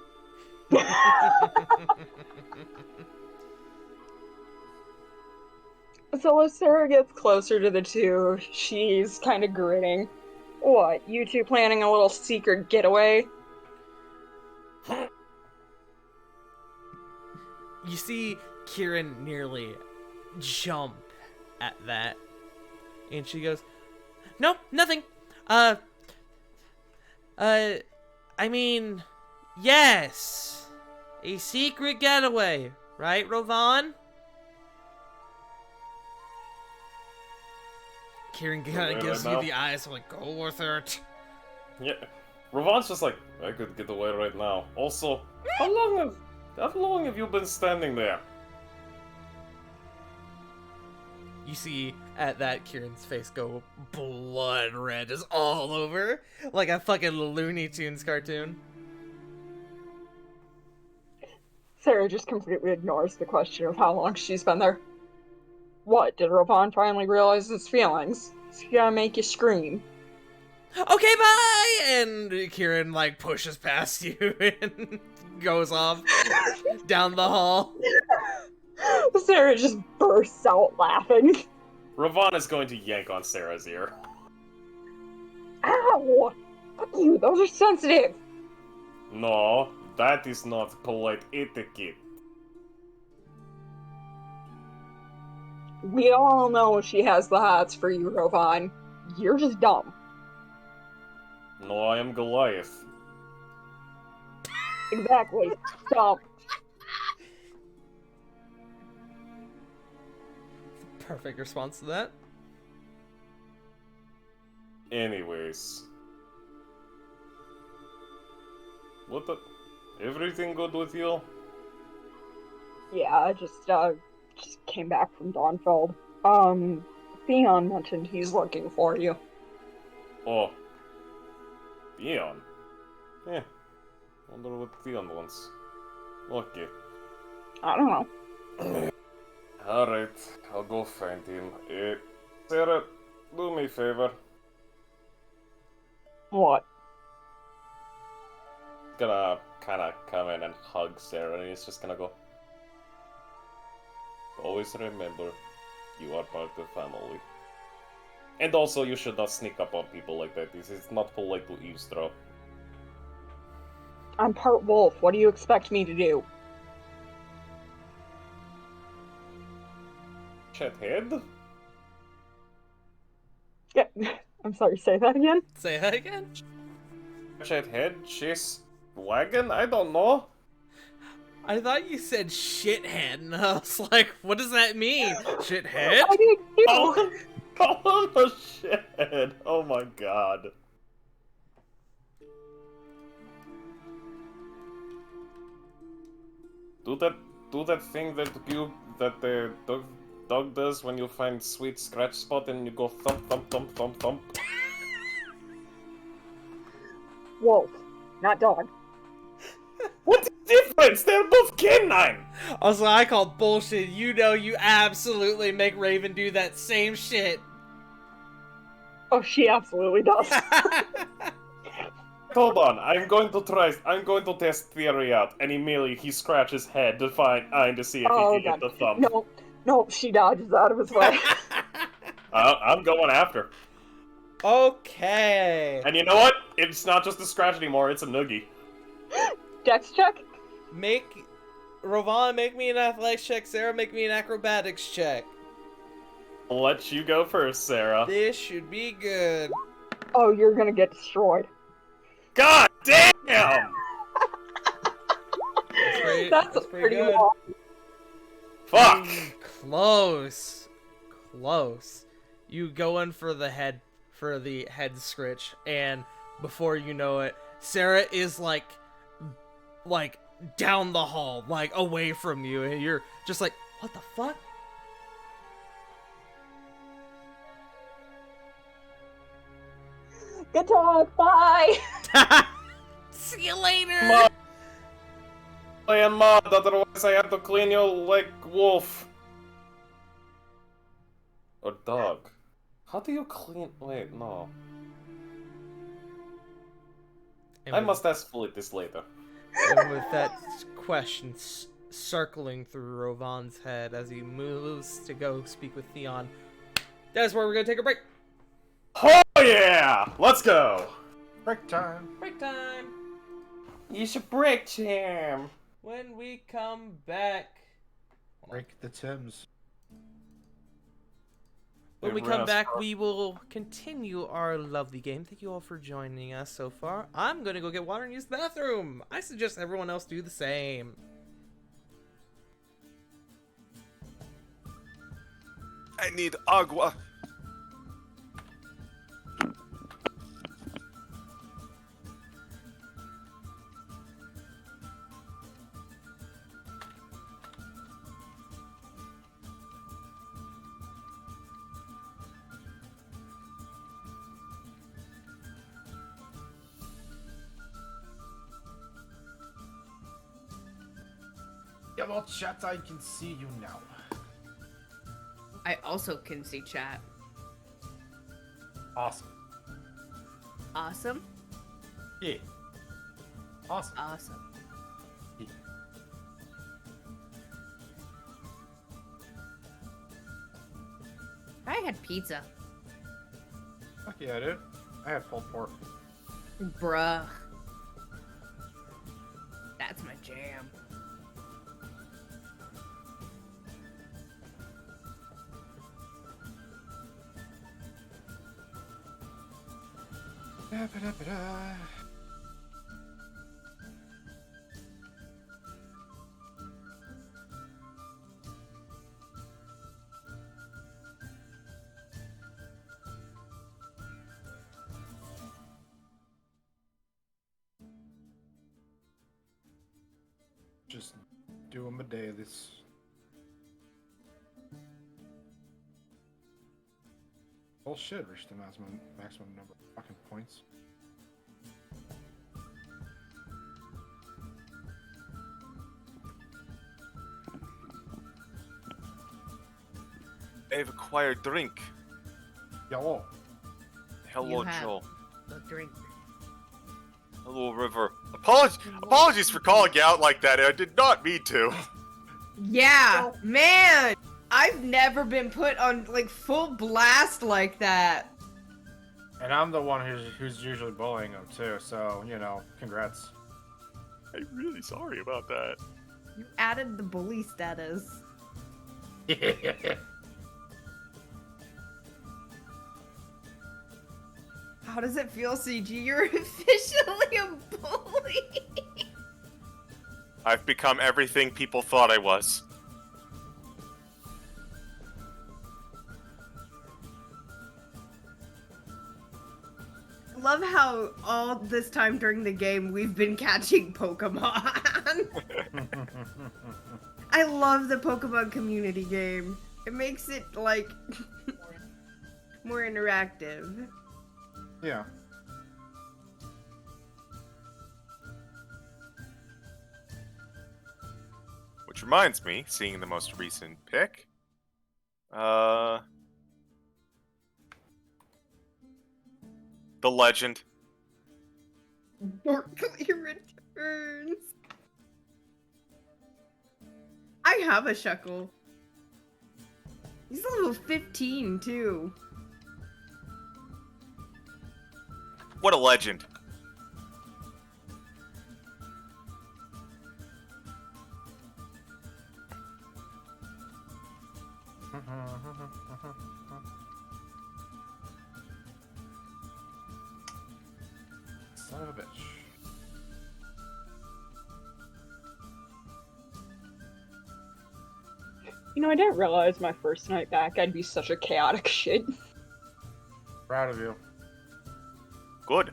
So as Sarah gets closer to the two, she's kind of grinning. What, you two planning a little secret getaway? You see Kieran nearly jump at that. And she goes, "No, nothing. I mean, yes. A secret getaway, right, Ravon?" Kieran kind of gives you the eyes, like, "Go with it." Yeah, Ravon's just like, I could get away right now. Also, how long have you been standing there? You see at that Kieran's face go blood red, just all over, like a fucking Looney Tunes cartoon. Sarah just completely ignores the question of how long she's been there. What, did Ravon finally realize his feelings? Is he gonna make you scream? Okay, bye! And Kieran, like, pushes past you and goes off down the hall. Sarah just bursts out laughing. Ravon is going to yank on Sarah's ear. Ow! Fuck you, those are sensitive! No, that is not polite etiquette. We all know she has the hots for you, Ravon. You're just dumb. No, I am Goliath. Exactly. Dumb. Perfect response to that. Anyways. What the... Everything good with you? Yeah, I just came back from Dawnfeld. Theon mentioned he's looking for you. Oh. Theon? Wonder what Theon wants. Okay. I don't know. Alright, I'll go find him. Sarah, do me a favor. What? Gonna kinda come in and hug Sarah, and he's just gonna go. Always remember, you are part of the family. And also, you should not sneak up on people like that. This is not polite to eavesdrop. I'm part wolf. What do you expect me to do? Chat head? Yeah. I'm sorry, say that again? Say that again? Chat head? Chase wagon? I don't know. I thought you said shithead, and I was like, what does that mean? Shithead? I did too! Oh, Call him a shithead. Oh my god. Do that thing that the dog does when you find sweet scratch spot and you go thump thump thump thump thump. Wolf, not dog. What's the difference? They're both canine. Also, I call bullshit. You know you absolutely make Raven do that same shit. Oh, she absolutely does. Hold on, I'm going to test theory out, and immediately he scratches head to to see if he can get the thumb. No, she dodges out of his way. I'm going after. Okay. And you know what? It's not just a scratch anymore, it's a noogie. Dex check? Rovan, make me an athletics check. Sarah, make me an acrobatics check. I'll let you go first, Sarah. This should be good. Oh, you're gonna get destroyed. God damn! That's pretty good. Long. Fuck! Close. You go in for the head scritch, and before you know it, Sarah is like down the hall, like away from you, and you're just like, what the fuck? Good talk, bye! See you later! Play in mod, otherwise I have to clean you like wolf. Or dog. How do you clean? Wait, no. I must ask Fleet this later. And with that question circling through Rovan's head as he moves to go speak with Theon, that's where we're gonna take a break. Oh yeah! Let's go! Break time. Break time! You should break jam! When we come back... Break the Tims. When we come back, we will continue our lovely game. Thank you all for joining us so far. I'm gonna go get water and use the bathroom. I suggest everyone else do the same. I need agua. Yeah, well, chat, I can see you now. I also can see chat. Awesome. Awesome. Yeah. Awesome. Awesome. Yeah. I had pizza. Fuck yeah, dude. I had pulled pork. Bruh. That's my jam. Da-ba-da-ba-da. Just doing my dailies. Bullshit, reached the maximum number of fucking points. I've acquired drink. Hello. Hello, You have Joel. a drink. Hello, River. Apologies for calling you out like that. I did not mean to. Yeah, man! I've never been put on, like, full blast like that. And I'm the one who's usually bullying him too, so, you know, congrats. I'm really sorry about that. You added the bully status. How does it feel, CG? You're officially a bully. I've become everything people thought I was. all this time during the game, we've been catching Pokemon. I love the Pokemon community game. It makes it, like, more interactive. Yeah. Which reminds me, seeing the most recent pick, the legend. Dorkly returns. I have a Shuckle. He's level 15 too. What a legend. Son of a bitch. You know, I didn't realize my first night back I'd be such a chaotic shit. Proud of you. Good.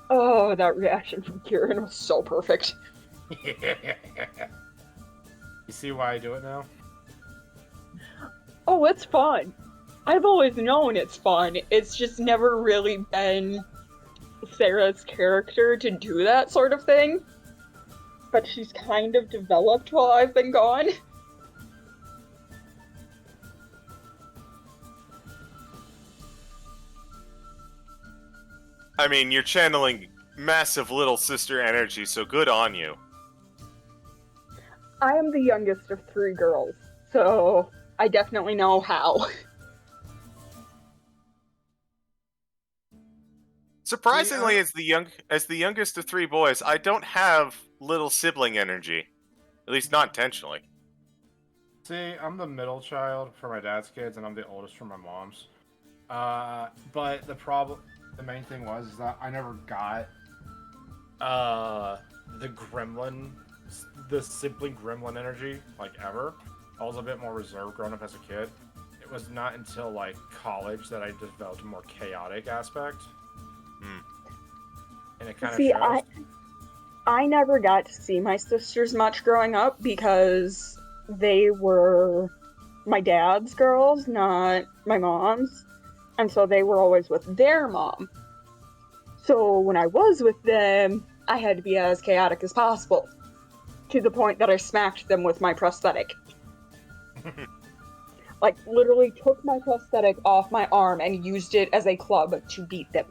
Oh, that reaction from Kieran was so perfect. You see why I do it now? Oh, it's fun. I've always known it's fun. It's just never really been Sarah's character to do that sort of thing. But she's kind of developed while I've been gone. I mean, you're channeling massive little sister energy, so good on you. I am the youngest of 3 girls, so I definitely know how. Surprisingly, Yeah. as the youngest of 3 boys, I don't have little sibling energy. At least not intentionally. See, I'm the middle child for my dad's kids, and I'm the oldest for my mom's. But the main thing was that I never got the gremlin, the sibling gremlin energy, like, ever. I was a bit more reserved growing up as a kid. It was not until, like, college that I developed a more chaotic aspect. And it kind of See, shows. I never got to see my sisters much growing up because they were my dad's girls, not my mom's. And so they were always with their mom. So when I was with them, I had to be as chaotic as possible. To the point that I smacked them with my prosthetic. Like, literally took my prosthetic off my arm and used it as a club to beat them.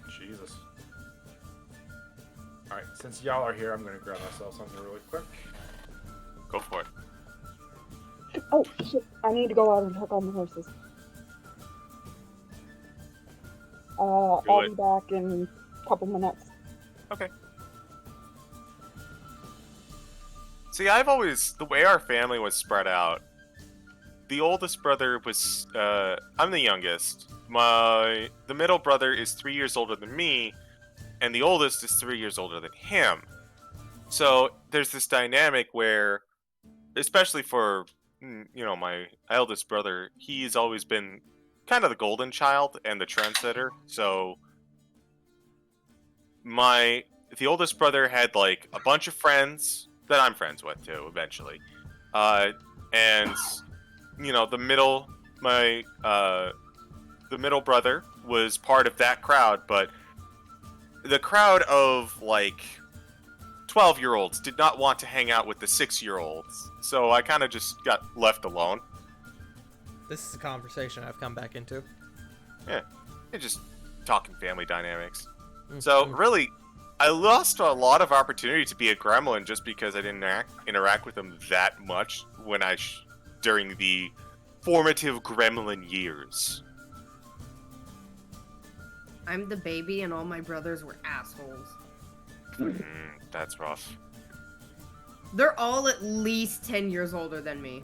Jesus. Alright, since y'all are here, I'm gonna grab myself something really quick. Go for it. Oh, shit. I need to go out and check on the horses. I'll be back in a couple minutes. Okay. See, the way our family was spread out, the oldest brother was, I'm the youngest. The middle brother is 3 years older than me, and the oldest is 3 years older than him. So there's this dynamic where, especially for, my eldest brother, he's always been kind of the golden child and the trendsetter. So the oldest brother had, like, a bunch of friends that I'm friends with too, eventually. And the middle brother was part of that crowd, but the crowd of, like, 12-year-olds did not want to hang out with the 6-year-olds. So I kind of just got left alone. This is a conversation I've come back into. Yeah, just talking family dynamics. So really, I lost a lot of opportunity to be a gremlin just because I didn't interact with them that much during the formative gremlin years. I'm the baby and all my brothers were assholes. That's rough. They're all at least 10 years older than me.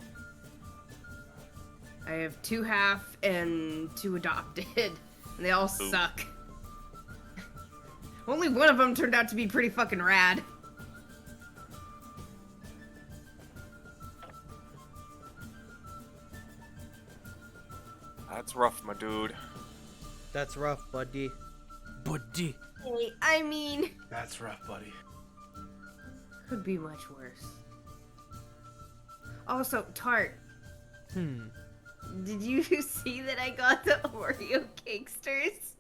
I have 2 half and 2 adopted, and they all suck. Only one of them turned out to be pretty fucking rad. That's rough, my dude. That's rough, buddy. Buddy. Hey, I mean, That's rough, buddy. could be much worse. Also, Tart, did you see that I got the Oreo cakesters?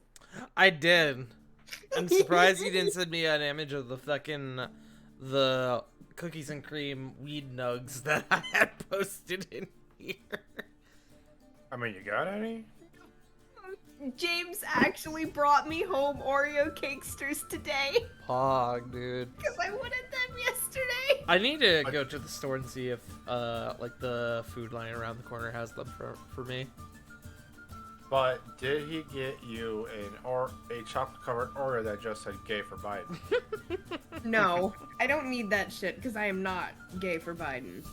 I did. I'm surprised you didn't send me an image of the cookies and cream weed nugs that I had posted in here. I mean, you got any? James actually brought me home Oreo cakesters today Pog, dude. because I wanted them yesterday. I need to go to the store and see if like the food line around the corner has them for me. But did he get you a chocolate covered Oreo that just said "gay for Biden"? No, I don't need that shit because I am not gay for Biden.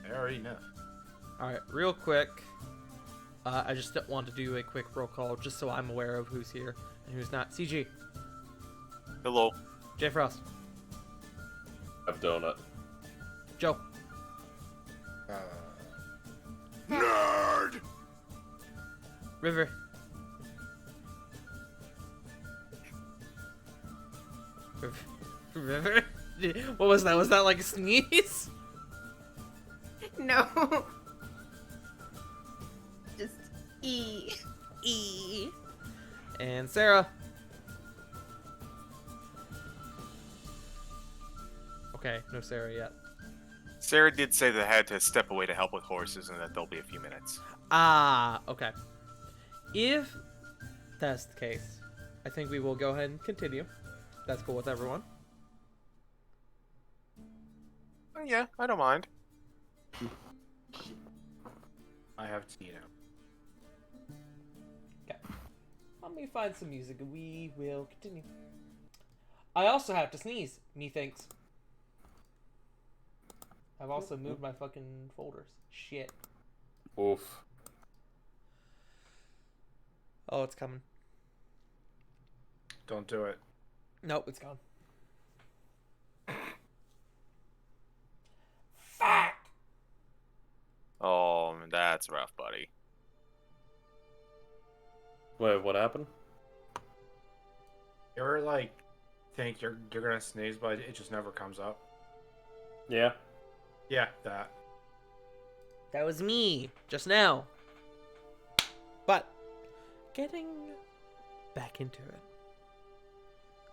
Fair enough. Alright, real quick. I just want to do a quick roll call just so I'm aware of who's here and who's not. CG, Hello. J Frost, Have donut. Joe, Nerd! River, River? What was that? Was that like a sneeze? No. Just E. E. And Sarah. Okay, no Sarah yet. Sarah did say they had to step away to help with horses and that there'll be a few minutes. Ah, okay. If that's the case, I think we will go ahead and continue. That's cool with everyone. Yeah, I don't mind. I have tea now. Okay. Let me find some music and we will continue. I also have to sneeze, methinks. I've also moved my fucking folders. Shit. Oof. Oh, it's coming. Don't do it. Nope, it's gone. Fuck! Oh, that's rough, buddy. Wait, what happened? You ever like think you're gonna sneeze, but it just never comes up? Yeah. Yeah, that. That was me, just now. But, getting back into it.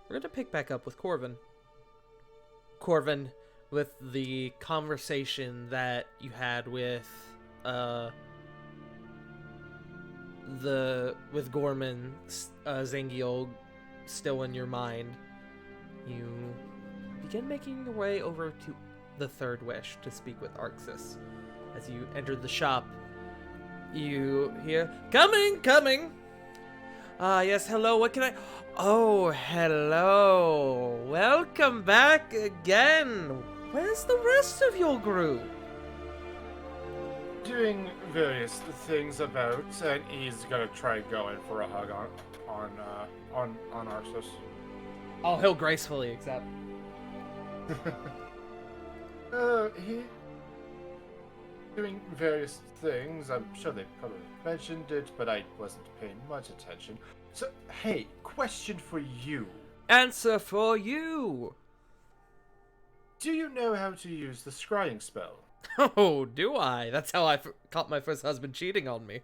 We're gonna pick back up with Corvin. Corvin, with the conversation that you had with, with Gorman, Zangiel still in your mind. You begin making your way over to the Third Wish to speak with Arxis. As you enter the shop, you hear, "Coming, coming!" Yes, hello, what can I... Oh, hello. Welcome back again. Where's the rest of your group? Doing various things about, and he's gonna try going for a hug on Arxis. Oh, he'll gracefully accept. He doing various things. I'm sure they probably mentioned it, but I wasn't paying much attention. So, hey, question for you. Answer for you. Do you know how to use the scrying spell? Oh, do I? That's how I caught my first husband cheating on me.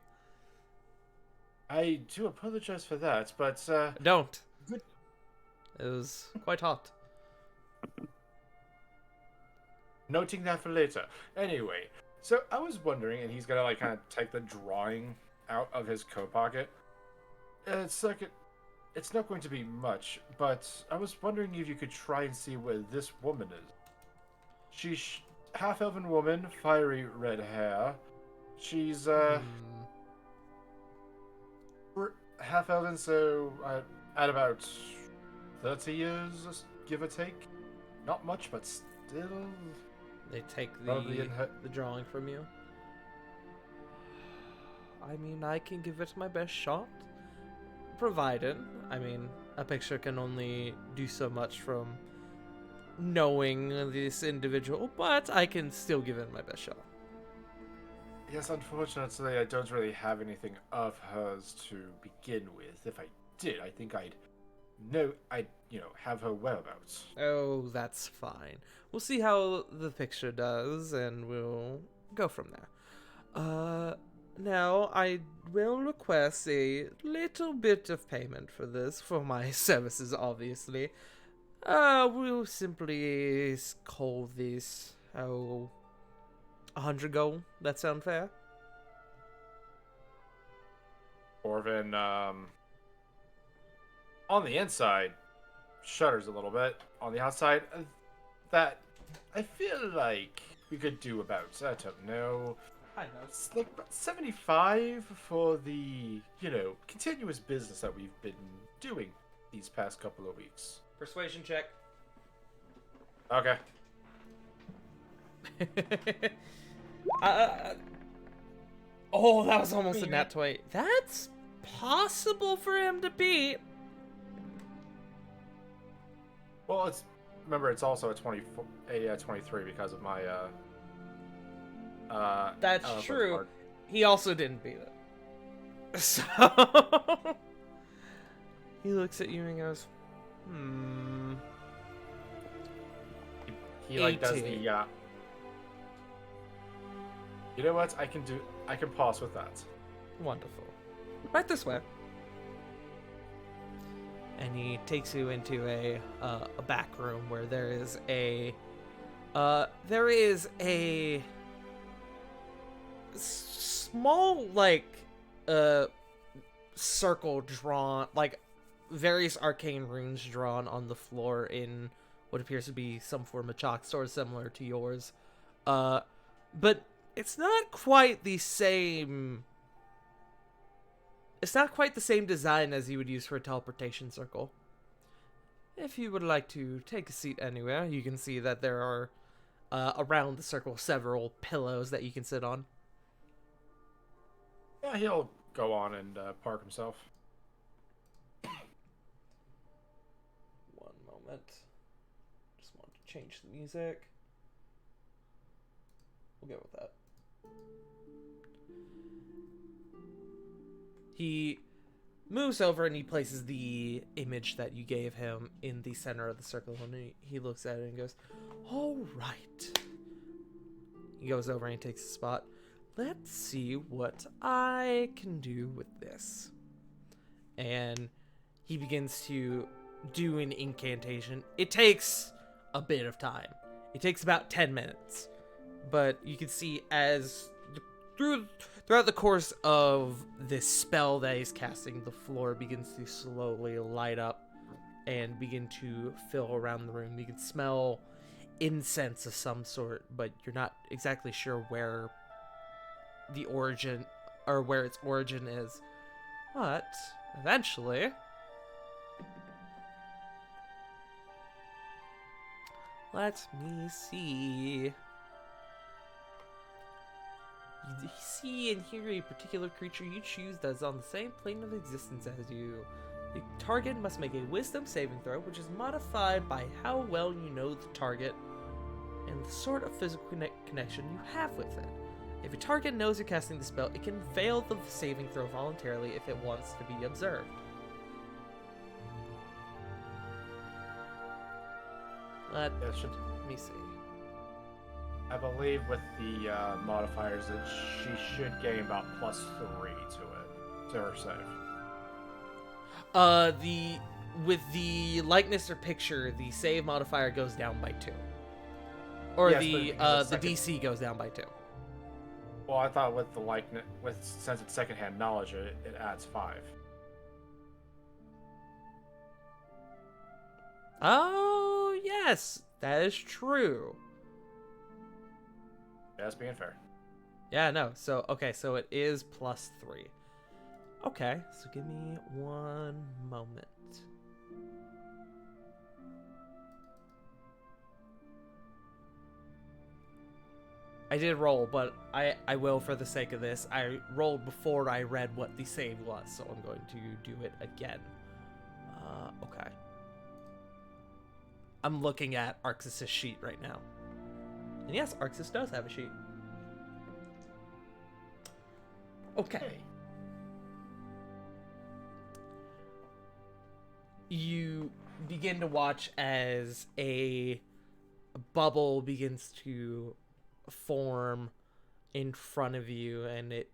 I do apologize for that, but, Don't. Good. It was quite hot. Noting that for later. Anyway, so I was wondering, and he's gonna, like, kind of take the drawing out of his coat pocket. It's like, it's not going to be much, but I was wondering if you could try and see where this woman is. She's half-elven woman, fiery red hair. She's, half-elven, so at about 30 years, give or take. Not much, but still... They take Probably in her- the drawing from you. I mean, I can give it my best shot. Provided, I mean, a picture can only do so much from knowing this individual, but I can still give it my best shot. Yes, unfortunately, I don't really have anything of hers to begin with. If I did, I think I'd have her whereabouts. Oh, that's fine. We'll see how the picture does, and we'll go from there. Now I will request a little bit of payment for this, for my services, obviously. We'll simply call this, 100 gold. That sound fair? Orvin, on the inside, shudders a little bit. On the outside, that I feel like we could do about, I don't know, I know. it's like about 75 for the, continuous business that we've been doing these past couple of weeks. Persuasion check. Okay. Oh, that was almost a nat 20. That's possible for him to beat. Well, remember it's also a 23 because of my That's eloquence true. part. He also didn't beat it. So he looks at you and goes, He like does 18. the You know what? I can pause with that. Wonderful. Right this way. And he takes you into a back room where there is a small circle drawn, like various arcane runes drawn on the floor in what appears to be some form of chalk sword similar to yours. But it's not quite the same. It's not quite the same design as you would use for a teleportation circle. If you would like to take a seat anywhere, you can see that there are, around the circle, several pillows that you can sit on. Yeah, he'll go on and park himself. One moment. Just want to change the music. We'll go with that. He moves over and he places the image that you gave him in the center of the circle, and he looks at it and goes, all right. He goes over and he takes a spot. Let's see what I can do with this. And he begins to do an incantation. It takes a bit of time. It takes about 10 minutes. But you can see as throughout the course of this spell that he's casting, the floor begins to slowly light up and begin to fill around the room. You can smell incense of some sort, but you're not exactly sure where the origin or where its origin is. But eventually, let me see. You see and hear a particular creature you choose that is on the same plane of existence as you. The target must make a wisdom saving throw, which is modified by how well you know the target and the sort of physical connection you have with it. If a target knows you're casting the spell, it can fail the saving throw voluntarily if it wants to be observed. Let me see. I believe with the modifiers that she should gain about +3 to her save. With the likeness or picture, the save modifier goes down by 2. Or Yes, the DC goes down by 2. Well, I thought with the likeness, since it's secondhand knowledge, it adds 5. Oh, yes, that is true. That's being fair. Yeah, no. So, okay, so it is +3. Okay, so give me one moment. I did roll, but I will for the sake of this. I rolled before I read what the save was, so I'm going to do it again. Okay. I'm looking at Arxis' sheet right now. And yes, Arxis does have a sheet. Okay. Hey. You begin to watch as a bubble begins to form in front of you, and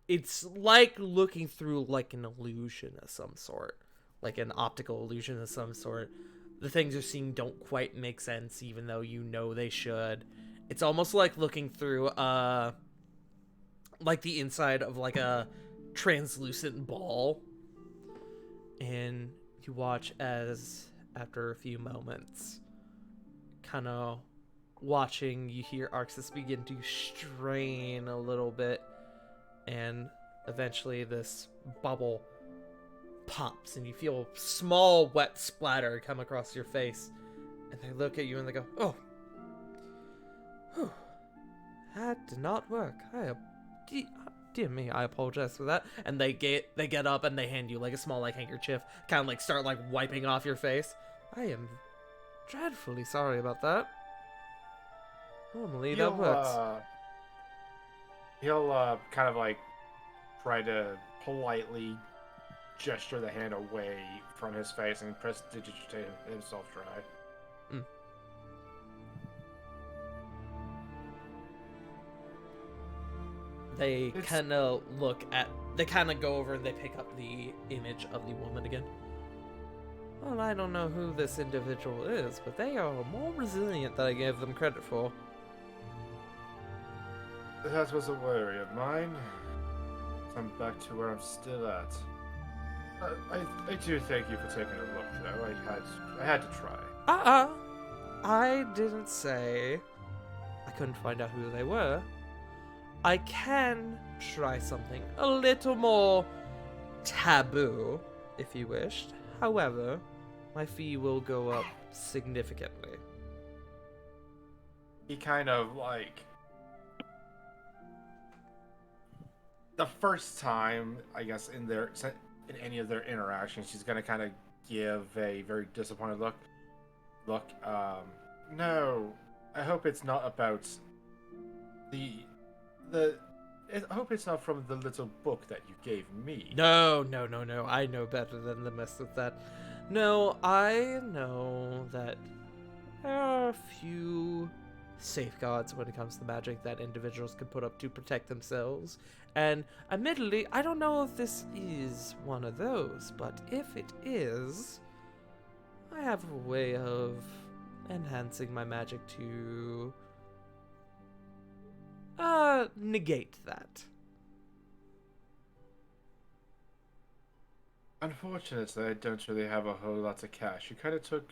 it's like looking through like an illusion of some sort, like an optical illusion of some sort. The things you're seeing don't quite make sense, even though you know they should. It's almost like looking through like the inside of like a translucent ball. And you watch as, after a few moments, kind of watching, you hear Arxis begin to strain a little bit, and eventually this bubble pops, and you feel a small wet splatter come across your face, and they look at you and they go, "Oh, whew, that did not work. Dear me, I apologize for that." And they get up and they hand you like a small like handkerchief, kind of like start like wiping off your face. "I am dreadfully sorry about that. Normally that works." He'll kind of like try to politely gesture the hand away from his face and prestidigitate himself dry. They kind of they kind of go over and they pick up the image of the woman again. "Well, I don't know who this individual is, but they are more resilient than I gave them credit for." That was a worry of mine. I'm back to where I'm still at. I do thank you for taking a look, though. I had to try. I didn't say I couldn't find out who they were. I can try something a little more taboo, if you wished. However, my fee will go up significantly. He kind of like... The first time, I guess, in any of their interactions, she's gonna kind of give a very disappointed look. No, I hope it's not about I hope it's not from the little book that you gave me. No. I know better than to mess with that. No, I know that there are a few safeguards when it comes to magic that individuals can put up to protect themselves. And admittedly, I don't know if this is one of those, but if it is, I have a way of enhancing my magic to negate that. Unfortunately, I don't really have a whole lot of cash. You kind of took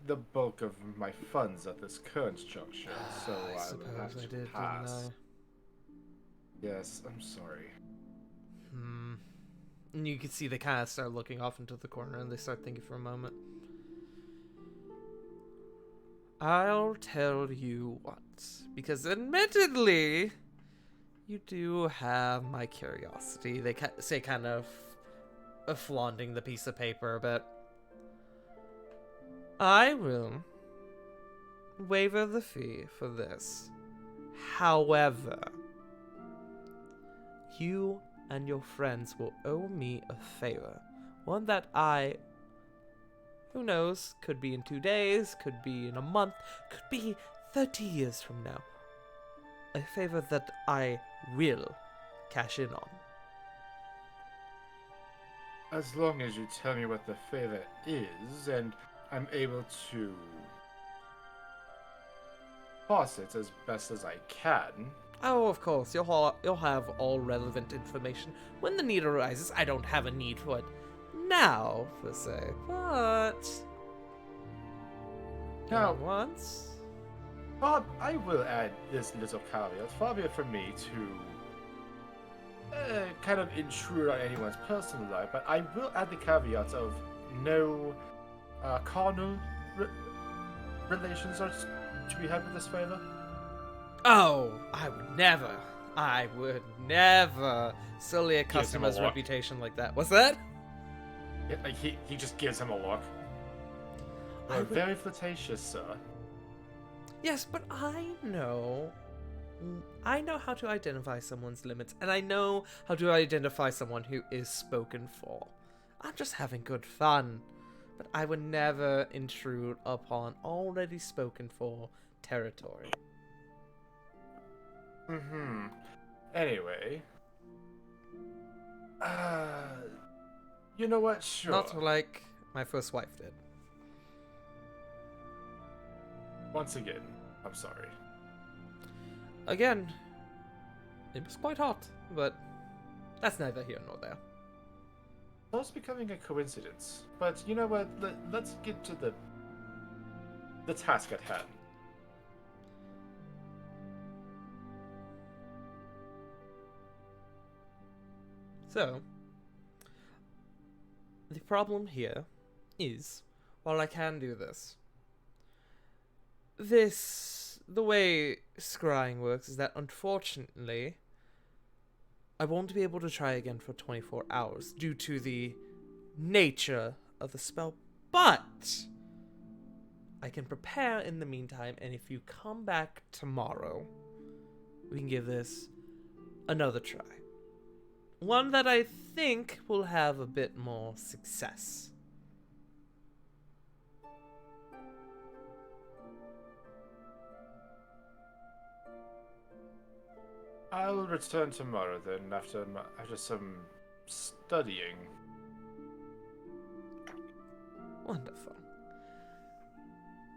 the bulk of my funds at this current juncture, so I I will have suppose I to did, pass. didn't Yes, I'm sorry. And you can see they kind of start looking off into the corner and they start thinking for a moment. "I'll tell you what, because admittedly, you do have my curiosity." They say, kind of flaunting the piece of paper a bit. "I will waiver the fee for this. However, you and your friends will owe me a favor. One that who knows, could be in 2 days, could be in a month, could be 30 years from now. A favor that I will cash in on." As long as you tell me what the favor is, and I'm able to pass it as best as I can. Oh, of course, you'll have all relevant information when the need arises. I don't have a need for it now, per se, but Now, once. Bob, I will add this little caveat. Far be it from me to kind of intrude on anyone's personal life, but I will add the caveat of no carnal relations are to be had with this favor. Oh, I would never sully a customer's look. reputation like that. What's that? Yeah, like he just gives him a look. I would- Very flirtatious, sir. Yes, but I know I know how to identify someone's limits, and I know how to identify someone who is spoken for. I'm just having good fun, but I would never intrude upon already spoken for territory. Anyway. You know what? Sure. Not like my first wife did. Once again, I'm sorry. Again, it was quite hot, but that's neither here nor there. That's becoming a coincidence. But you know what? Let's get to the task at hand. So, the problem here is, while I can do this, the way scrying works is that unfortunately, I won't be able to try again for 24 hours due to the nature of the spell, but I can prepare in the meantime, and if you come back tomorrow, we can give this another try. One that I think will have a bit more success. I'll return tomorrow then, after some studying. Wonderful.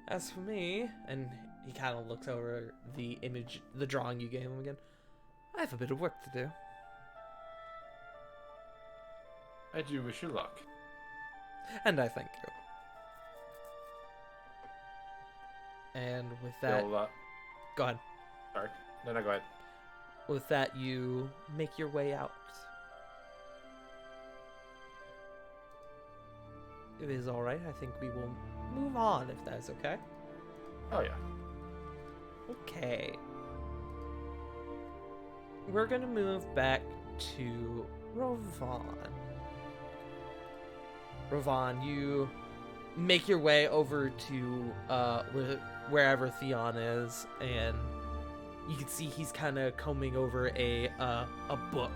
As for me, and he kind of looks over the image, the drawing you gave him again, I have a bit of work to do. I do wish you luck. And I thank you. And with that, go ahead. Sorry. No, go ahead. With that, you make your way out. If it is alright, I think we will move on, if that is okay. Oh, yeah. Okay. We're gonna move back to Rovan. Rovan, you make your way over to wherever Theon is, and you can see he's kind of combing over a book.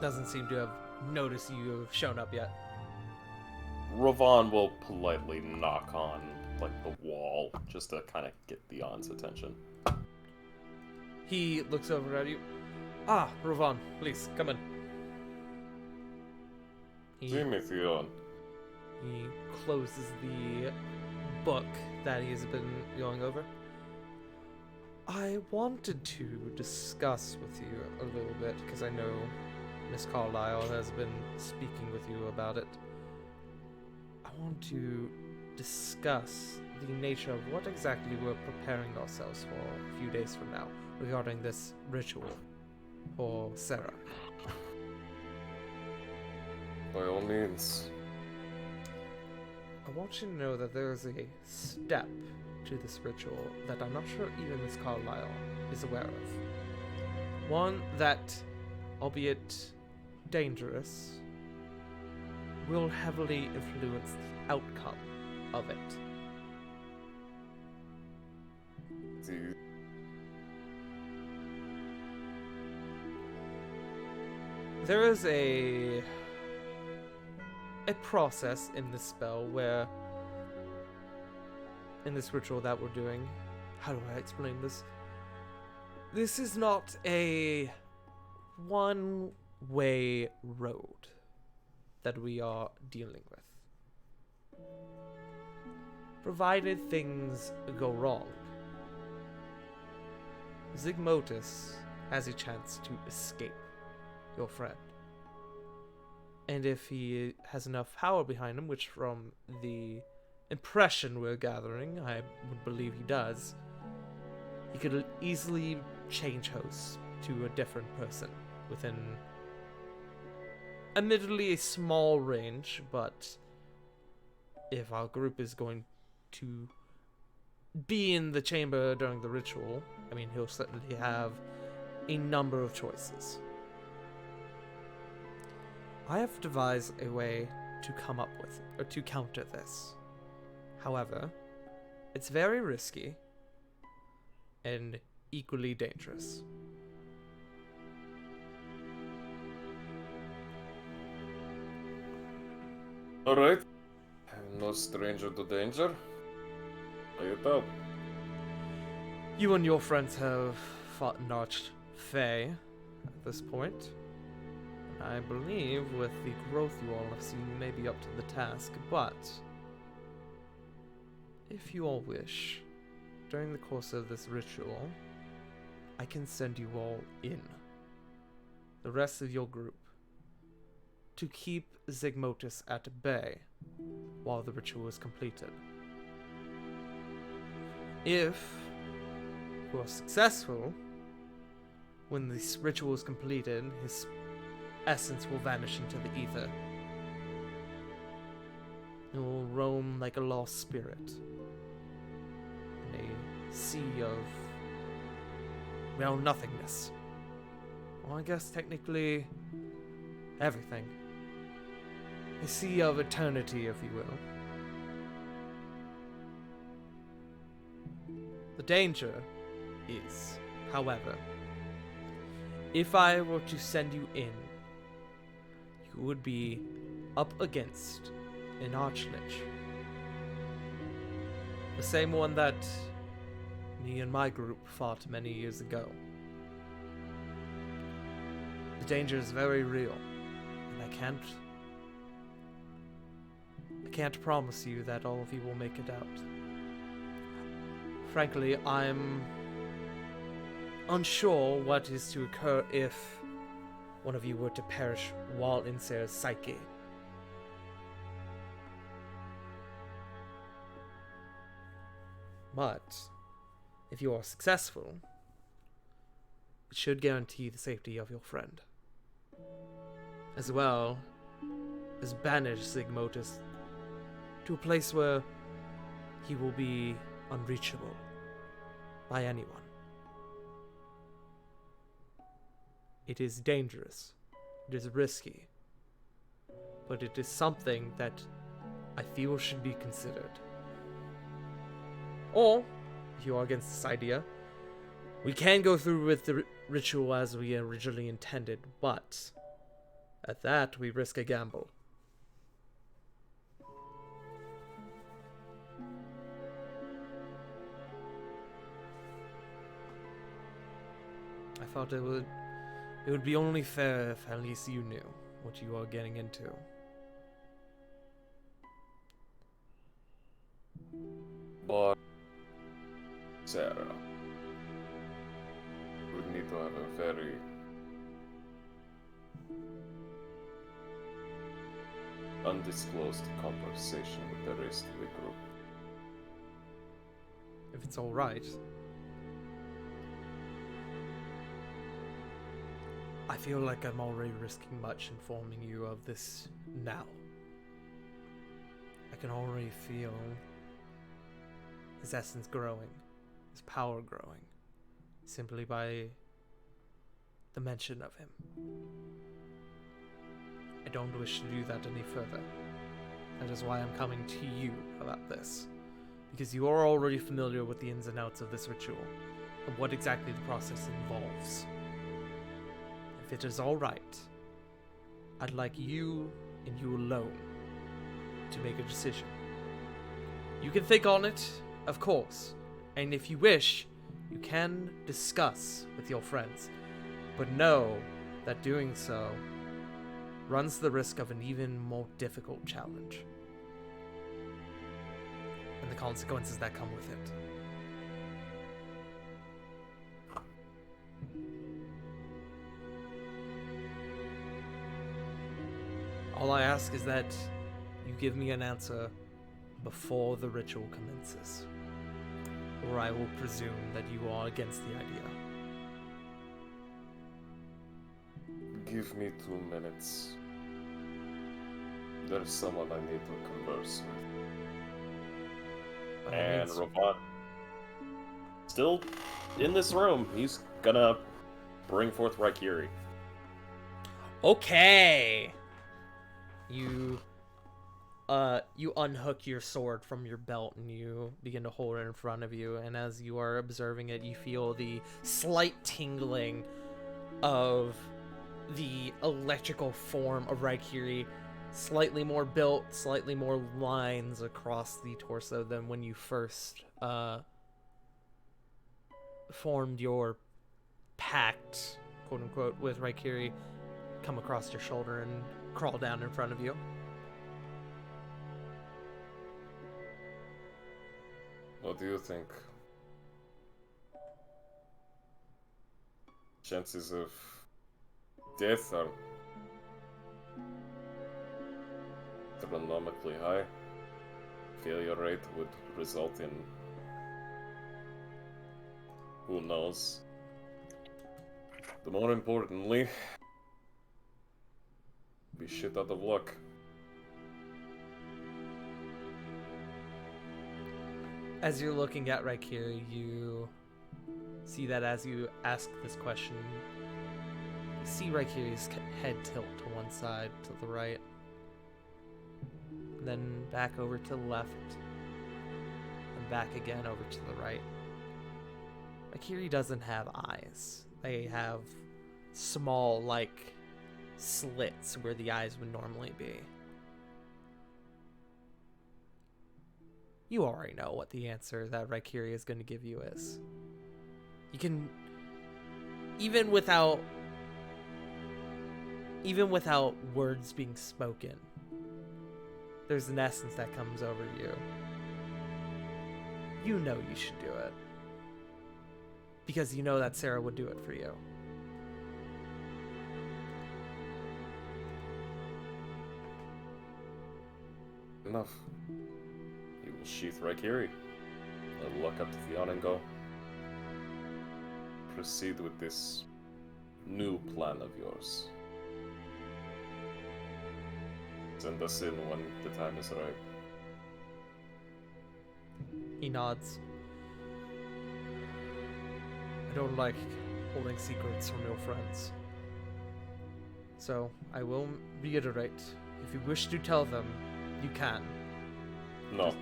Doesn't seem to have noticed you have shown up yet. Ravon will politely knock on, like, the wall, just to kind of get Theon's attention. He looks over at you. Ah, Ravon, please, come in. See me, Theon. He closes the book that he's been going over. I wanted to discuss with you a little bit, because I know Miss Carlyle has been speaking with you about it. I want to discuss the nature of what exactly we're preparing ourselves for a few days from now regarding this ritual for Sarah. By all means. I want you to know that there is a step to this ritual that I'm not sure even Miss Carlyle is aware of. One that, albeit dangerous, will heavily influence the outcome of it. See. There is a process in this spell where, in this ritual that we're doing, how do I explain this? This is not a one-way road that we are dealing with. Provided things go wrong, Zygmotus has a chance to escape your friend. And if he has enough power behind him, which from the impression we're gathering, I would believe he does, he could easily change hosts to a different person within admittedly a small range, but if our group is going to be in the chamber during the ritual, I mean, he'll certainly have a number of choices. I have devised a way to come up with, or to counter this. However, It's very risky and equally dangerous. Alright. I'm no stranger to danger. Lay it out. You and your friends have fought an archfey at this point. I believe with the growth you all have seen, you may be up to the task, but if you all wish, during the course of this ritual, I can send you all in, the rest of your group, to keep Zygmotus at bay while the ritual is completed. If you are successful, when this ritual is completed, his essence will vanish into the ether. It will roam like a lost spirit in a sea of, well, nothingness. Well, I guess technically everything. A sea of eternity, if you will. The danger is, however, if I were to send you in, you would be up against an archlich. The same one that me and my group fought many years ago. The danger is very real, and I can't promise you that all of you will make it out. Frankly, I'm unsure what is to occur if one of you were to perish while in Sarah's psyche. But if you are successful, it should guarantee the safety of your friend, as well as banish Zygmotus to a place where he will be unreachable by anyone. It is dangerous, it is risky, but it is something that I feel should be considered. Or, if you are against this idea, we can go through with the ritual as we originally intended, but at that we risk a gamble. I thought it would be only fair if at least you knew what you are getting into. But Sarah would need to have a very undisclosed conversation with the rest of the group. If it's alright. I feel like I'm already risking much informing you of this now. I can already feel his essence growing, his power growing, simply by the mention of him. I don't wish to do that any further. That is why I'm coming to you about this, because you are already familiar with the ins and outs of this ritual, and what exactly the process involves. If it is alright, I'd like you and you alone to make a decision. You can think on it, of course, and if you wish, you can discuss with your friends, but know that doing so runs the risk of an even more difficult challenge, and the consequences that come with it. All I ask is that you give me an answer before the ritual commences, or I will presume that you are against the idea. Give me 2 minutes. There's someone I need to converse with. And Ravan, still in this room, he's gonna bring forth Raikiri. Okay! You you unhook your sword from your belt and you begin to hold it in front of you. And as you are observing it, you feel the slight tingling of the electrical form of Raikiri, slightly more built, slightly more lines across the torso than when you first formed your pact, quote unquote, with Raikiri, come across your shoulder and crawl down in front of you. What do you think? Chances of death are astronomically high. Failure rate would result in who knows. The more importantly, be shit out of luck. As you're looking at Raikiri, you see that as you ask this question, you see Raikiri's head tilt to one side, to the right, then back over to the left, and back again over to the right. Raikiri doesn't have eyes. They have small, like, slits where the eyes would normally be. You already know what the answer that Raikiri is going to give you is. You can, even without words being spoken, there's an essence that comes over you. You know you should do it. Because you know that Sarah would do it for you. Enough. You will sheath Raikiri. And look up to Theon and go. Proceed with this new plan of yours. Send us in when the time is right. He nods. I don't like holding secrets from your friends. So, I will reiterate. If you wish to tell them, you can. No.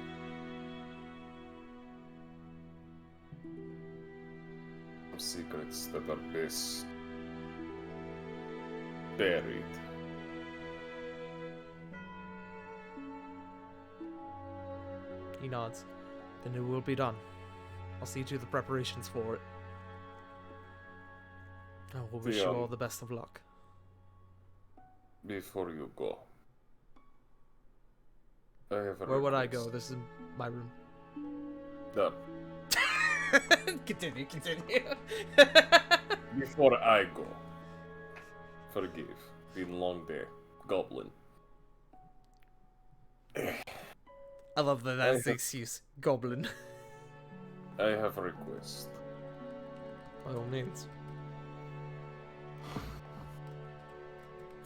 Secrets that are best buried. He nods. Then it will be done. I'll see to the preparations for it. I will wish you all the best of luck. Before you go, I have a Where would I request. go? This is my room. No. Continue. Before I go, forgive. Been a long day. Goblin. I love that that's the excuse. Goblin. I have a request. By all means.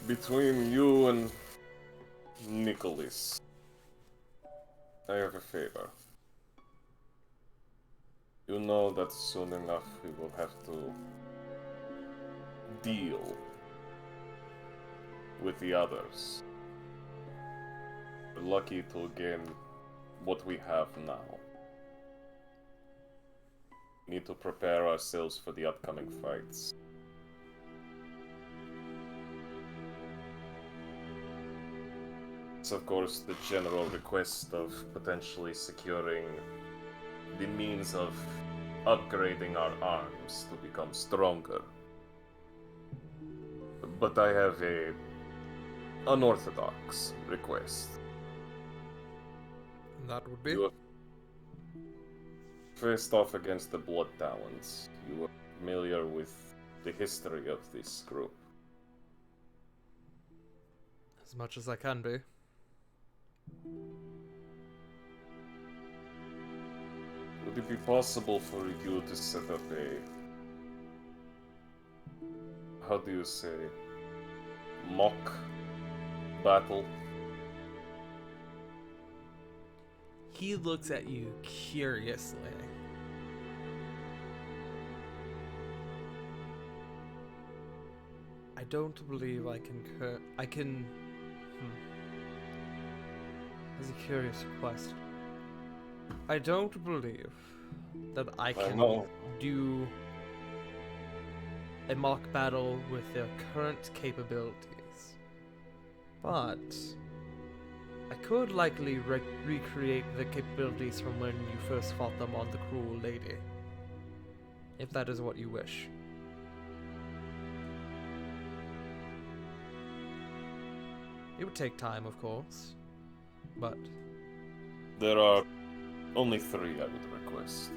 Between you and Nicholas, I have a favor. You know that soon enough we will have to deal with the others. We're lucky to gain what we have now. We need to prepare ourselves for the upcoming fights. It's of course the general request of potentially securing the means of upgrading our arms to become stronger. But I have a unorthodox request. That would be? You have faced off against the Blood Talons. You are familiar with the history of this group. As much as I can be. Would it be possible for you to set up a... how do you say... mock battle? He looks at you curiously. I don't believe I can As a curious request, I don't believe that I can know. do a mock battle with their current capabilities, but I could likely recreate the capabilities from when you first fought them on the Cruel Lady, if that is what you wish. It would take time, of course, but There are only 3 I would request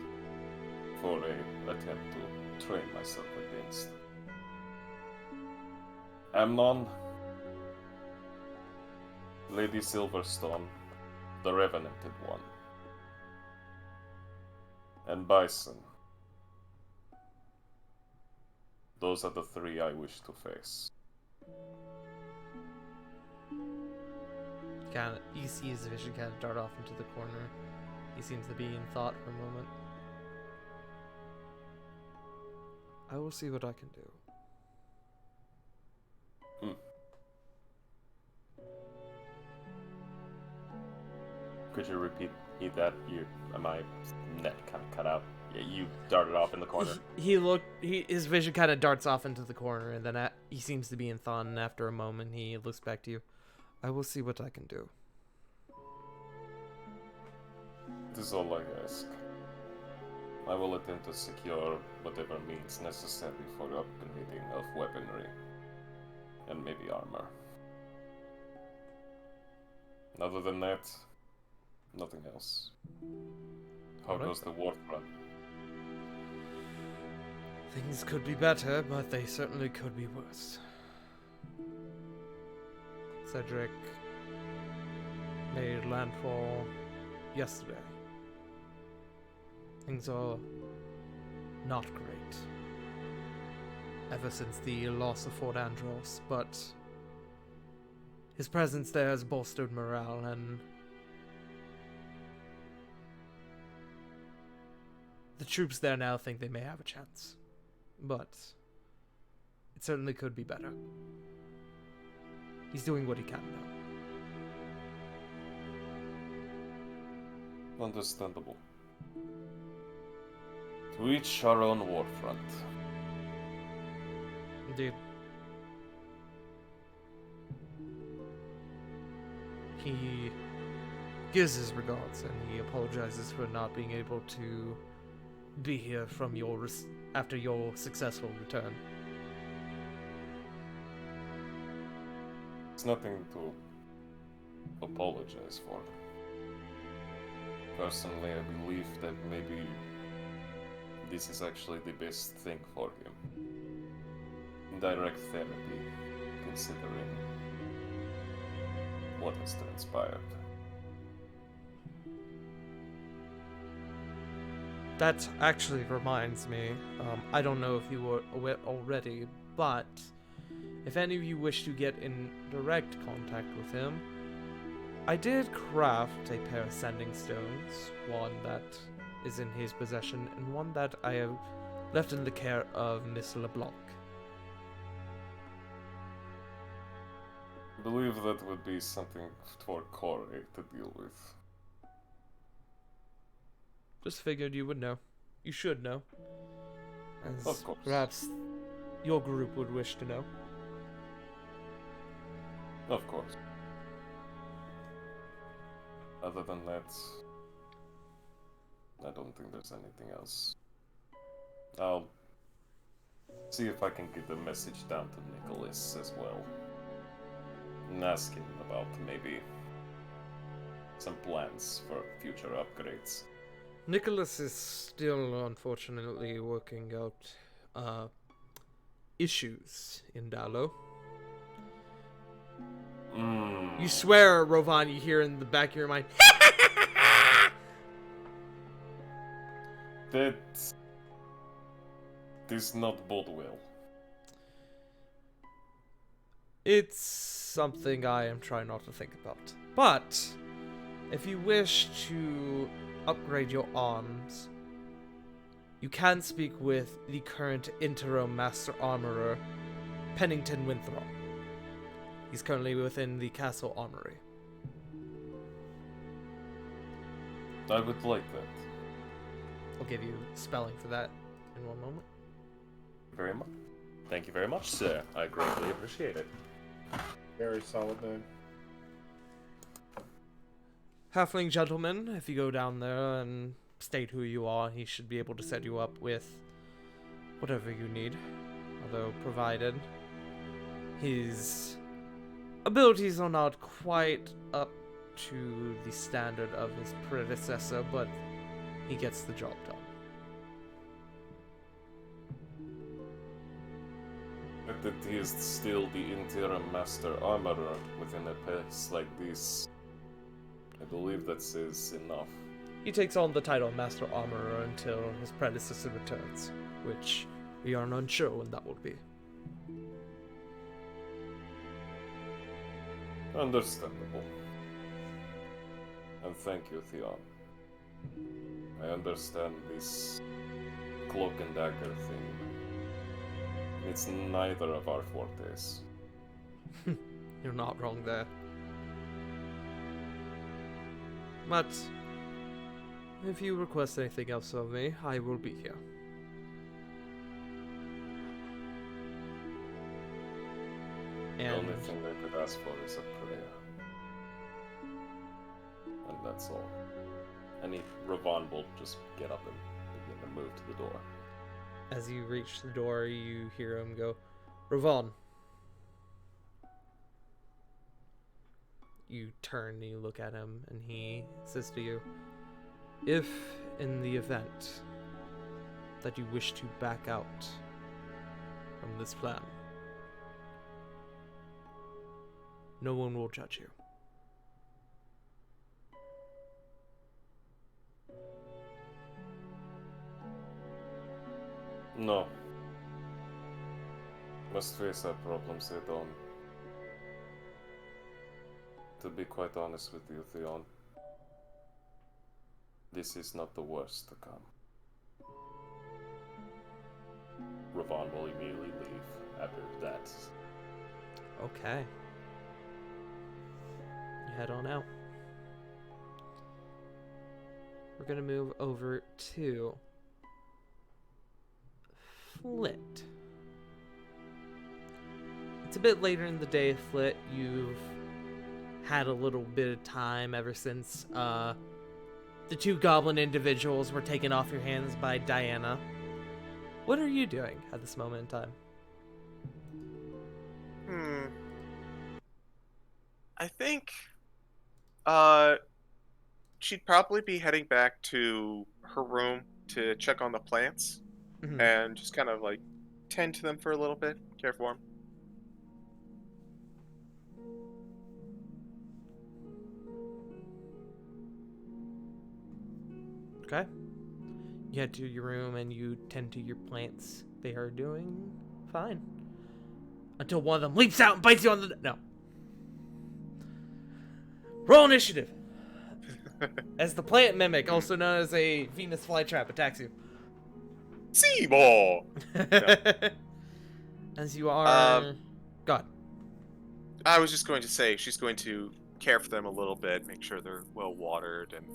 for a attempt to train myself against. Amnon, Lady Silverstone, the Revenanted One, and Bison. Those are the 3 I wish to face. you see his vision kind of dart off into the corner. He seems to be in thought for a moment. I will see what I can do. Could you repeat that? My net kind of cut out. Yeah, you darted off in the corner. His vision kind of darts off into the corner, and then he seems to be in thought, and after a moment he looks back to you. I will see what I can do. This is all I ask. I will attempt to secure whatever means necessary for upgrading of weaponry, and maybe armor. Other than that, nothing else. How Alright. goes the war front? Things could be better, but they certainly could be worse. Cedric made landfall yesterday. Things are not great ever since the loss of Fort Andros, but his presence there has bolstered morale, and the troops there now think they may have a chance. But it certainly could be better. He's doing what he can now. Understandable. To each our own war front. Indeed. He gives his regards, and he apologizes for not being able to be here from after your successful return. It's nothing to apologize for. Personally, I believe that maybe this is actually the best thing for him. Direct therapy, considering what has transpired. That actually reminds me, I don't know if you were aware already, but if any of you wish to get in direct contact with him, I did craft a pair of sending stones, one that is in his possession, and one that I have left in the care of Miss LeBlanc. I believe that would be something for Corey to deal with. Just figured you would know. You should know. As Of course. perhaps your group would wish to know. Of course. Other than that, I don't think there's anything else. I'll see if I can get the message down to Nicholas as well. And ask him about maybe some plans for future upgrades. Nicholas is still, unfortunately, working out issues in Dalo. You swear, Rovan, you hear in the back of your mind. That does not bode well. It's something I am trying not to think about. But if you wish to upgrade your arms, you can speak with the current interim Master Armorer, Pennington Winthrop. He's currently within the castle armory. I would like that. I'll give you spelling for that in one moment. Very much. Thank you very much, sir. I greatly appreciate it. Very solid name. Halfling gentleman, if you go down there and state who you are, he should be able to set you up with whatever you need. Although, provided his abilities are not quite up to the standard of his predecessor, but he gets the job done. But that he is still the interim master armorer within a place like this. I believe that says enough. He takes on the title Master Armorer until his predecessor returns, which we are unsure when that will be. Understandable. And thank you, Theon. I understand this cloak and dagger thing. It's neither of our fortes. You're not wrong there. But if you request anything else of me, I will be here. The And only thing I could ask for is a prayer. And that's all. And Ravon will just get up and begin to move to the door. as you reach the door, you hear him go, "Ravon." You turn and you look at him, and he says to you, "If, in the event that you wish to back out from this plan, no one will judge you." No. Must face our problems head on. To be quite honest with you, Theon, this is not the worst to come. Ravon will immediately leave after that. Okay. You head on out. We're gonna move over to Flit. It's a bit later in the day, Flit. You've had a little bit of time ever since the two goblin individuals were taken off your hands by Diana. What are you doing at this moment in time? I think she'd probably be heading back to her room to check on the plants Mhm. and just kind of like tend to them for a little bit, care for them. Okay. You head to your room and you tend to your plants. They are doing fine. Until one of them leaps out and bites you on the... No. Roll initiative. As the plant mimic, also known as a Venus flytrap, attacks you. Seymour! As you are... God. I was just going to say she's going to care for them a little bit, make sure they're well watered, and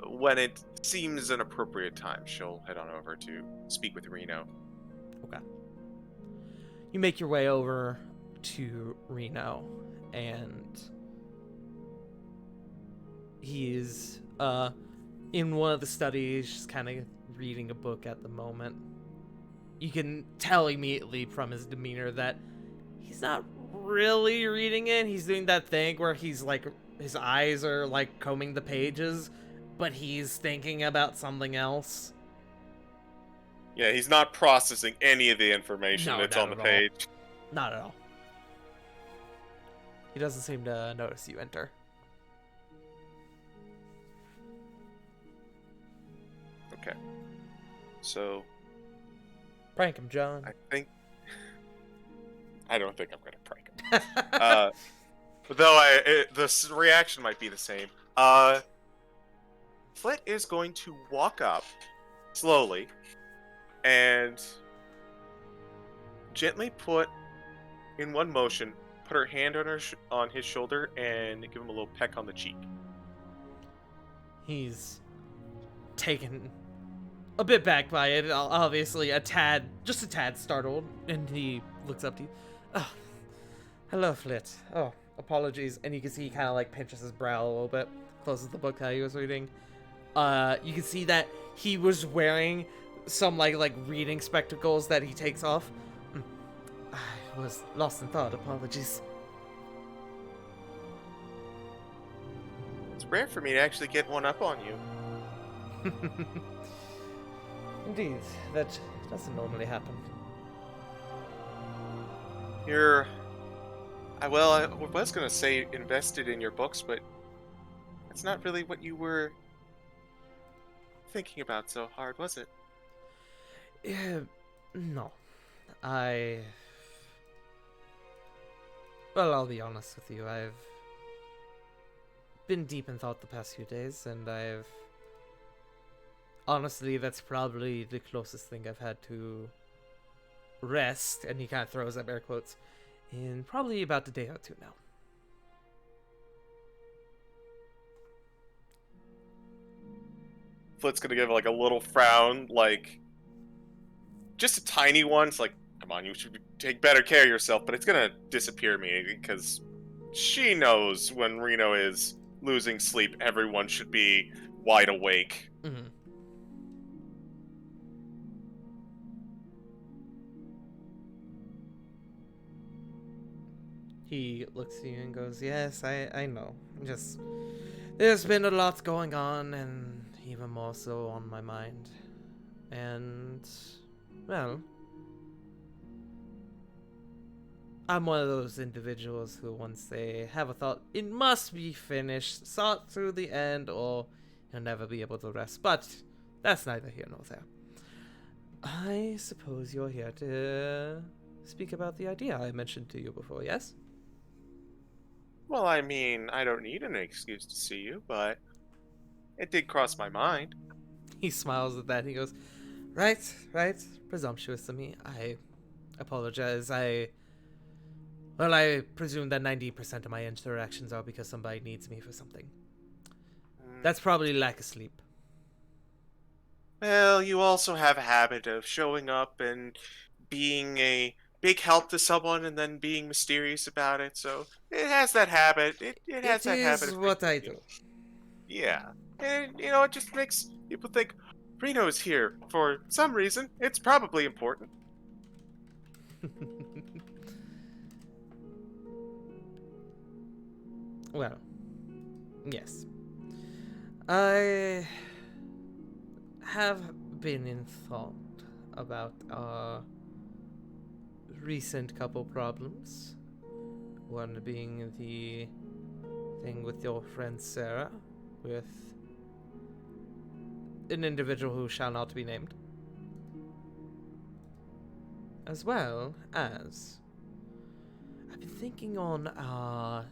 when it seems an appropriate time, she'll head on over to speak with Reno. Okay. You make your way over to Reno, and he's in one of the studies, just kind of reading a book at the moment. You can tell immediately from his demeanor that he's not really reading it. He's doing that thing where he's like, his eyes are like combing the pages, but he's thinking about something else. Yeah, he's not processing any of the information No, that's not on the at all. page. Not at all. He doesn't seem to notice you enter. Okay. So, Prank him, John. I don't think I'm going to prank him. Though the reaction might be the same. Flit is going to walk up slowly and gently put in one motion, put her hand on his shoulder and give him a little peck on the cheek. He's taken a bit back by it, obviously just a tad startled, and he looks up to you. Oh, hello, Flit. Oh, apologies. And you can see he kind of like pinches his brow a little bit, closes the book that he was reading. You can see that he was wearing some like reading spectacles that he takes off. I was lost in thought. Apologies. It's rare for me to actually get one up on you. Indeed, that doesn't normally happen. I was gonna say invested in your books, but that's not really what you were thinking about so hard, was it? No. Well, I'll be honest with you. I've been deep in thought the past few days, and honestly, that's probably the closest thing I've had to rest, and he kind of throws up air quotes, in probably about a day or two now. Flit's gonna give like a little frown, like just a tiny one. It's like, come on, you should take better care of yourself, but it's gonna disappear me because she knows when Reno is losing sleep, everyone should be wide awake. Mm-hmm. He looks at you and goes, yes, I know. Just, there's been a lot going on, and even more so on my mind. And, well, I'm one of those individuals who, once they have a thought, it must be finished, sought through the end, or you'll never be able to rest. But that's neither here nor there. I suppose you're here to speak about the idea I mentioned to you before, yes? Well, I mean, I don't need an excuse to see you, but it did cross my mind. He smiles at that. He goes, right. Presumptuous of me. I apologize. I presume that 90% of my interactions are because somebody needs me for something. That's probably lack of sleep. Well, you also have a habit of showing up and being a big help to someone and then being mysterious about it, so it has that habit. It has that habit. It is what I do. Yeah. And, it just makes people think, Reno's here for some reason. It's probably important. Well, yes. I have been in thought about our recent couple problems. One being the thing with your friend Sarah, with an individual who shall not be named. As well as I've been thinking on our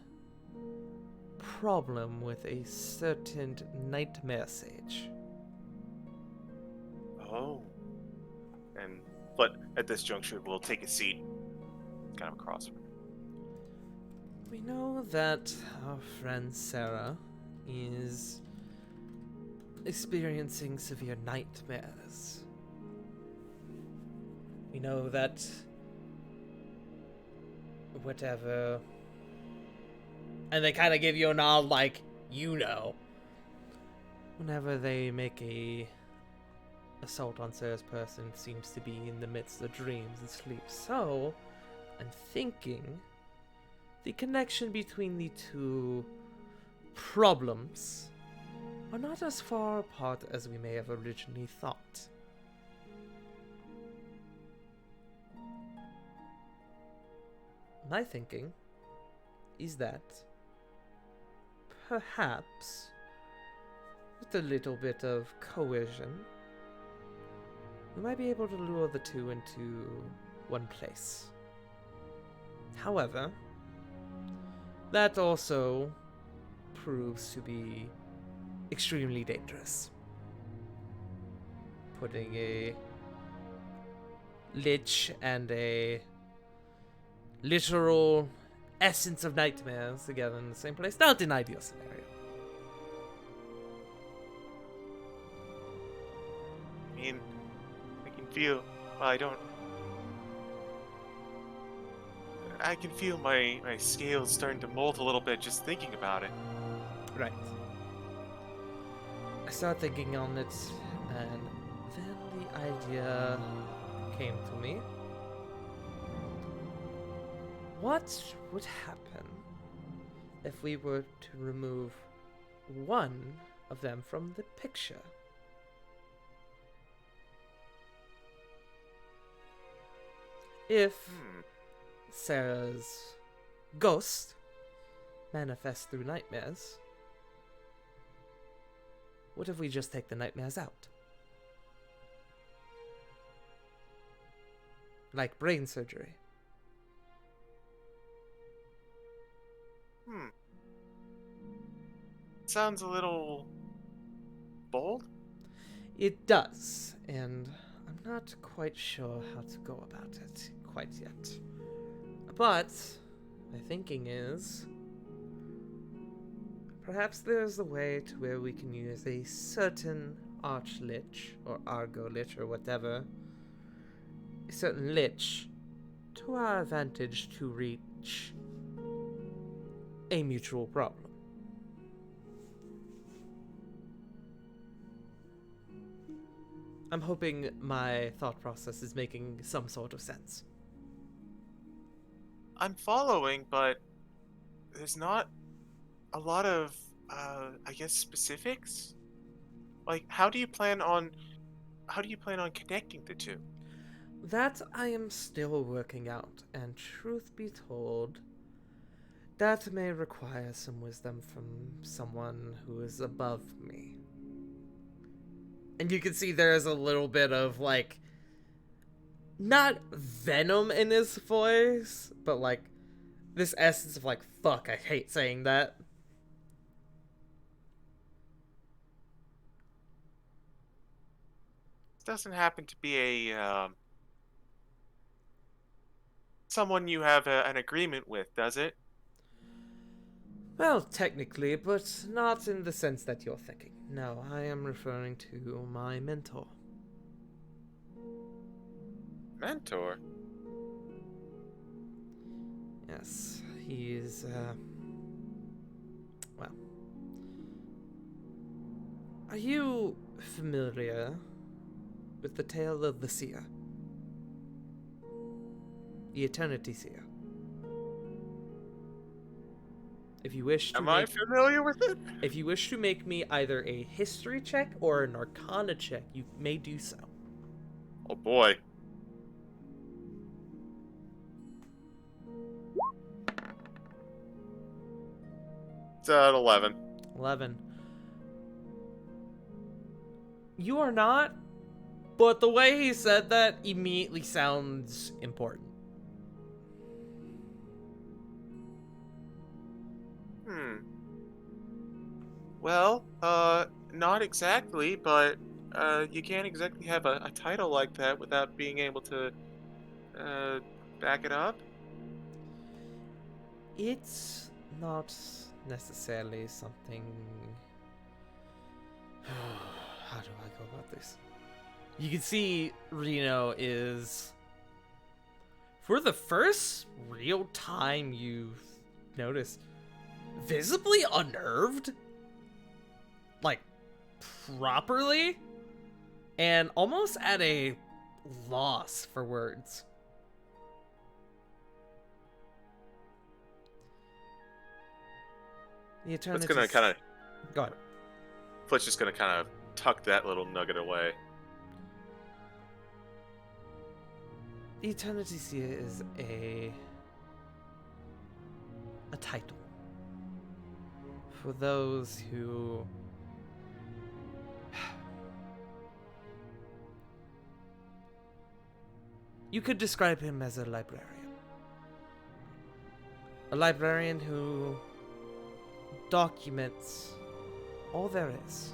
problem with a certain nightmare sage. Oh. And but at this juncture, we'll take a seat kind of across from her. We know that our friend Sarah is experiencing severe nightmares. We know that whatever, and they kind of give you a nod like, whenever they make a assault on Sarah's person, it seems to be in the midst of dreams and sleep. So I'm thinking the connection between the two problems are not as far apart as we may have originally thought. My thinking is that perhaps with a little bit of coercion, we might be able to lure the two into one place. However, that also proves to be extremely dangerous. Putting a lich and a literal essence of nightmares together in the same place, not an ideal scenario. mean, I can feel. Well, I don't. I can feel my scales starting to molt a little bit just thinking about it. Right. I started thinking on it, and then the idea came to me. What would happen if we were to remove one of them from the picture? If Sarah's ghost manifests through nightmares, what if we just take the nightmares out? Like brain surgery. Sounds a little bold. It does, and I'm not quite sure how to go about it quite yet. But my thinking is perhaps there's a way to where we can use a certain arch-lich or argo-lich or whatever, a certain lich to our advantage to reach a mutual problem. I'm hoping my thought process is making some sort of sense. I'm following, but there's not a lot of, I guess, specifics. Like, how do you plan on connecting the two? That I am still working out, and truth be told, that may require some wisdom from someone who is above me. And you can see there is a little bit of, like, not venom in his voice, but, like, this essence of, like, fuck, I hate saying that. This doesn't happen to be a, someone you have an agreement with, does it? Well, technically, but not in the sense that you're thinking. No, I am referring to my mentor. Mentor? Yes, he's, well. Are you familiar with the tale of the seer? The Eternity Seer? If you wish to Am I familiar with it? If you wish to make me either a history check or an arcana check, you may do so. Oh boy. It's at 11. 11. You are not, but the way he said that immediately sounds important. Well, not exactly, but you can't exactly have a title like that without being able to back it up. It's not necessarily something... How do I go about this? You can see Reno is, for the first real time you've noticed, visibly unnerved. Like, properly. And almost at a loss for words. The Eternity... It's gonna kind of... Go ahead. Fletch's just gonna kind of tuck that little nugget away. The Eternity Seer is a title for those who you could describe him as a librarian. A librarian who documents all there is.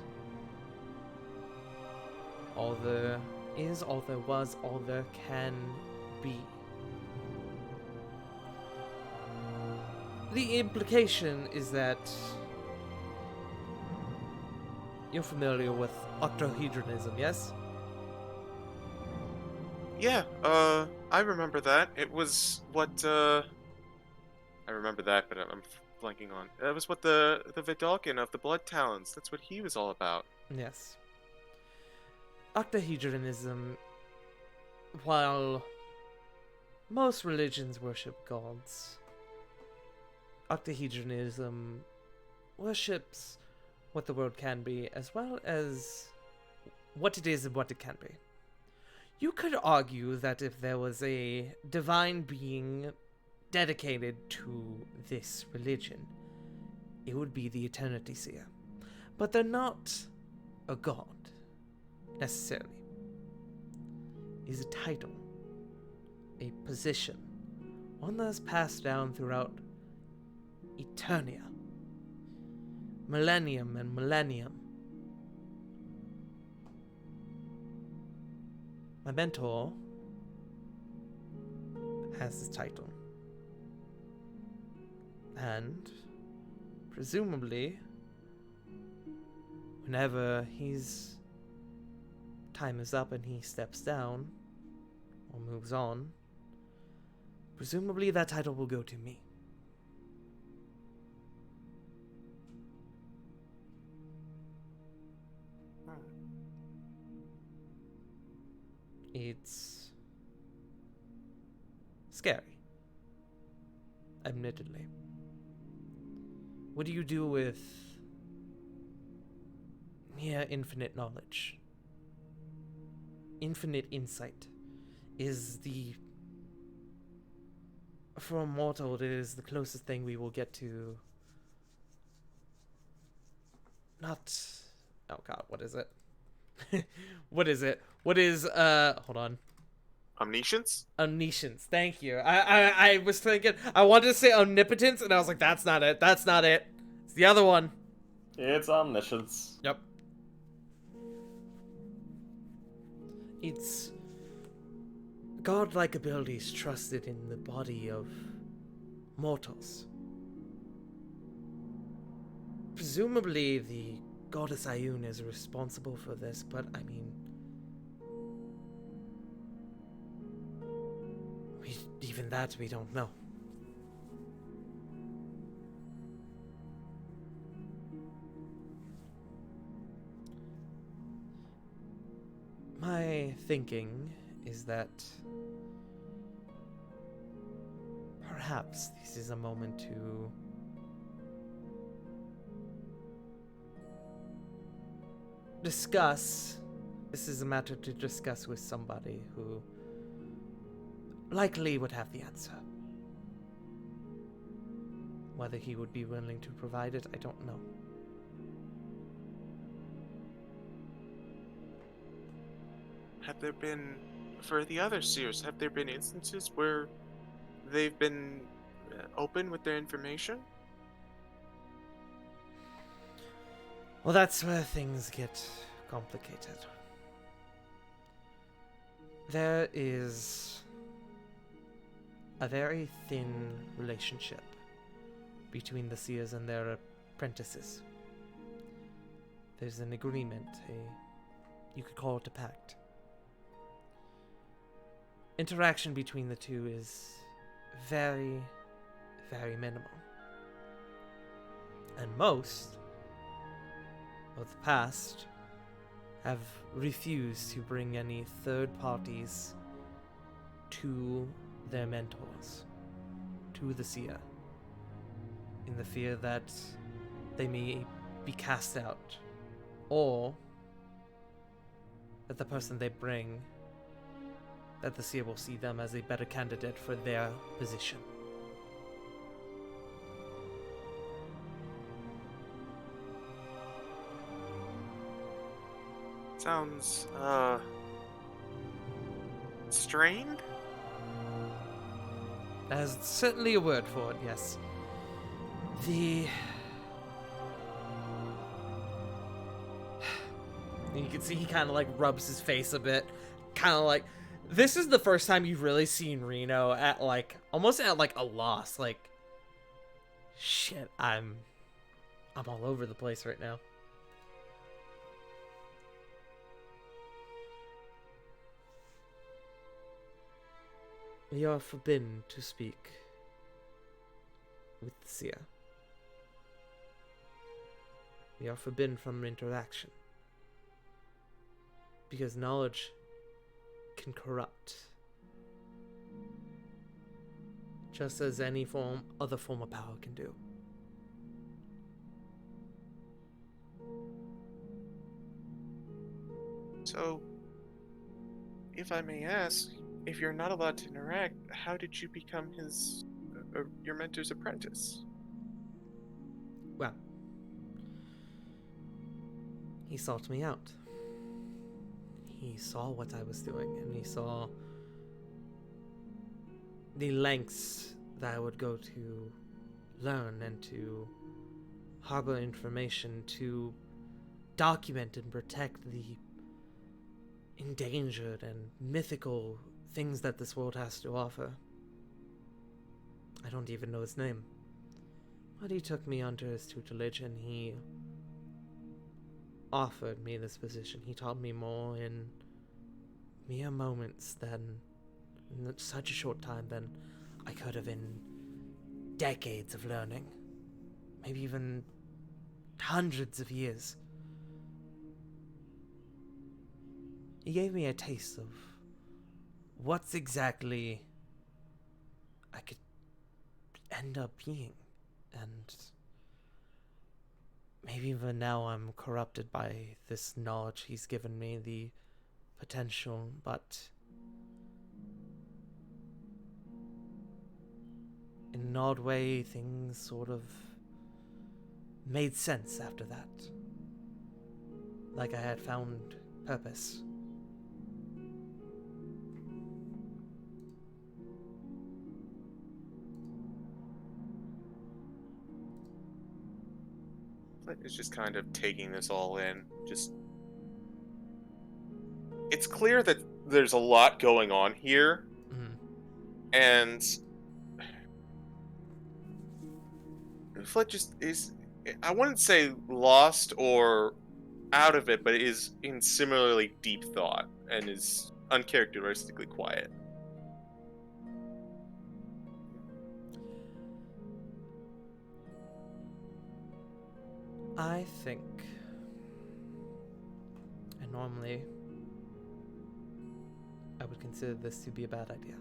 All there is, all there was, all there can be. The implication is that you're familiar with octohedronism, yes? Yeah, I remember that. It was what, I remember that, but I'm blanking on. That was what the Vidalkin of the Blood Talons, that's what he was all about. Yes. Octahedronism, while most religions worship gods, octahedronism worships what the world can be, as well as what it is and what it can be. You could argue that if there was a divine being dedicated to this religion, it would be the Eternity Seer. But they're not a god, necessarily. It is a title, a position, one that is passed down throughout Eternia, millennium and millennium. My mentor has this title. And, presumably, whenever his time is up and he steps down, or moves on, presumably that title will go to me. It's scary, admittedly. What do you do with near infinite knowledge? Infinite insight is for a mortal, it is the closest thing we will get to not... Oh god, what is it? What is it? What is, hold on. Omniscience? Omniscience, thank you. I was thinking, I wanted to say omnipotence, and I was like, that's not it, that's not it. It's the other one. It's omniscience. Yep. It's godlike abilities trusted in the body of mortals. Presumably the goddess Ayun is responsible for this, but I mean... even that we don't know. My thinking is that perhaps this is a moment to discuss. This is a matter to discuss with somebody who likely would have the answer. Whether he would be willing to provide it, I don't know. Have there been, for the other seers, have there been instances where they've been open with their information? Well, that's where things get complicated. There is a very thin relationship between the seers and their apprentices. There's an agreement, you could call it a pact. Interaction between the two is very, very minimal. And most of the past have refused to bring any third parties to their mentors, to the seer, in the fear that they may be cast out, or that the person they bring, that the seer will see them as a better candidate for their position. Sounds, strained? There's certainly a word for it, yes. You can see he kind of like rubs his face a bit, kind of like, this is the first time you've really seen Reno at like, almost at like a loss, like, shit, I'm all over the place right now. We are forbidden to speak with the seer. We are forbidden from interaction. Because knowledge can corrupt. Just as any other form of power can do. So, if I may ask, if you're not allowed to interact, how did you become your mentor's apprentice? Well, he sought me out. He saw what I was doing, and he saw the lengths that I would go to learn and to harbor information to document and protect the endangered and mythical things that this world has to offer. I don't even know his name. But he took me under his tutelage and he offered me this position. He taught me more in mere moments than in such a short time than I could have in decades of learning. Maybe even hundreds of years. He gave me a taste of what's exactly I could end up being. And maybe even now I'm corrupted by this knowledge he's given me, the potential, but in an odd way, things sort of made sense after that. Like I had found purpose. Flint is just kind of taking this all in. It's clear that there's a lot going on here, and Flint just is, I wouldn't say lost or out of it, but is in similarly deep thought and is uncharacteristically quiet. I think, and normally I would consider this to be a bad idea,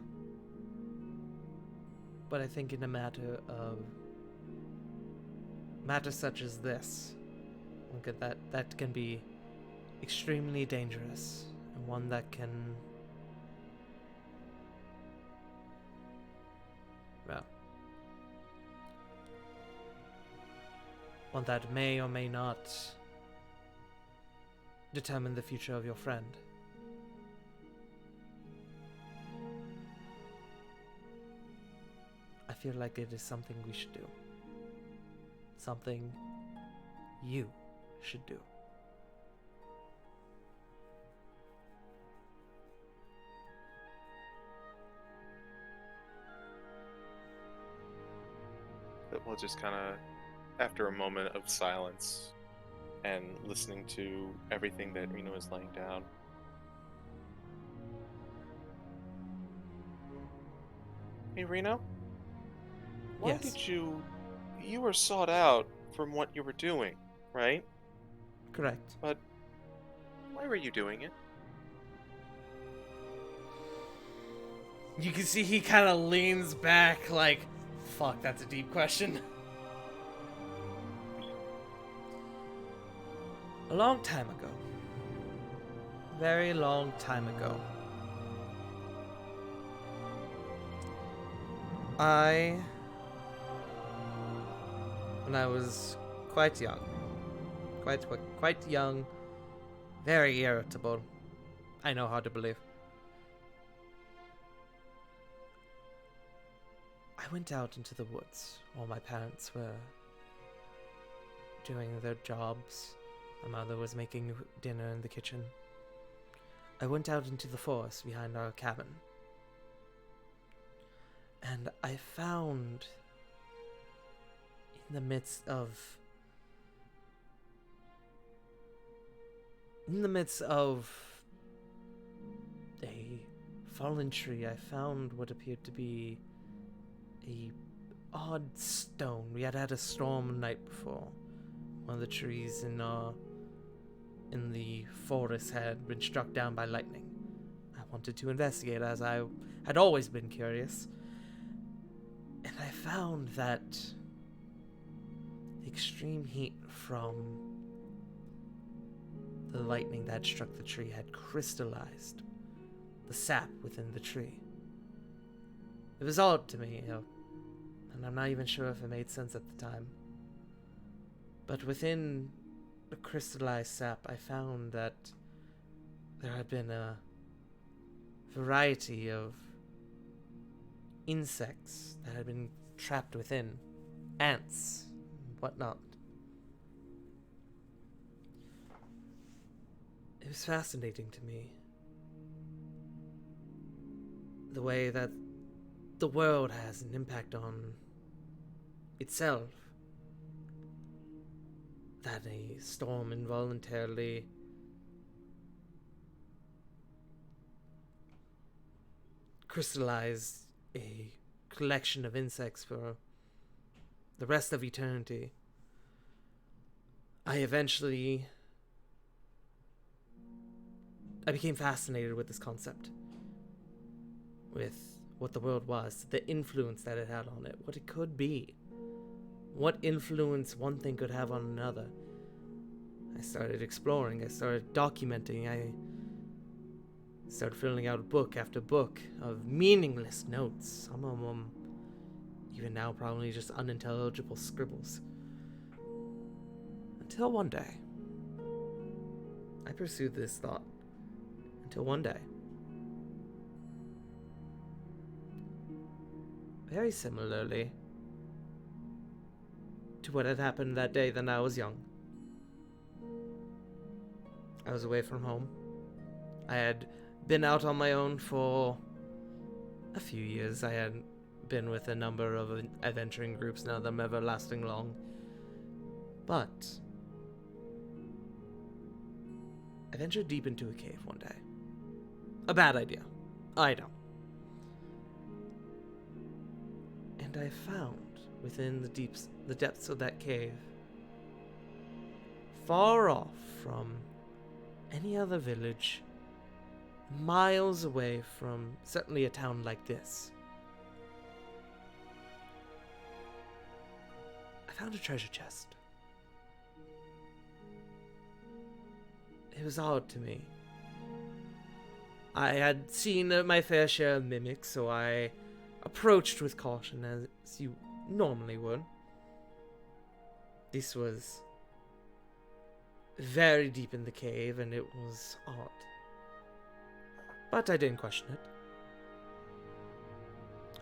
but I think in a matters such as this, look at that can be extremely dangerous, and one that can, well, one that may or may not determine the future of your friend. I feel like it is something we should do. Something you should do. But we'll just kind of, after a moment of silence and listening to everything that Reno is laying down, hey Reno? Why Yes. did you were sought out from what you were doing, right? Correct. But why were you doing it? You can see he kind of leans back like, fuck, that's a deep question. A long time ago. Very long time ago. When I was quite young, quite young, very irritable, I know how to believe. I went out into the woods while my parents were doing their jobs. My mother was making dinner in the kitchen. I went out into the forest behind our cabin. And I found in the midst of a fallen tree, I found what appeared to be a odd stone. We had had a storm the night before. One of the trees in the forest had been struck down by lightning. I wanted to investigate, as I had always been curious. And I found that the extreme heat from the lightning that struck the tree had crystallized the sap within the tree. It was odd to me, and I'm not even sure if it made sense at the time. But within the crystallized sap, I found that there had been a variety of insects that had been trapped within, ants, and whatnot. It was fascinating to me, the way that the world has an impact on itself, that a storm involuntarily crystallized a collection of insects for the rest of eternity. I became fascinated with this concept, with what the world was, the influence that it had on it, what it could be, what influence one thing could have on another. I started exploring, I started documenting, I started filling out book after book of meaningless notes, some of them even now probably just unintelligible scribbles. Until one day, I pursued this thought. Until one day, very similarly to what had happened that day when I was young, I was away from home. I had been out on my own for a few years. I had been with a number of adventuring groups, none of them ever lasting long. But I ventured deep into a cave one day. A bad idea, I know. And I found within the depths of that cave, far off from any other village, miles away from certainly a town like this, I found a treasure chest. It was odd to me. I had seen my fair share of mimics, so I approached with caution, as you normally would. This was very deep in the cave, and it was odd. But I didn't question it.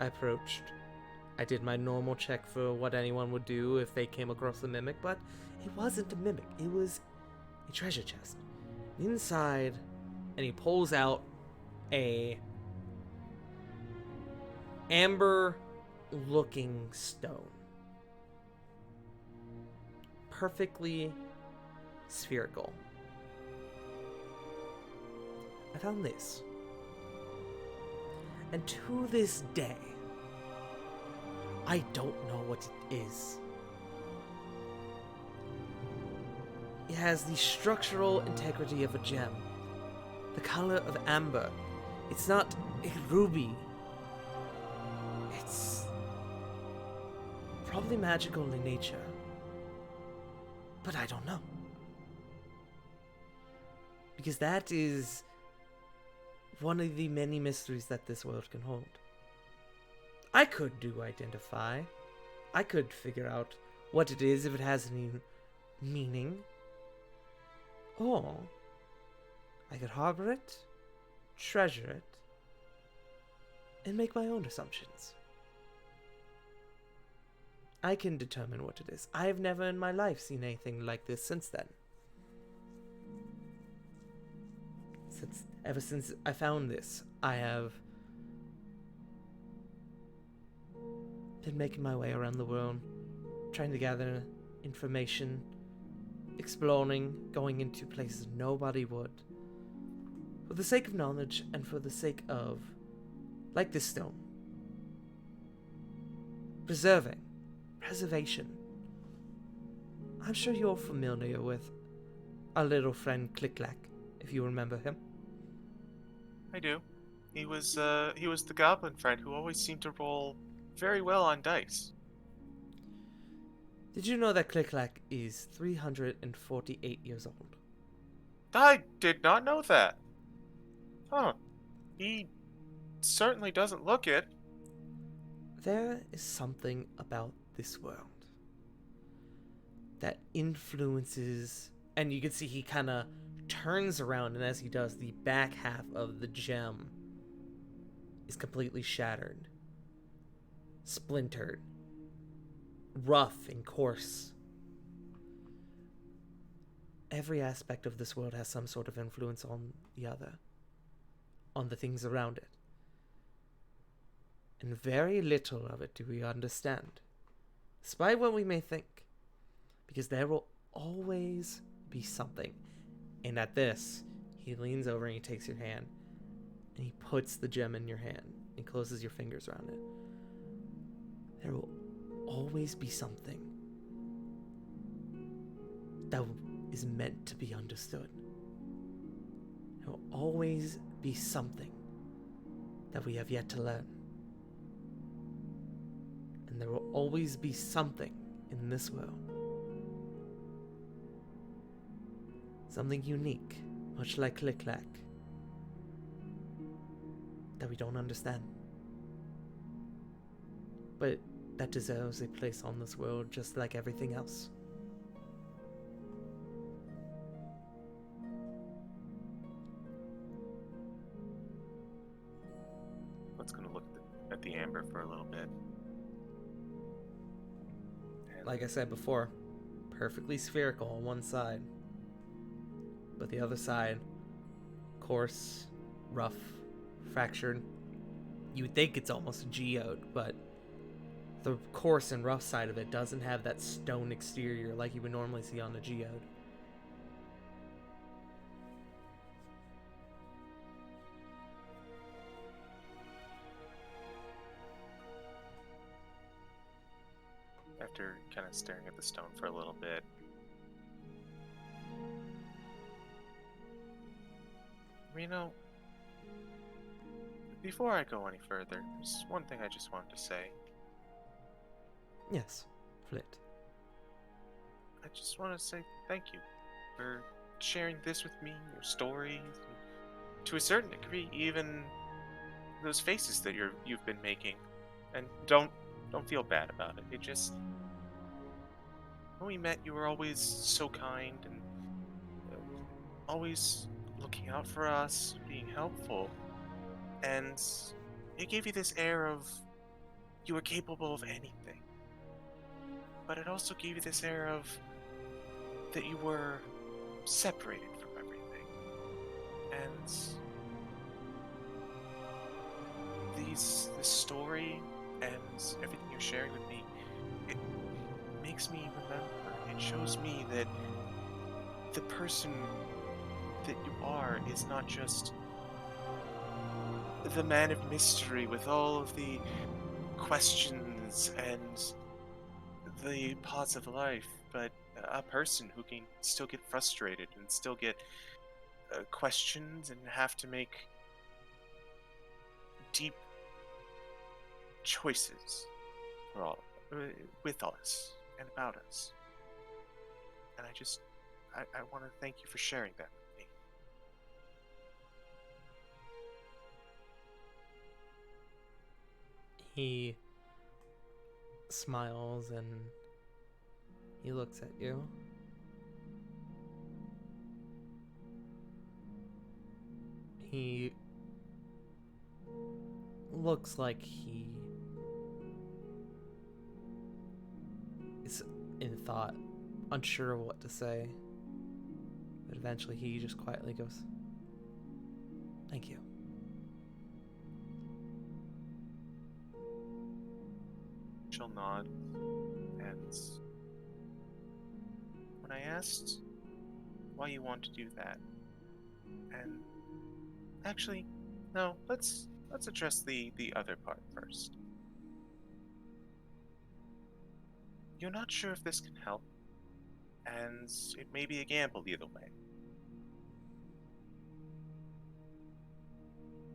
I approached. I did my normal check for what anyone would do if they came across a mimic, but it wasn't a mimic. It was a treasure chest. Inside, and he pulls out a amber-looking stone. Perfectly spherical. I found this. And to this day, I don't know what it is. It has the structural integrity of a gem, the color of amber. It's not a ruby. It's probably magical in nature, but I don't know. Because that is one of the many mysteries that this world can hold. I could identify. I could figure out what it is, if it has any meaning. Or I could harbor it, treasure it, and make my own assumptions. I can determine what it is. I have never in my life seen anything like this since then. Ever since I found this, I have been making my way around the world, trying to gather information, exploring, going into places nobody would, for the sake of knowledge and for the sake of like this stone. Preservation. I'm sure you're familiar with our little friend Click-Clack, if you remember him. I do. He was the goblin friend who always seemed to roll very well on dice. Did you know that Click-Clack is 348 years old? I did not know that. Huh. He certainly doesn't look it. There is something about this world that influences, and you can see he kind of turns around, and as he does, the back half of the gem is completely shattered, splintered, rough and coarse. Every aspect of this world has some sort of influence on the other, on the things around it. And very little of it do we understand, despite what we may think, because there will always be something. And at this, he leans over and he takes your hand, and he puts the gem in your hand and closes your fingers around it. There will always be something that is meant to be understood. There will always be something that we have yet to learn. And there will always be something in this world. Something unique, much like Click-Clack, that we don't understand. But that deserves a place on this world just like everything else. Let's gonna look at the amber for a little bit. Like I said before, perfectly spherical on one side, but the other side, coarse, rough, fractured. You would think it's almost a geode, but the coarse and rough side of it doesn't have that stone exterior like you would normally see on a geode. After kind of staring at the stone for a little bit, you know, before I go any further, there's one thing I just wanted to say. Yes, Flit. I just want to say thank you for sharing this with me, your stories, and to a certain degree, even those faces that you've been making. And don't feel bad about it. It just, when we met, you were always so kind and always looking out for us, being helpful, and it gave you this air of you were capable of anything. But it also gave you this air of that you were separated from everything. And this story and everything you're sharing with me, it makes me remember. It shows me that the person that you are is not just the man of mystery with all of the questions and the parts of life, but a person who can still get frustrated and still get questions and have to make deep choices for all with us and about us. And I want to thank you for sharing that with me. He smiles and he looks at you. He looks like he is in thought, unsure of what to say. But eventually he just quietly goes, "Thank you." She'll nod, and when I asked why you want to do that, and actually, no, let's let's address the other part first. You're not sure if this can help, and it may be a gamble either way.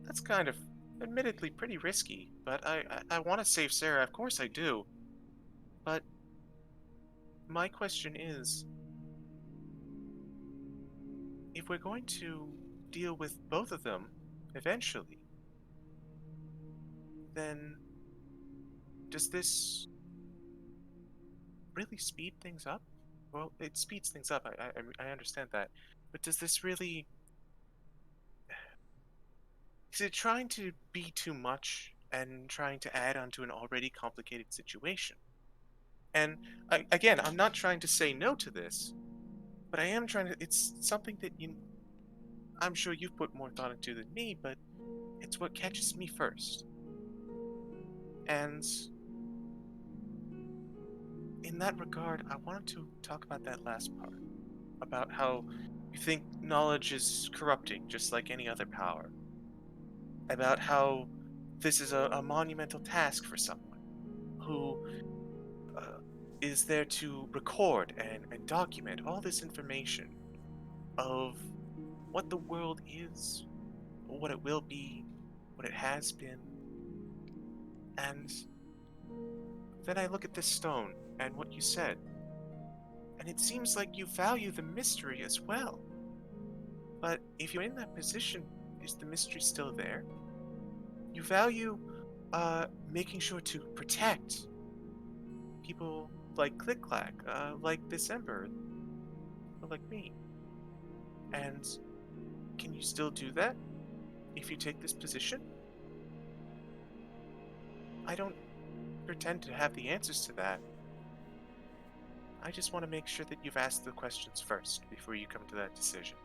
That's kind of, admittedly, pretty risky, but I want to save Sarah, of course I do. But my question is, if we're going to deal with both of them eventually, then does this really speed things up? Well, it speeds things up, I understand that. But does this really... Is it trying to be too much and trying to add onto an already complicated situation? And again, I'm not trying to say no to this, but I am trying to... It's something that I'm sure you've put more thought into than me, but it's what catches me first. And in that regard, I wanted to talk about that last part. About how you think knowledge is corrupting, just like any other power. About how this is a monumental task for someone who is there to record and document all this information of what the world is, what it will be, what it has been. And then I look at this stone and what you said, and it seems like you value the mystery as well. But if you're in that position, is the mystery still there? You value making sure to protect people like Click Clack, like this Ember, like me. And can you still do that if you take this position? I don't pretend to have the answers to that. I just want to make sure that you've asked the questions first before you come to that decision.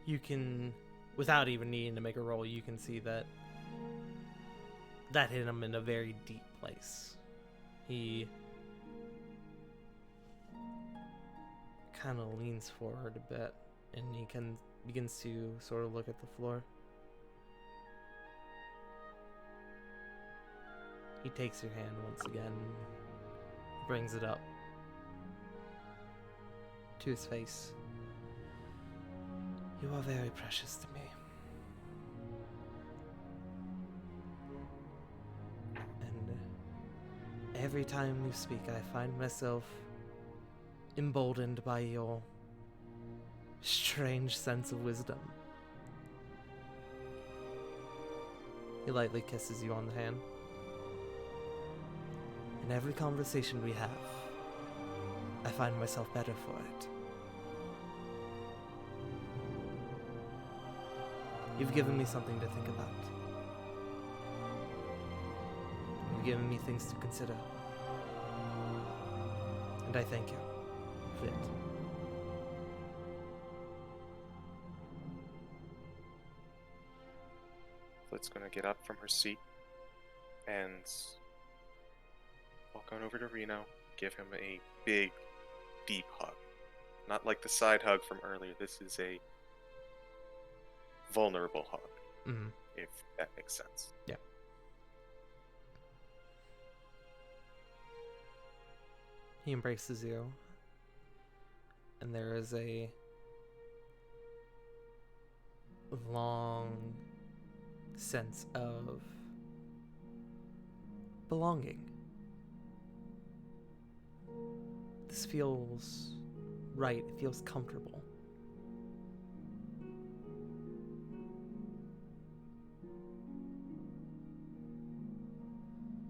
You can, without even needing to make a roll, you can see that hit him in a very deep place. He kind of leans forward a bit, and he begins to sort of look at the floor. He takes your hand once again, brings it up to his face. You are very precious to me. And every time you speak, I find myself emboldened by your strange sense of wisdom. He lightly kisses you on the hand. In every conversation we have, I find myself better for it. You've given me something to think about. You've given me things to consider. And I thank you for it. Flit's gonna get up from her seat and walk on over to Reno, give him a big, deep hug. Not like the side hug from earlier. This is a vulnerable hug, if that makes sense. Yeah. He embraces you, and there is a long sense of belonging. This feels right, it feels comfortable.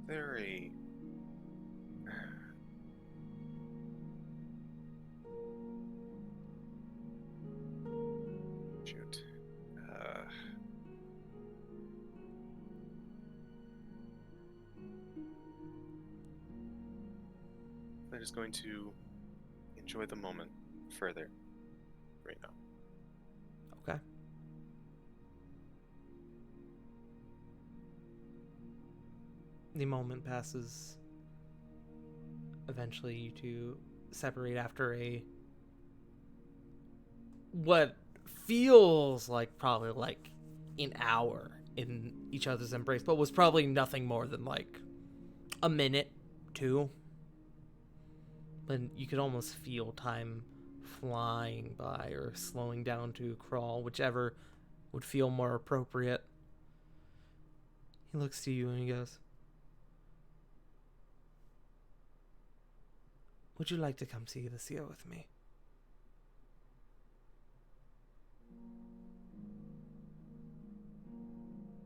Very... Shoot. I'm just going to enjoy the moment further right now. Okay. The moment passes. Eventually you two separate after a what feels like probably like an hour in each other's embrace, but was probably nothing more than like a minute, two. But you could almost feel time flying by or slowing down to crawl, whichever would feel more appropriate. He looks to you and he goes, "Would you like to come see the seal with me?"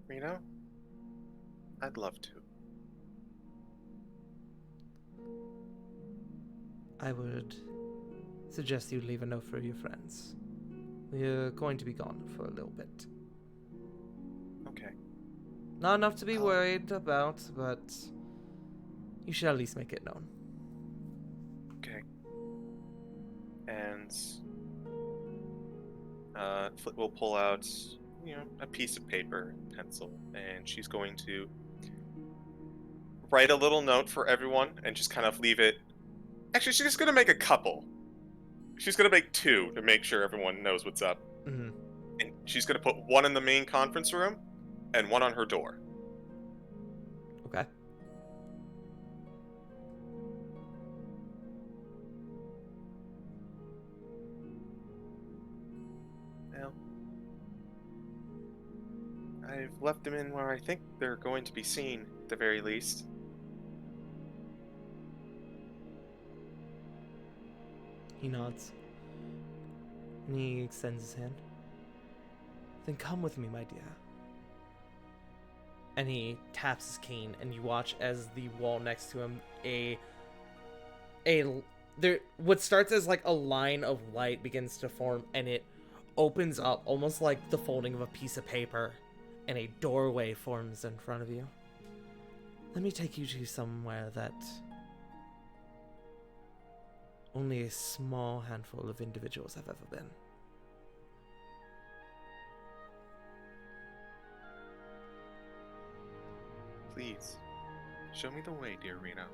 Reno? I'd love to. I would suggest you leave a note for your friends. We're going to be gone for a little bit. Okay. Not enough to be worried about, but you should at least make it known. Okay. And Flit will pull out, a piece of paper and pencil, and she's going to write a little note for everyone and just kind of leave it. Actually, she's just gonna make a couple. She's gonna make two to make sure everyone knows what's up. Mm-hmm. And she's gonna put one in the main conference room and one on her door. Okay. Well, I've left them in where I think they're going to be seen, at the very least. He nods. And he extends his hand. Then come with me, my dear. And he taps his cane, and you watch as the wall next to him, what starts as like a line of light begins to form, and it opens up almost like the folding of a piece of paper, and a doorway forms in front of you. Let me take you to somewhere that only a small handful of individuals have ever been. Please, show me the way, dear Reno.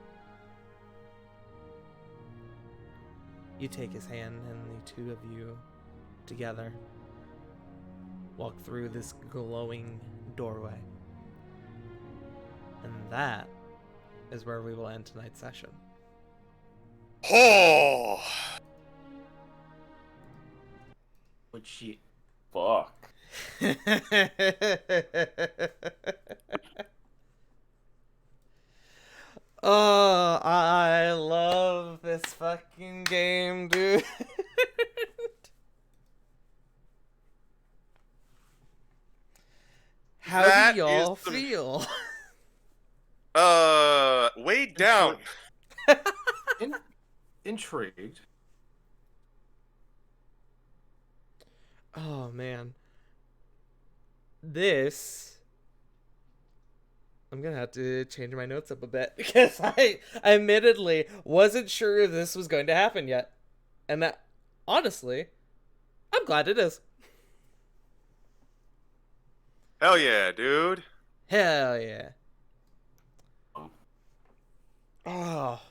You take his hand, and the two of you together walk through this glowing doorway. And that is where we will end tonight's session. Oh! Good shit. Fuck. Oh, I love this fucking game, dude. How That do y'all is the- feel? Weighed down. Intrigued. Oh, man. This... I'm gonna have to change my notes up a bit, because I admittedly wasn't sure this was going to happen yet. And that, honestly, I'm glad it is. Hell yeah, dude. Hell yeah. Oh.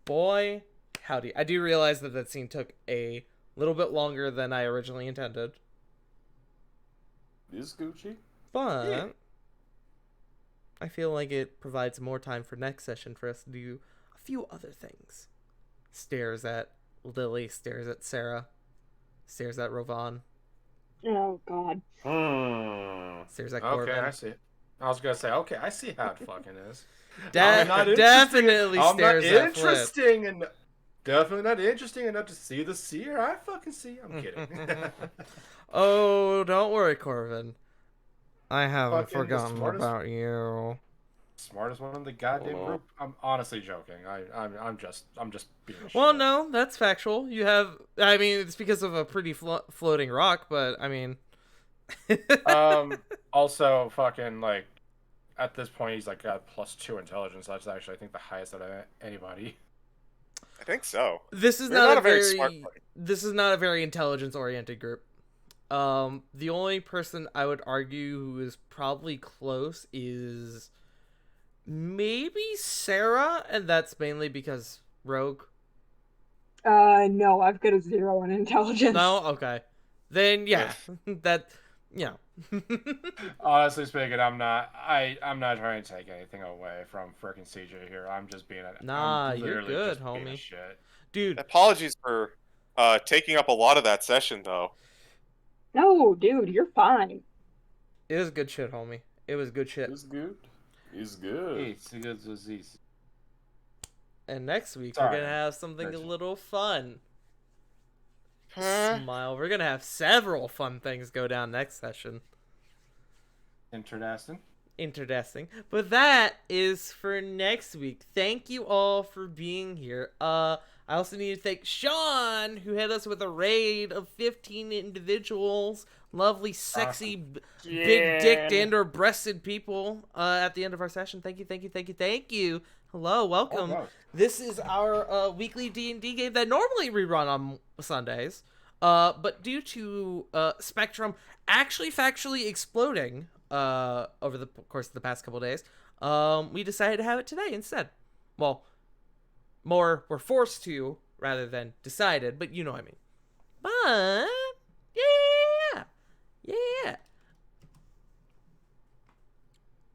Boy, howdy. I do realize that that scene took a little bit longer than I originally intended. Is Gucci? But Yeah. I feel like it provides more time for next session for us to do a few other things. Stares at Lily, stares at Sarah, stares at Rovan, Oh God. stares at Okay, Corbin. I see. I was gonna say, okay, I see how it fucking is. Definitely I'm not stares at Flip. interesting and definitely not interesting enough to see the seer. I fucking see. I'm kidding. Oh, don't worry, Corbin. I haven't Fucking the forgotten smartest- about you. Smartest one in the goddamn Oh. group. I'm honestly joking. I'm just being. a Well, shit. no, that's factual. You have, I mean, it's because of a pretty floating rock, but I mean. Also, fucking like, at this point, he's like got +2 intelligence. That's actually, I think, the highest out of anybody. I think so. This is They're not, not a a very very smart party. this is not a very intelligence-oriented group. The only person I would argue who is probably close is maybe Sarah, and that's mainly because Rogue. No, I've got a 0 in intelligence. No, okay. Then yeah, that yeah. Honestly speaking, I'm not trying to take anything away from frickin' CJ here. I'm just being Nah, I'm you're literally good, just being a homie. shit. Dude, Apologies for taking up a lot of that session, though. No, dude, you're fine. it was good shit, homie. It was good shit. It's good. It's good. It's a good disease. And next week we're Sorry, gonna have something a Rachel. little fun. Huh? Smile. We're gonna have several fun things go down next session. Interesting. Interesting. But that is for next week. Thank you all for being here. I also need to thank Sean, who hit us with a raid of 15 individuals. Lovely, sexy, big-dicked and/or breasted people at the end of our session. Thank you, thank you, thank you, thank you. Hello, welcome. wow. This is our weekly D&D game that normally we run on Sundays. But due to Spectrum actually factually exploding over the course of the past couple days, we decided to have it today instead. Well, more we're forced to rather than decided, but you know what I mean. But yeah.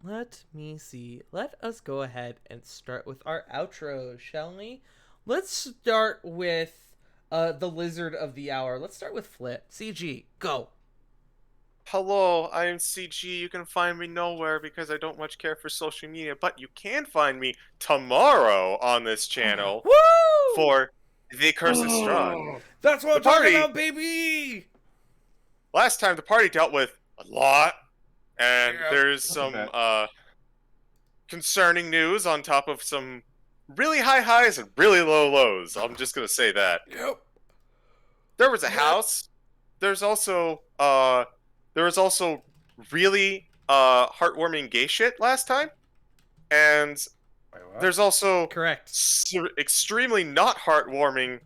Let me see. Let us go ahead and start with our outro, shall we? Let's start with the Lizard of the Hour. Let's start with Flit. CG, go. Hello, I am CG. You can find me nowhere because I don't much care for social media, but you can find me tomorrow on this channel Woo! for The Curse of Strahd. That's what The I'm talking party- about, baby! Last time the party dealt with a lot, and Yeah. there's That's a some bit. concerning news on top of some really high highs and really low lows. I'm just gonna say that. Yep. There was a house. There's also really heartwarming gay shit last time, and Wait, what? there's also Correct. extremely not heartwarming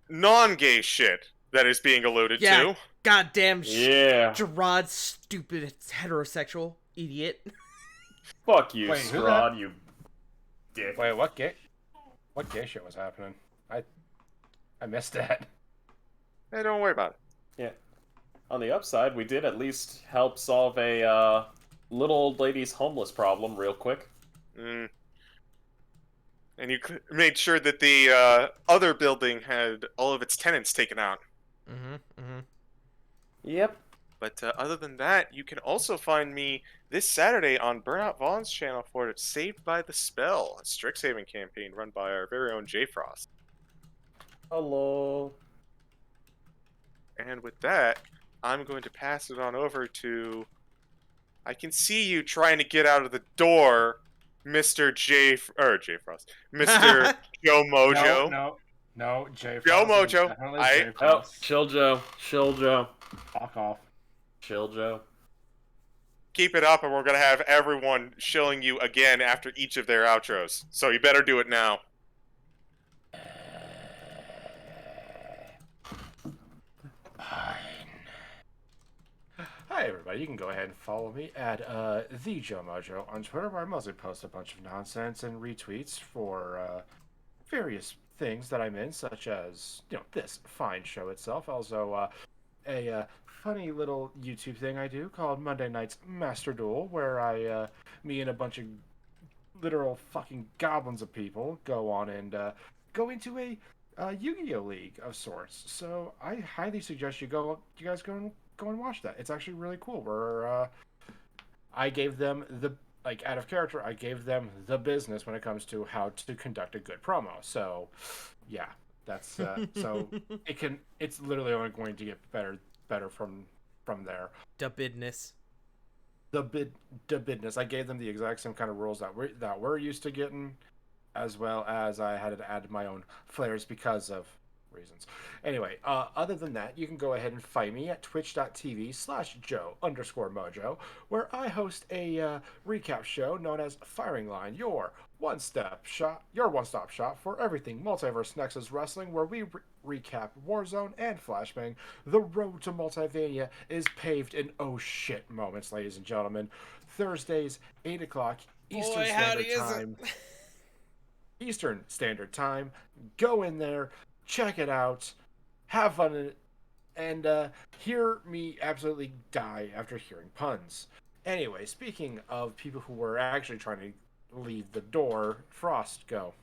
non-gay shit that is being alluded Yeah. to. Goddamn Yeah. Gerard, stupid heterosexual idiot. Fuck you, Wait, who Strahd, you dick. Wait, what gay shit was happening? I missed that. Hey, don't worry about it. Yeah. On the upside, we did at least help solve a little old lady's homeless problem real quick. Mm. And you made sure that the other building had all of its tenants taken out. Yep. But other than that, you can also find me this Saturday on Burnout Vaughn's channel for Saved by the Spell, a Strixhaven campaign run by our very own J Frost. Hello. And with that, I'm going to pass it on over to... I can see you trying to get out of the door, Mr. J Frost. Mr. Joe Mojo. No, J. Joe Frost is Mojo, definitely I- J. Oh, Frost. chill, Joe. Chill, Joe. Fuck off. Chill, Joe. Keep it up, and we're going to have everyone shilling you again after each of their outros. So you better do it now. Hi everybody, you can go ahead and follow me at the Joe Mojo on Twitter, where I mostly post a bunch of nonsense and retweets for various things that I'm in, such as this fine show itself. Also, a funny little YouTube thing I do called Monday Night's Master Duel, where me and a bunch of literal fucking goblins of people go on and go into a Yu-Gi-Oh league of sorts. So I highly suggest you guys go and watch that. It's actually really cool. Where I gave them out of character, I gave them the business when it comes to how to conduct a good promo. So yeah, that's so it's literally only going to get better from there. The business. The business. I gave them the exact same kind of rules that we're used to getting, as well as I had to add my own flares because of reasons. Anyway, other than that, you can go ahead and find me at twitch.tv/Joe_Mojo, where I host a recap show known as Firing Line, your one-stop shop for everything Multiverse Nexus Wrestling, where we recap Warzone and Flashbang. The road to Multivania is paved in oh shit moments, ladies and gentlemen. Thursdays, 8 o'clock Eastern Standard Time. Eastern Standard Time. Go in there, check it out, have fun in it, and hear me absolutely die after hearing puns. Anyway, speaking of people who were actually trying to leave the door, Frost, go.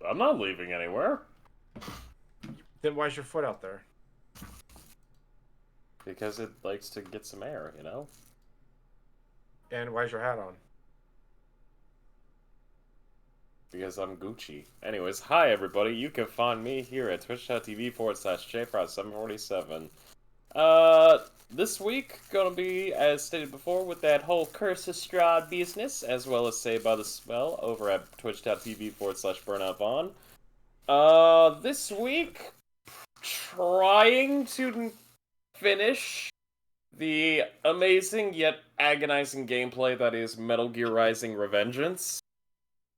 I'm not leaving anywhere. Then why's your foot out there? Because it likes to get some air, you know? And why's your hat on? Because I'm Gucci. Anyways, hi everybody. You can find me here at twitch.tv/jfrost747. This week, gonna be, as stated before, with that whole Curse of Strahd business, as well as Saved by the Spell over at twitch.tv/burnoutvon. This week, trying to finish the amazing yet agonizing gameplay that is Metal Gear Rising Revengeance.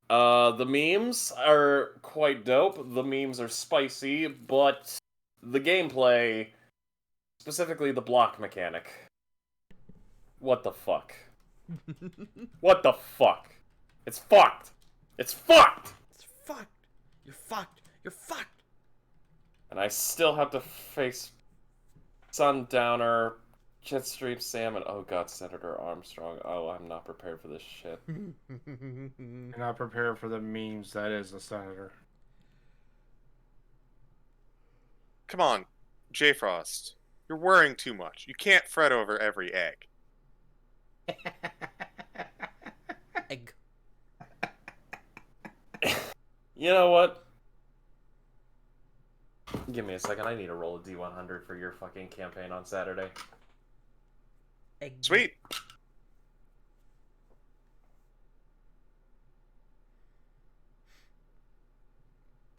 The memes are quite dope, the memes are spicy, but the gameplay, specifically the block mechanic, what the fuck? What the fuck? It's fucked! It's fucked! It's fucked. You're fucked. You're fucked. And I still have to face Sundowner, Jetstream Sam, and oh god, Senator Armstrong. Oh, I'm not prepared for this shit. You're not prepared for the memes that is the senator. Come on, J Frost. You're worrying too much. You can't fret over every egg. Egg. You know what? Give me a second, I need to roll a D100 for your fucking campaign on Saturday. Egg. Sweet.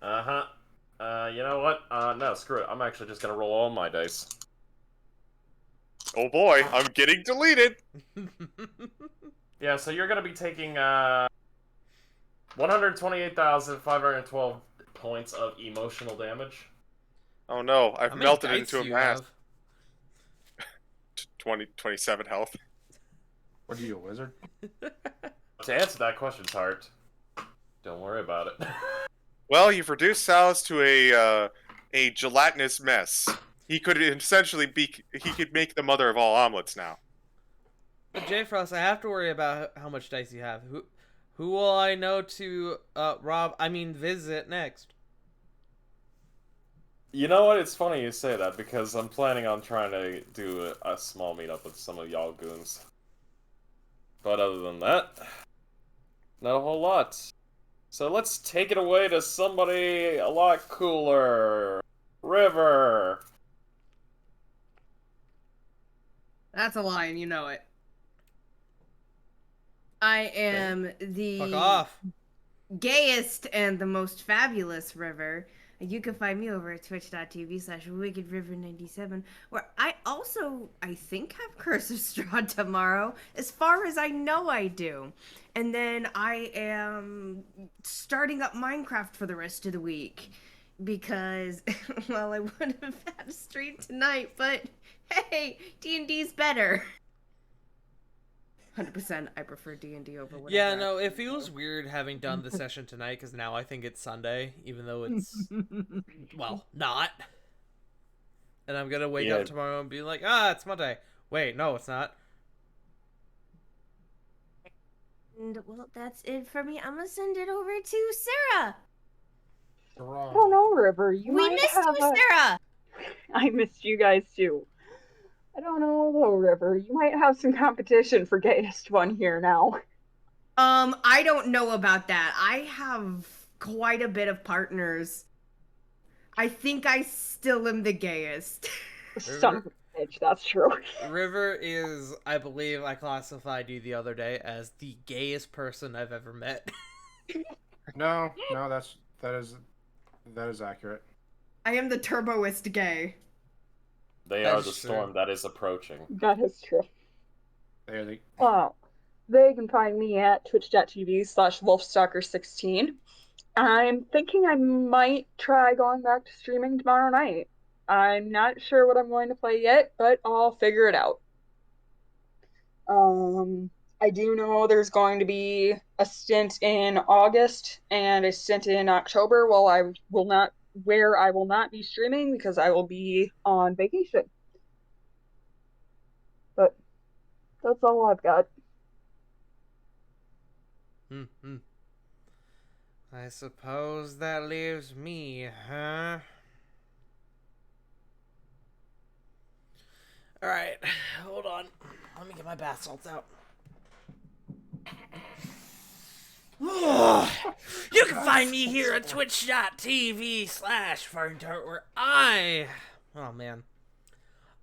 Uh-huh. You know what? No, screw it. I'm actually just gonna roll all my dice. Oh boy, I'm getting deleted. Yeah, so you're gonna be taking, 128,512 points of emotional damage. Oh no, How I've many melted dice into a do you mass. have? 27 health. What are you, a wizard? To answer that question, Tart, don't worry about it. Well, you've reduced Sal's to a gelatinous mess. He could essentially be. He could make the mother of all omelets now. But J Frost, I have to worry about how much dice you have. Who will I know to visit next? You know what? It's funny you say that, because I'm planning on trying to do a small meetup with some of y'all goons. But other than that, not a whole lot. So let's take it away to somebody a lot cooler. River! That's a lie, and you know it. I am the Fuck off. gayest and the most fabulous River. You can find me over at twitch.tv/wickedriver97, where I think, have Curse of Strahd tomorrow. As far as I know, I do. And then I am starting up Minecraft for the rest of the week. Because, well, I would have had a stream tonight, but hey, D&D's better. 100% I prefer D&D over whatever. Yeah, no, it feels weird having done the session tonight, because now I think it's Sunday, even though it's, well, not. And I'm gonna wake up tomorrow and be like, it's Monday. Wait, no, it's not. And, well, that's it for me. I'm gonna send it over to Sarah. I don't know, River. We missed you, Sarah. I missed you guys too. I don't know though, River. You might have some competition for gayest one here now. I don't know about that. I have quite a bit of partners. I think I still am the gayest. Son of a bitch, that's true. River is, I believe I classified you the other day as the gayest person I've ever met. No, that is accurate. I am the turboist gay. They That are is the true. storm that is approaching. That is true. There they. They can find me at twitch.tv/wolfstalker16. I'm thinking I might try going back to streaming tomorrow night. I'm not sure what I'm going to play yet, but I'll figure it out. I do know there's going to be a stint in August and a stint in October where I will not be streaming because I will be on vacation. But that's all I've got. Hmm. I suppose that leaves me, huh? Alright, hold on. Let me get my bath salts out. You can find me here at twitch.tv/FartingTart where oh man.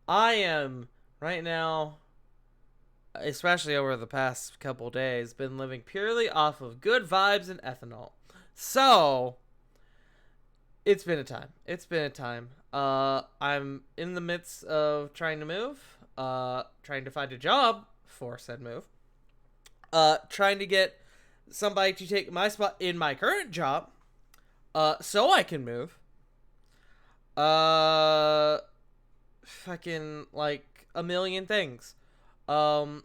I am, right now, especially over the past couple days, been living purely off of good vibes and ethanol. So, it's been a time. I'm in the midst of trying to move, trying to find a job for said move, trying to get somebody to take my spot in my current job, so I can move. Fucking like a million things. But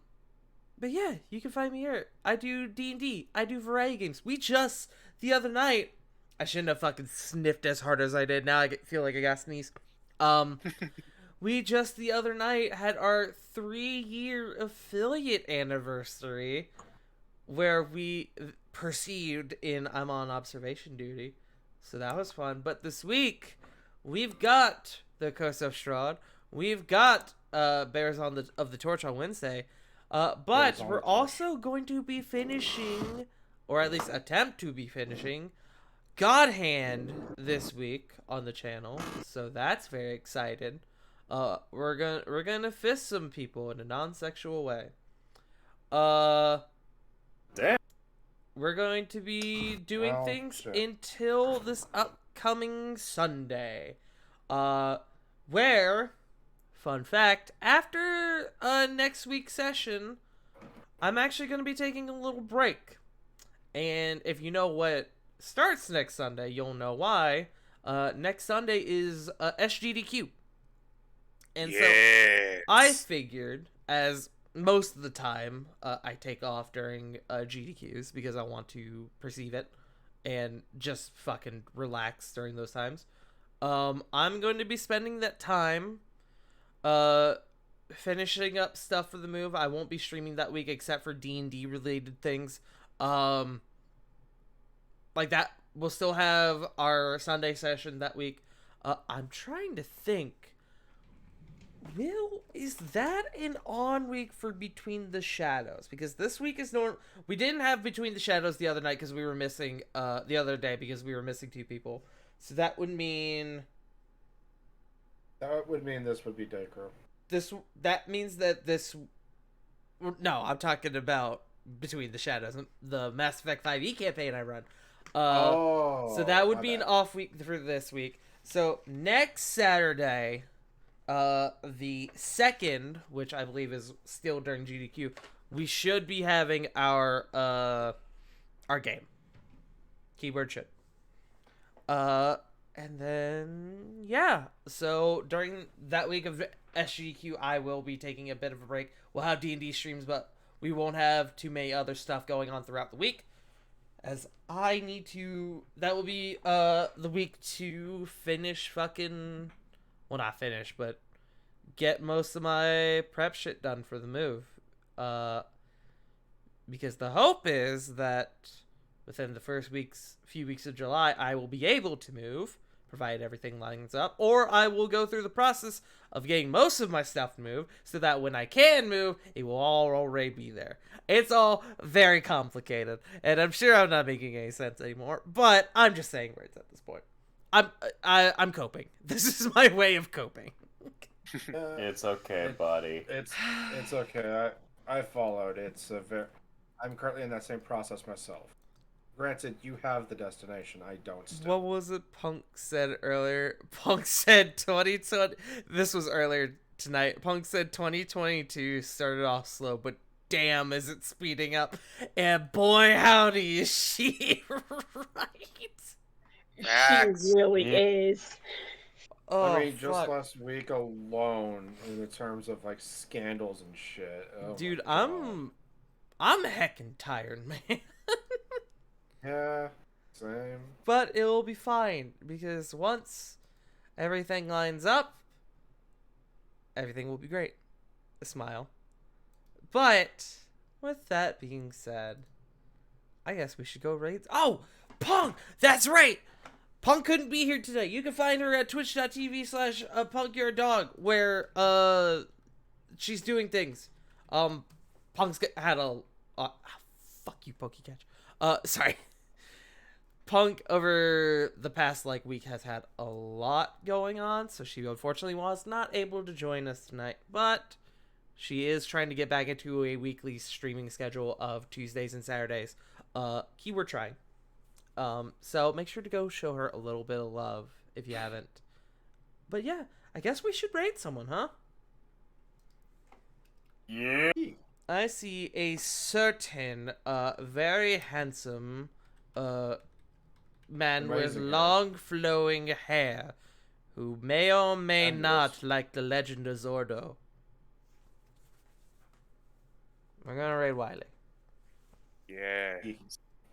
yeah, you can find me here. I do D&D. I do variety games. We just the other night. I shouldn't have fucking sniffed as hard as I did. Now I feel like I got sneezed. We just the other night had our 3-year affiliate anniversary, where we perceived in I'm on observation duty, so that was fun. But this week, we've got the Curse of Strahd. We've got Bears on the Torch on Wednesday. But we're also going to be finishing, or at least attempt to be finishing, God Hand this week on the channel, so that's very excited. We're gonna fist some people in a non-sexual way. Damn. We're going to be doing things until this upcoming Sunday. Where, fun fact, after next week's session, I'm actually gonna be taking a little break. And if you know what starts next Sunday, you'll know why. Next Sunday is SGDQ. And so I figured, as most of the time I take off during GDQs because I want to perceive it and just fucking relax during those times. I'm going to be spending that time finishing up stuff for the move. I won't be streaming that week except for D&D related things. Like that, we'll still have our Sunday session that week. I'm trying to think. Is that an on week for Between the Shadows? Because this week is we didn't have Between the Shadows the other night because we were missing the other day because we were missing 2 people. So that would mean this would be Dacro. That means that this. No, I'm talking about Between the Shadows, the Mass Effect 5e campaign I run. So that would be an off week for this week. So next Saturday, the 2nd, which I believe is still during GDQ, we should be having our game. Keyword should. And then yeah. So during that week of SGDQ, I will be taking a bit of a break. We'll have D&D streams, but we won't have too many other stuff going on throughout the week. As I need to, that will be the week to finish fucking, well, not finish, but get most of my prep shit done for the move. Because the hope is that within the first few weeks of July, I will be able to move, provided everything lines up, or I will go through the process of getting most of my stuff moved, so that when I can move, it will all already be there. It's all very complicated, and I'm sure I'm not making any sense anymore, but I'm just saying words at this point. I'm coping. This is my way of coping. It's okay, buddy. It's okay. I followed. I'm currently in that same process myself. Granted, you have the destination. I don't. What was it Punk said earlier? Punk said 2020. This was earlier tonight. Punk said 2022 started off slow, but damn, is it speeding up? And boy, howdy, is she right? She really is. Oh, I mean, just last week alone, in terms of like scandals and shit. Dude, I'm heckin' tired, man. Yeah, same. But it'll be fine, because once everything lines up, everything will be great. A smile. But, with that being said, I guess we should go raid. Oh! Punk! That's right! Punk couldn't be here today. You can find her at twitch.tv/punkyourdog, where, she's doing things. Punk's had a... fuck you, Pokecatch. Sorry. Punk, over the past, week, has had a lot going on, so she unfortunately was not able to join us tonight, but she is trying to get back into a weekly streaming schedule of Tuesdays and Saturdays. Keyword trying. So make sure to go show her a little bit of love if you haven't. But yeah, I guess we should raid someone, huh? Yeah. I see a certain, very handsome, man with Amazing hair. long flowing hair, who may or may And not this. like the Legend of Zordo. We're gonna raid Wiley, Yeah.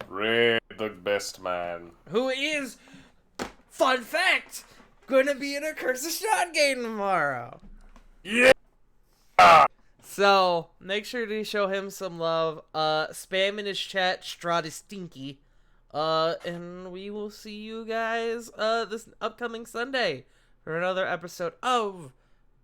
Red the best man. who is, fun fact, gonna be in a Curse of Strahd game tomorrow. Yeah. So make sure to show him some love. Spam in his chat, Strahd is stinky. And we will see you guys this upcoming Sunday for another episode of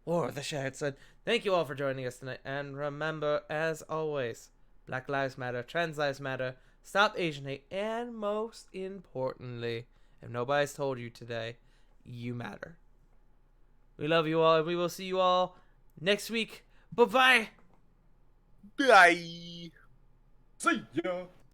War of the Shattered Sun. Thank you all for joining us tonight, and remember, as always, Black Lives Matter, Trans Lives Matter, stop Asian hate, and most importantly, if nobody's told you today, you matter. We love you all, and we will see you all next week. Bye-bye! Bye. See ya.